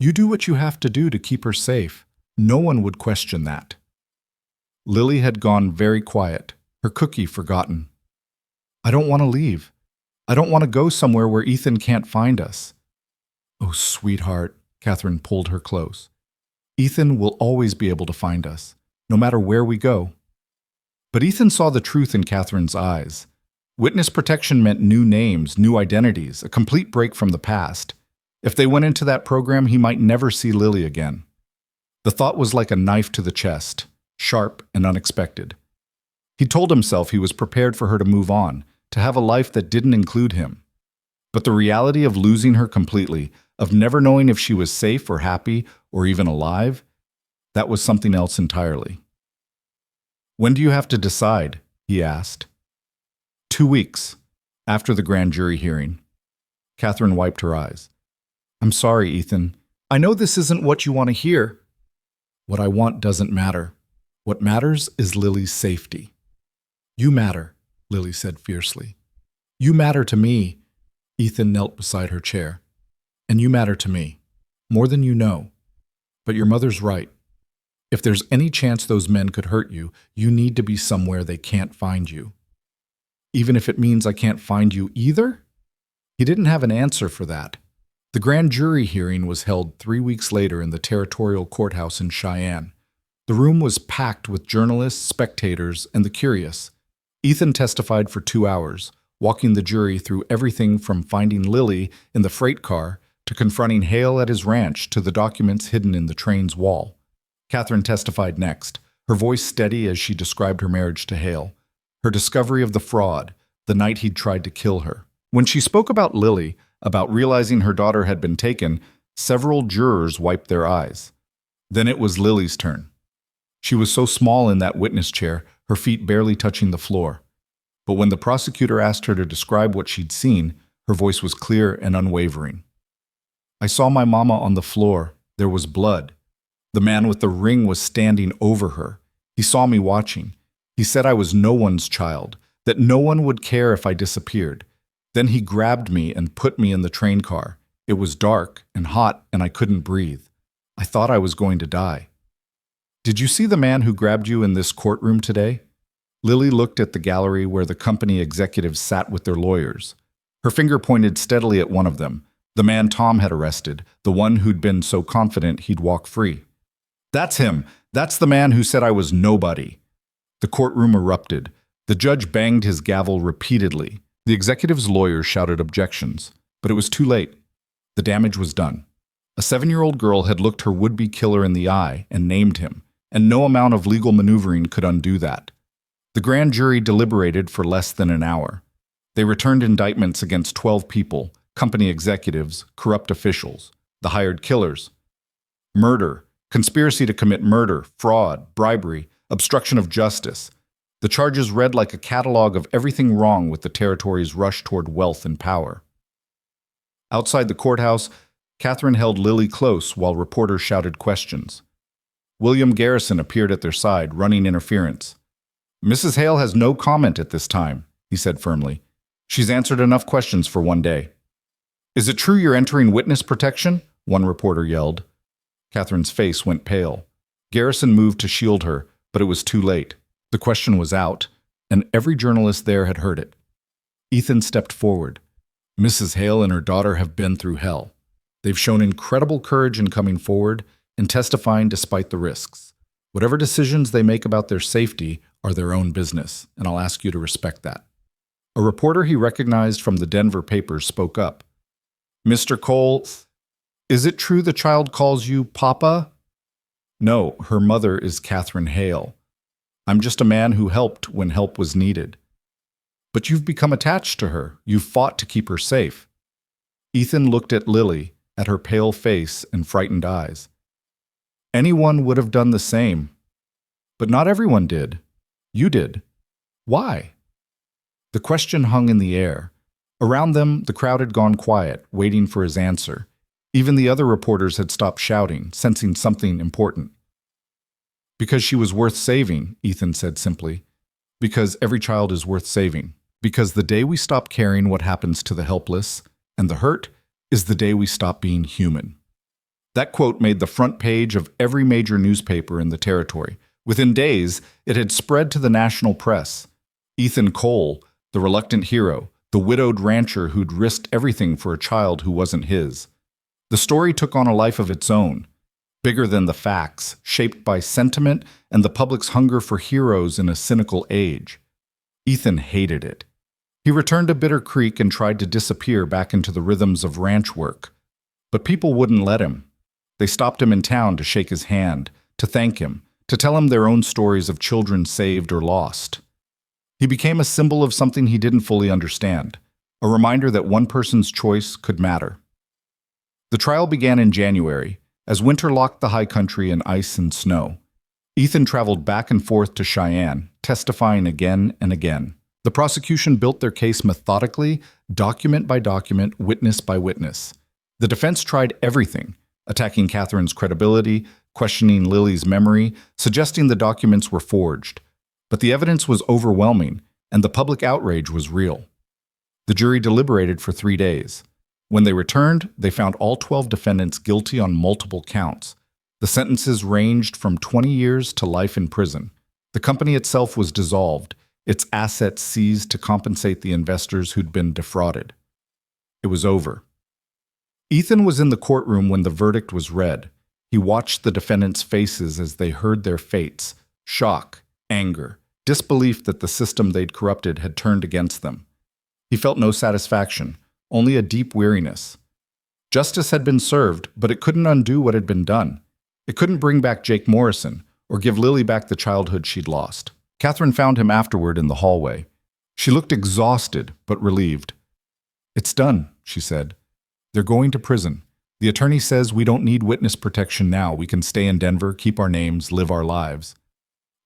you do what you have to do to keep her safe. No one would question that." Lily had gone very quiet, her cookie forgotten. "I don't want to leave. I don't want to go somewhere where Ethan can't find us." "Oh, sweetheart," Catherine pulled her close. "Ethan will always be able to find us, no matter where we go." But Ethan saw the truth in Catherine's eyes. Witness protection meant new names, new identities, a complete break from the past. If they went into that program, he might never see Lily again. The thought was like a knife to the chest, sharp and unexpected. He told himself he was prepared for her to move on, to have a life that didn't include him. But the reality of losing her completely, of never knowing if she was safe or happy or even alive, that was something else entirely. "When do you have to decide?" he asked. 2 weeks, after the grand jury hearing. Catherine wiped her eyes. "I'm sorry, Ethan. I know this isn't what you want to hear." "What I want doesn't matter. What matters is Lily's safety." "You matter," Lily said fiercely. "You matter to me." Ethan knelt beside her chair. "And you matter to me, more than you know. But your mother's right. If there's any chance those men could hurt you, you need to be somewhere they can't find you." "Even if it means I can't find you either?" He didn't have an answer for that. The grand jury hearing was held 3 weeks later in the territorial courthouse in Cheyenne. The room was packed with journalists, spectators, and the curious. Ethan testified for 2 hours, walking the jury through everything from finding Lily in the freight car to confronting Hale at his ranch to the documents hidden in the train's wall. Catherine testified next, her voice steady as she described her marriage to Hale, her discovery of the fraud, the night he'd tried to kill her. When she spoke about Lily, about realizing her daughter had been taken, several jurors wiped their eyes. Then it was Lily's turn. She was so small in that witness chair, her feet barely touching the floor. But when the prosecutor asked her to describe what she'd seen, her voice was clear and unwavering. I saw my mama on the floor. There was blood. The man with the ring was standing over her. He saw me watching. He said I was no one's child, that no one would care if I disappeared. Then he grabbed me and put me in the train car. It was dark and hot and I couldn't breathe. I thought I was going to die. Did you see the man who grabbed you in this courtroom today? Lily looked at the gallery where the company executives sat with their lawyers. Her finger pointed steadily at one of them, the man Tom had arrested, the one who'd been so confident he'd walk free. That's him. That's the man who said I was nobody. The courtroom erupted. The judge banged his gavel repeatedly. The executive's lawyers shouted objections, but it was too late. The damage was done. A 7-year-old girl had looked her would-be killer in the eye and named him, and no amount of legal maneuvering could undo that. The grand jury deliberated for less than an hour. They returned indictments against 12 people, company executives, corrupt officials, the hired killers. Murder, conspiracy to commit murder, fraud, bribery, obstruction of justice. The charges read like a catalog of everything wrong with the territory's rush toward wealth and power. Outside the courthouse, Catherine held Lily close while reporters shouted questions. William Garrison appeared at their side, running interference. Mrs. Hale has no comment at this time, he said firmly. She's answered enough questions for one day. Is it true you're entering witness protection? One reporter yelled. Catherine's face went pale. Garrison moved to shield her, but it was too late. The question was out, and every journalist there had heard it. Ethan stepped forward. Mrs. Hale and her daughter have been through hell. They've shown incredible courage in coming forward and testifying despite the risks. Whatever decisions they make about their safety are their own business, and I'll ask you to respect that. A reporter he recognized from the Denver papers spoke up. Mr. Cole, is it true the child calls you Papa? No, her mother is Catherine Hale. I'm just a man who helped when help was needed. But you've become attached to her. You've fought to keep her safe. Ethan looked at Lily, at her pale face and frightened eyes. Anyone would have done the same. But not everyone did. You did. Why? The question hung in the air. Around them, the crowd had gone quiet, waiting for his answer. Even the other reporters had stopped shouting, sensing something important. Because she was worth saving, Ethan said simply. Because every child is worth saving. Because the day we stop caring what happens to the helpless and the hurt is the day we stop being human. That quote made the front page of every major newspaper in the territory. Within days, it had spread to the national press. Ethan Cole, the reluctant hero, the widowed rancher who'd risked everything for a child who wasn't his. The story took on a life of its own, bigger than the facts, shaped by sentiment and the public's hunger for heroes in a cynical age. Ethan hated it. He returned to Bitter Creek and tried to disappear back into the rhythms of ranch work. But people wouldn't let him. They stopped him in town to shake his hand, to thank him, to tell him their own stories of children saved or lost. He became a symbol of something he didn't fully understand, a reminder that one person's choice could matter. The trial began in January, as winter locked the high country in ice and snow. Ethan traveled back and forth to Cheyenne, testifying again and again. The prosecution built their case methodically, document by document, witness by witness. The defense tried everything, attacking Catherine's credibility, questioning Lily's memory, suggesting the documents were forged. But the evidence was overwhelming, and the public outrage was real. The jury deliberated for 3 days. When they returned, they found all 12 defendants guilty on multiple counts. The sentences ranged from 20 years to life in prison. The company itself was dissolved, its assets seized to compensate the investors who'd been defrauded. It was over. Ethan was in the courtroom when the verdict was read. He watched the defendants' faces as they heard their fates: shock, anger, disbelief that the system they'd corrupted had turned against them. He felt no satisfaction, only a deep weariness. Justice had been served, but it couldn't undo what had been done. It couldn't bring back Jake Morrison or give Lily back the childhood she'd lost. Catherine found him afterward in the hallway. She looked exhausted, but relieved. "It's done," she said. "They're going to prison. The attorney says we don't need witness protection now. We can stay in Denver, keep our names, live our lives."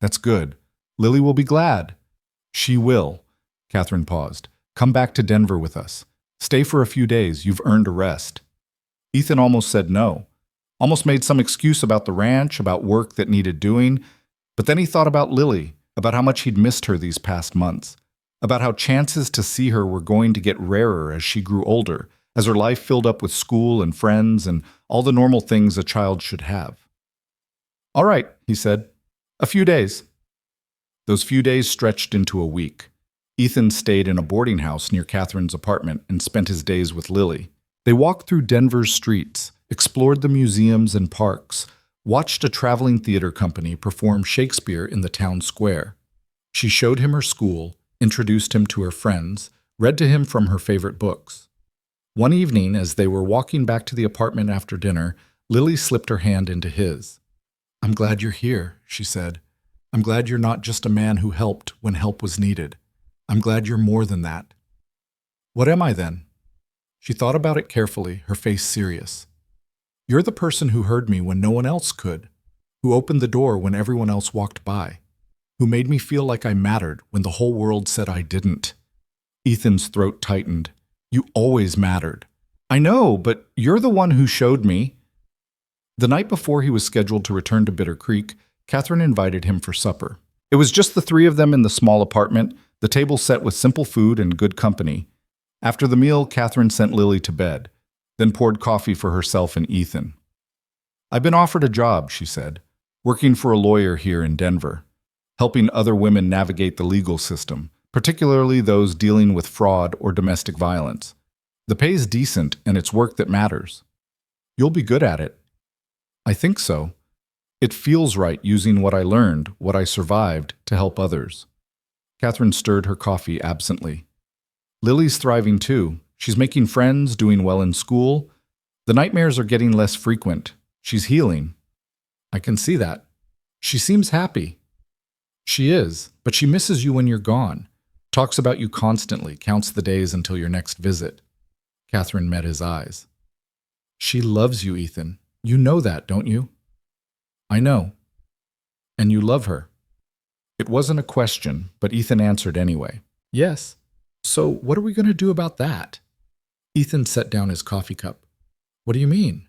"That's good. Lily will be glad." "She will. Catherine paused. Come back to Denver with us. Stay for a few days. You've earned a rest. Ethan almost said no. Almost made some excuse about the ranch, about work that needed doing. But then he thought about Lily, about how much he'd missed her these past months, about how chances to see her were going to get rarer as she grew older, as her life filled up with school and friends and all the normal things a child should have. All right, he said. A few days. Those few days stretched into a week. Ethan stayed in a boarding house near Catherine's apartment and spent his days with Lily. They walked through Denver's streets, explored the museums and parks, watched a traveling theater company perform Shakespeare in the town square. She showed him her school, introduced him to her friends, read to him from her favorite books. One evening, as they were walking back to the apartment after dinner, Lily slipped her hand into his. I'm glad you're here, she said. I'm glad you're not just a man who helped when help was needed. I'm glad you're more than that. What am I then? She thought about it carefully, her face serious. You're the person who heard me when no one else could, who opened the door when everyone else walked by, who made me feel like I mattered when the whole world said I didn't. Ethan's throat tightened. You always mattered. I know, but you're the one who showed me. The night before he was scheduled to return to Bitter Creek, Catherine invited him for supper. It was just the three of them in the small apartment, the table set with simple food and good company. After the meal, Catherine sent Lily to bed, then poured coffee for herself and Ethan. I've been offered a job, she said, working for a lawyer here in Denver, helping other women navigate the legal system, particularly those dealing with fraud or domestic violence. The pay's decent and it's work that matters. You'll be good at it. I think so. It feels right using what I learned, what I survived, to help others. Catherine stirred her coffee absently. Lily's thriving too. She's making friends, doing well in school. The nightmares are getting less frequent. She's healing. I can see that. She seems happy. She is, but she misses you when you're gone. Talks about you constantly, counts the days until your next visit. Catherine met his eyes. She loves you, Ethan. You know that, don't you? I know. And you love her. It wasn't a question, but Ethan answered anyway. Yes. So what are we going to do about that? Ethan set down his coffee cup. What do you mean?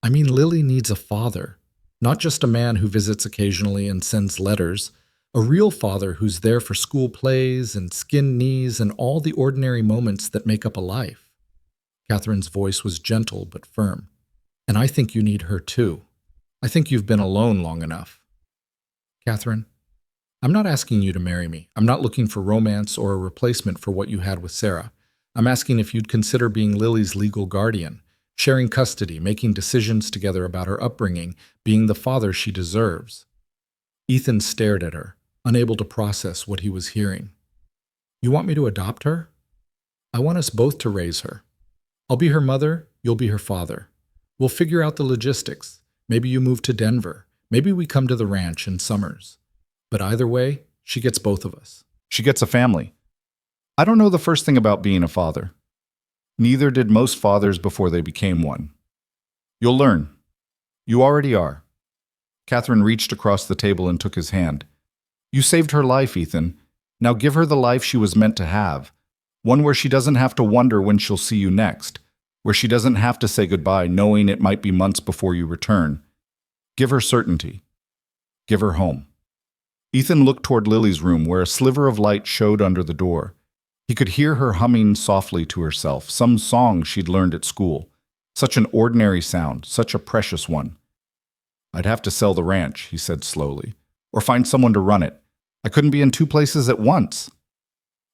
I mean, Lily needs a father, not just a man who visits occasionally and sends letters, a real father who's there for school plays and skinned knees and all the ordinary moments that make up a life. Catherine's voice was gentle but firm. And I think you need her too. I think you've been alone long enough. Catherine, I'm not asking you to marry me. I'm not looking for romance or a replacement for what you had with Sarah. I'm asking if you'd consider being Lily's legal guardian, sharing custody, making decisions together about her upbringing, being the father she deserves. Ethan stared at her, unable to process what he was hearing. You want me to adopt her? I want us both to raise her. I'll be her mother, you'll be her father. We'll figure out the logistics. Maybe you move to Denver. Maybe we come to the ranch in summers. But either way, she gets both of us. She gets a family. I don't know the first thing about being a father. Neither did most fathers before they became one. You'll learn. You already are. Catherine reached across the table and took his hand. You saved her life, Ethan. Now give her the life she was meant to have. One where she doesn't have to wonder when she'll see you next. Where she doesn't have to say goodbye knowing it might be months before you return. Give her certainty. Give her home. Ethan looked toward Lily's room where a sliver of light showed under the door. He could hear her humming softly to herself, some song she'd learned at school. Such an ordinary sound, such a precious one. I'd have to sell the ranch, he said slowly, or find someone to run it. I couldn't be in two places at once.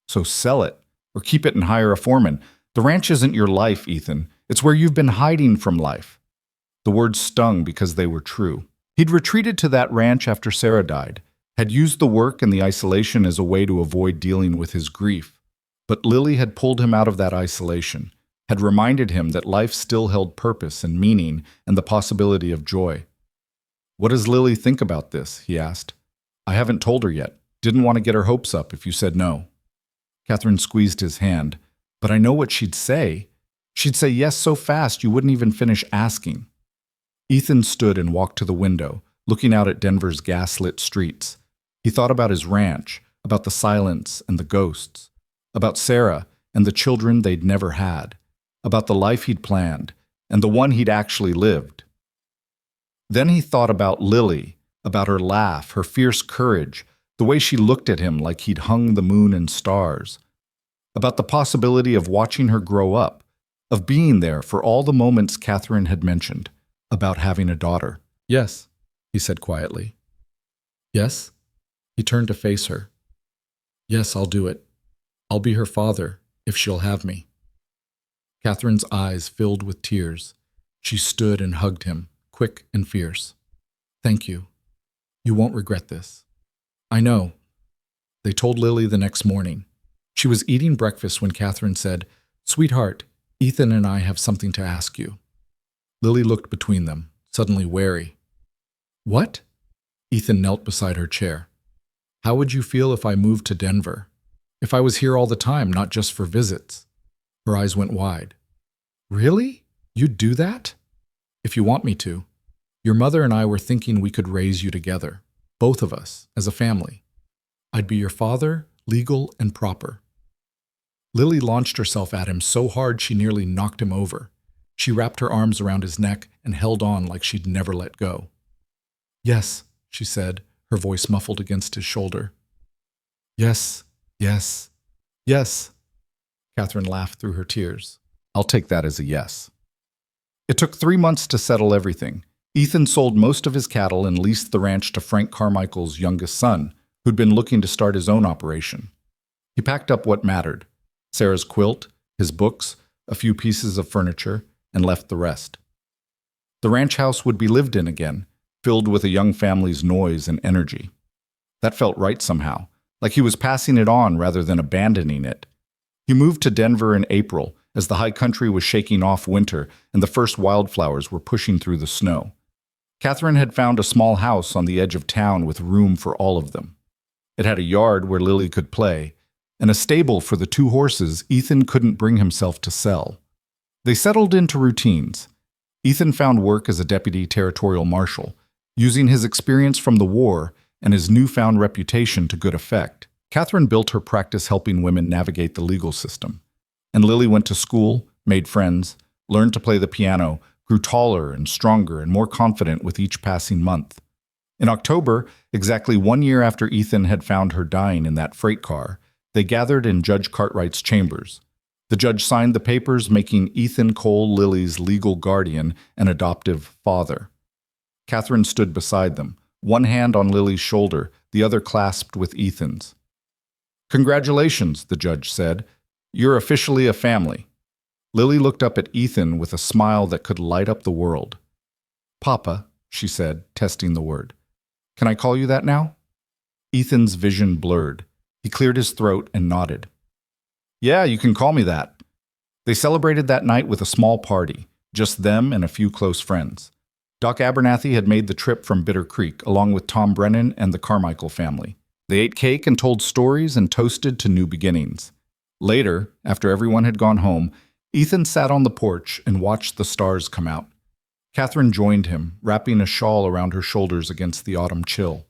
So sell it, or keep it and hire a foreman. The ranch isn't your life, Ethan. It's where you've been hiding from life. The words stung because they were true. He'd retreated to that ranch after Sarah died, had used the work and the isolation as a way to avoid dealing with his grief. But Lily had pulled him out of that isolation, had reminded him that life still held purpose and meaning and the possibility of joy. What does Lily think about this? He asked. I haven't told her yet. Didn't want to get her hopes up if you said no. Catherine squeezed his hand. But I know what she'd say. She'd say yes so fast you wouldn't even finish asking. Ethan stood and walked to the window, looking out at Denver's gas-lit streets. He thought about his ranch, about the silence and the ghosts. about Sarah and the children they'd never had, about the life he'd planned and the one he'd actually lived. Then he thought about Lily, about her laugh, her fierce courage, the way she looked at him like he'd hung the moon and stars, about the possibility of watching her grow up, of being there for all the moments Catherine had mentioned, about having a daughter. "Yes," he said quietly. "Yes?" He turned to face her. "Yes, I'll do it. I'll be her father, if she'll have me." Catherine's eyes filled with tears. She stood and hugged him, quick and fierce. "Thank you. You won't regret this." "I know." They told Lily the next morning. She was eating breakfast when Catherine said, "Sweetheart, Ethan and I have something to ask you." Lily looked between them, suddenly wary. "What?" Ethan knelt beside her chair. "How would you feel if I moved to Denver? If I was here all the time, not just for visits?" Her eyes went wide. "Really? You'd do that?" "If you want me to. Your mother and I were thinking we could raise you together, both of us, as a family. I'd be your father, legal and proper." Lily launched herself at him so hard she nearly knocked him over. She wrapped her arms around his neck and held on like she'd never let go. "Yes," she said, her voice muffled against his shoulder. "Yes, yes, yes." Catherine laughed through her tears. "I'll take that as a yes." It took 3 months to settle everything. Ethan sold most of his cattle and leased the ranch to Frank Carmichael's youngest son, who'd been looking to start his own operation. He packed up what mattered: Sarah's quilt, his books, a few pieces of furniture, and left the rest. The ranch house would be lived in again, filled with a young family's noise and energy. That felt right somehow, like he was passing it on rather than abandoning it. He moved to Denver in April, as the high country was shaking off winter and the first wildflowers were pushing through the snow. Catherine had found a small house on the edge of town with room for all of them. It had a yard where Lily could play, and a stable for the 2 horses Ethan couldn't bring himself to sell. They settled into routines. Ethan found work as a deputy territorial marshal, using his experience from the war and his newfound reputation to good effect. Catherine built her practice helping women navigate the legal system. And Lily went to school, made friends, learned to play the piano, grew taller and stronger and more confident with each passing month. In October, exactly 1 year after Ethan had found her dying in that freight car, they gathered in Judge Cartwright's chambers. The judge signed the papers, making Ethan Cole Lily's legal guardian and adoptive father. Catherine stood beside them, one hand on Lily's shoulder, the other clasped with Ethan's. "Congratulations," the judge said. "You're officially a family." Lily looked up at Ethan with a smile that could light up the world. "Papa," she said, testing the word. "Can I call you that now?" Ethan's vision blurred. He cleared his throat and nodded. "Yeah, you can call me that." They celebrated that night with a small party, just them and a few close friends. Doc Abernathy had made the trip from Bitter Creek, along with Tom Brennan and the Carmichael family. They ate cake and told stories and toasted to new beginnings. Later, after everyone had gone home, Ethan sat on the porch and watched the stars come out. Catherine joined him, wrapping a shawl around her shoulders against the autumn chill.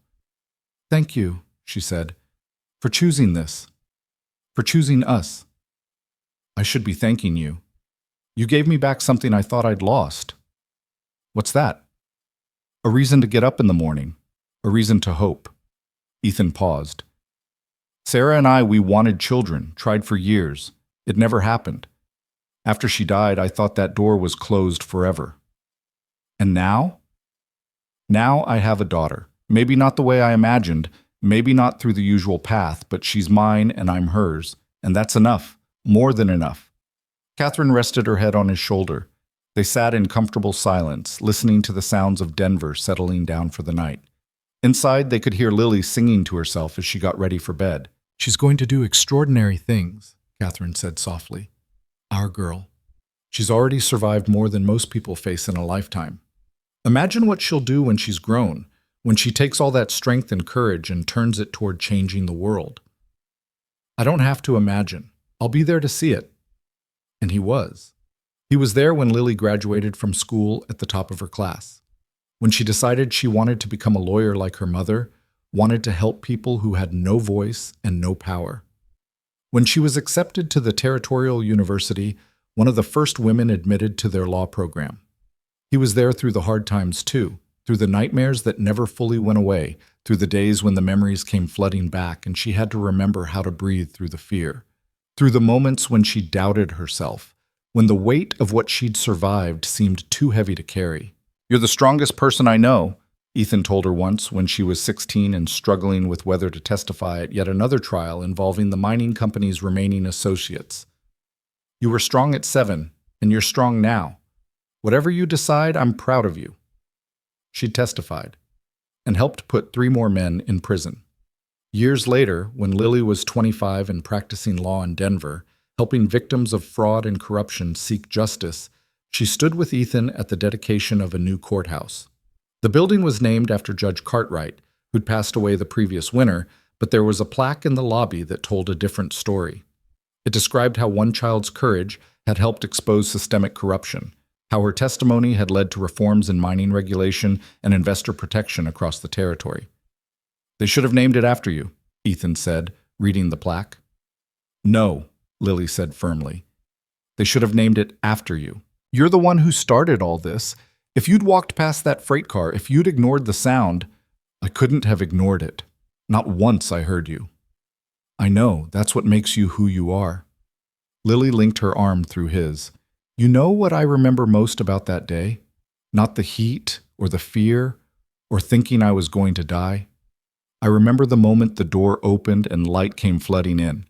"Thank you," she said, "for choosing this, for choosing us." "I should be thanking you. You gave me back something I thought I'd lost." "What's that?" "A reason to get up in the morning, a reason to hope." Ethan paused. "Sarah and I, we wanted children, tried for years. It never happened. After she died, I thought that door was closed forever. And now? Now I have a daughter. Maybe not the way I imagined, maybe not through the usual path, but she's mine and I'm hers. And that's enough, more than enough." Catherine rested her head on his shoulder. They sat in comfortable silence, listening to the sounds of Denver settling down for the night. Inside, they could hear Lily singing to herself as she got ready for bed. "She's going to do extraordinary things," Catherine said softly. "Our girl. She's already survived more than most people face in a lifetime. Imagine what she'll do when she's grown, when she takes all that strength and courage and turns it toward changing the world." "I don't have to imagine. I'll be there to see it." And he was. He was there when Lily graduated from school at the top of her class. When she decided she wanted to become a lawyer like her mother, wanted to help people who had no voice and no power. When she was accepted to the Territorial University, one of the first women admitted to their law program. He was there through the hard times too, through the nightmares that never fully went away, through the days when the memories came flooding back and she had to remember how to breathe through the fear, through the moments when she doubted herself, when the weight of what she'd survived seemed too heavy to carry. "You're the strongest person I know," Ethan told her once when she was 16 and struggling with whether to testify at yet another trial involving the mining company's remaining associates. "You were strong at 7, and you're strong now. Whatever you decide, I'm proud of you." She testified and helped put 3 more men in prison. Years later, when Lily was 25 and practicing law in Denver, helping victims of fraud and corruption seek justice, she stood with Ethan at the dedication of a new courthouse. The building was named after Judge Cartwright, who'd passed away the previous winter, but there was a plaque in the lobby that told a different story. It described how one child's courage had helped expose systemic corruption, how her testimony had led to reforms in mining regulation and investor protection across the territory. "They should have named it after you," Ethan said, reading the plaque. "No," Lily said firmly. "They should have named it after you. You're the one who started all this. If you'd walked past that freight car, if you'd ignored the sound, I couldn't have ignored it. Not once I heard you. I know, that's what makes you who you are." Lily linked her arm through his. "You know what I remember most about that day? Not the heat or the fear or thinking I was going to die. I remember the moment the door opened and light came flooding in.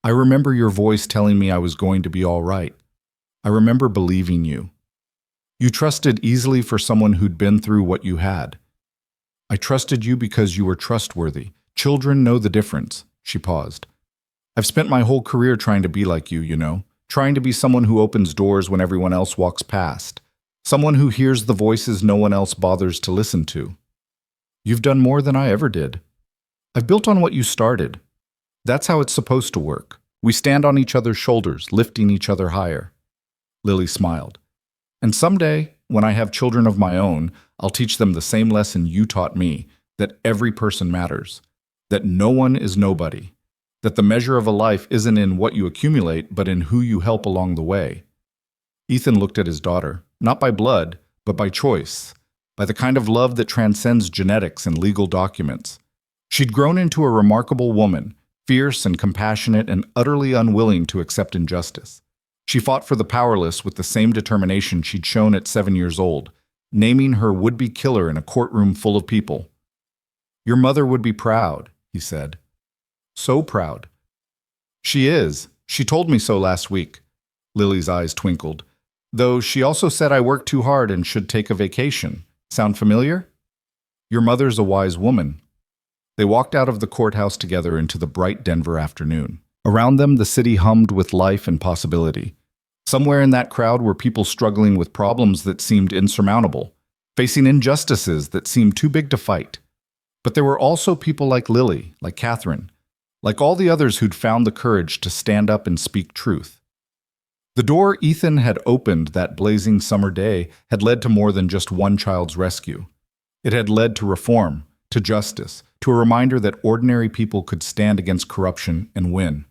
I remember your voice telling me I was going to be all right. I remember believing you. You trusted easily for someone who'd been through what you had. I trusted you because you were trustworthy. Children know the difference." She paused. "I've spent my whole career trying to be like you, trying to be someone who opens doors when everyone else walks past, someone who hears the voices no one else bothers to listen to. You've done more than I ever did. I've built on what you started. That's how it's supposed to work. We stand on each other's shoulders, lifting each other higher." Lily smiled. "And someday, when I have children of my own, I'll teach them the same lesson you taught me, that every person matters, that no one is nobody, that the measure of a life isn't in what you accumulate, but in who you help along the way." Ethan looked at his daughter, not by blood, but by choice, by the kind of love that transcends genetics and legal documents. She'd grown into a remarkable woman, fierce and compassionate and utterly unwilling to accept injustice. She fought for the powerless with the same determination she'd shown at 7 years old, naming her would-be killer in a courtroom full of people. "Your mother would be proud," he said. "So proud." "She is. She told me so last week." Lily's eyes twinkled. "Though she also said I worked too hard and should take a vacation. Sound familiar?" "Your mother's a wise woman." They walked out of the courthouse together into the bright Denver afternoon. Around them, the city hummed with life and possibility. Somewhere in that crowd were people struggling with problems that seemed insurmountable, facing injustices that seemed too big to fight. But there were also people like Lily, like Catherine, like all the others who'd found the courage to stand up and speak truth. The door Ethan had opened that blazing summer day had led to more than just one child's rescue. It had led to reform, to justice, to a reminder that ordinary people could stand against corruption and win.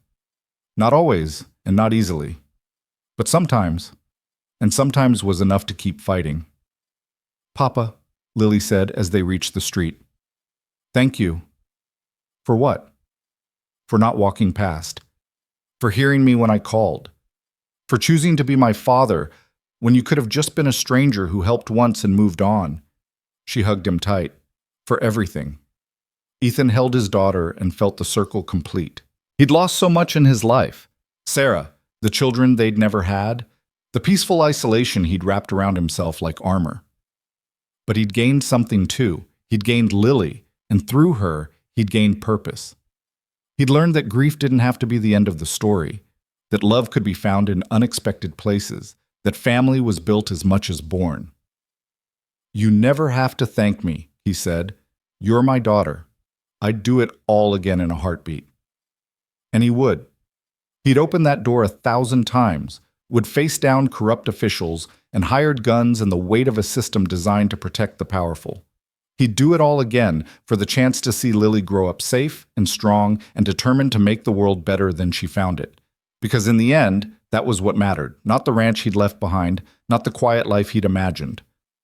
Not always, and not easily. But sometimes, and sometimes was enough to keep fighting. "Papa," Lily said as they reached the street. "Thank you." "For what?" "For not walking past. For hearing me when I called. For choosing to be my father when you could have just been a stranger who helped once and moved on." She hugged him tight. "For everything." Ethan held his daughter and felt the circle complete. He'd lost so much in his life. Sarah, the children they'd never had, the peaceful isolation he'd wrapped around himself like armor. But he'd gained something too. He'd gained Lily, and through her, he'd gained purpose. He'd learned that grief didn't have to be the end of the story, that love could be found in unexpected places, that family was built as much as born. "You never have to thank me," he said. "You're my daughter. I'd do it all again in a heartbeat." And he would. He'd opened that door 1,000 times, would face down corrupt officials, and hired guns and the weight of a system designed to protect the powerful. He'd do it all again for the chance to see Lily grow up safe and strong and determined to make the world better than she found it. Because in the end, that was what mattered, not the ranch he'd left behind, not the quiet life he'd imagined.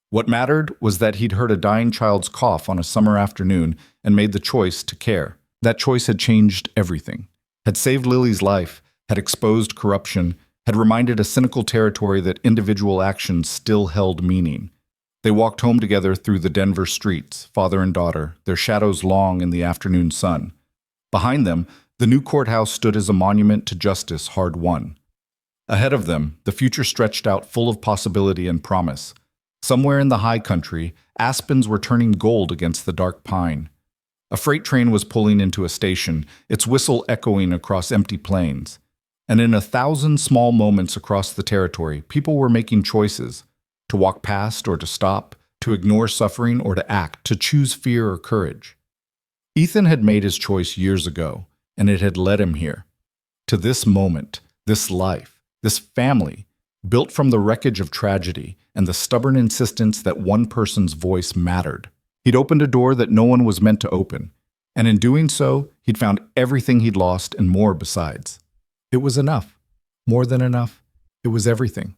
What mattered was that he'd heard a dying child's cough on a summer afternoon and made the choice to care. That choice had changed everything, had saved Lily's life, had exposed corruption, had reminded a cynical territory that individual actions still held meaning. They walked home together through the Denver streets, father and daughter, their shadows long in the afternoon sun. Behind them, the new courthouse stood as a monument to justice hard won. Ahead of them, the future stretched out full of possibility and promise. Somewhere in the high country, aspens were turning gold against the dark pine. A freight train was pulling into a station, its whistle echoing across empty plains. And in 1,000 small moments across the territory, people were making choices: to walk past or to stop, to ignore suffering or to act, to choose fear or courage. Ethan had made his choice years ago, and it had led him here. To this moment, this life, this family, built from the wreckage of tragedy and the stubborn insistence that one person's voice mattered. He'd opened a door that no one was meant to open, and in doing so, he'd found everything he'd lost and more besides. It was enough. More than enough. It was everything.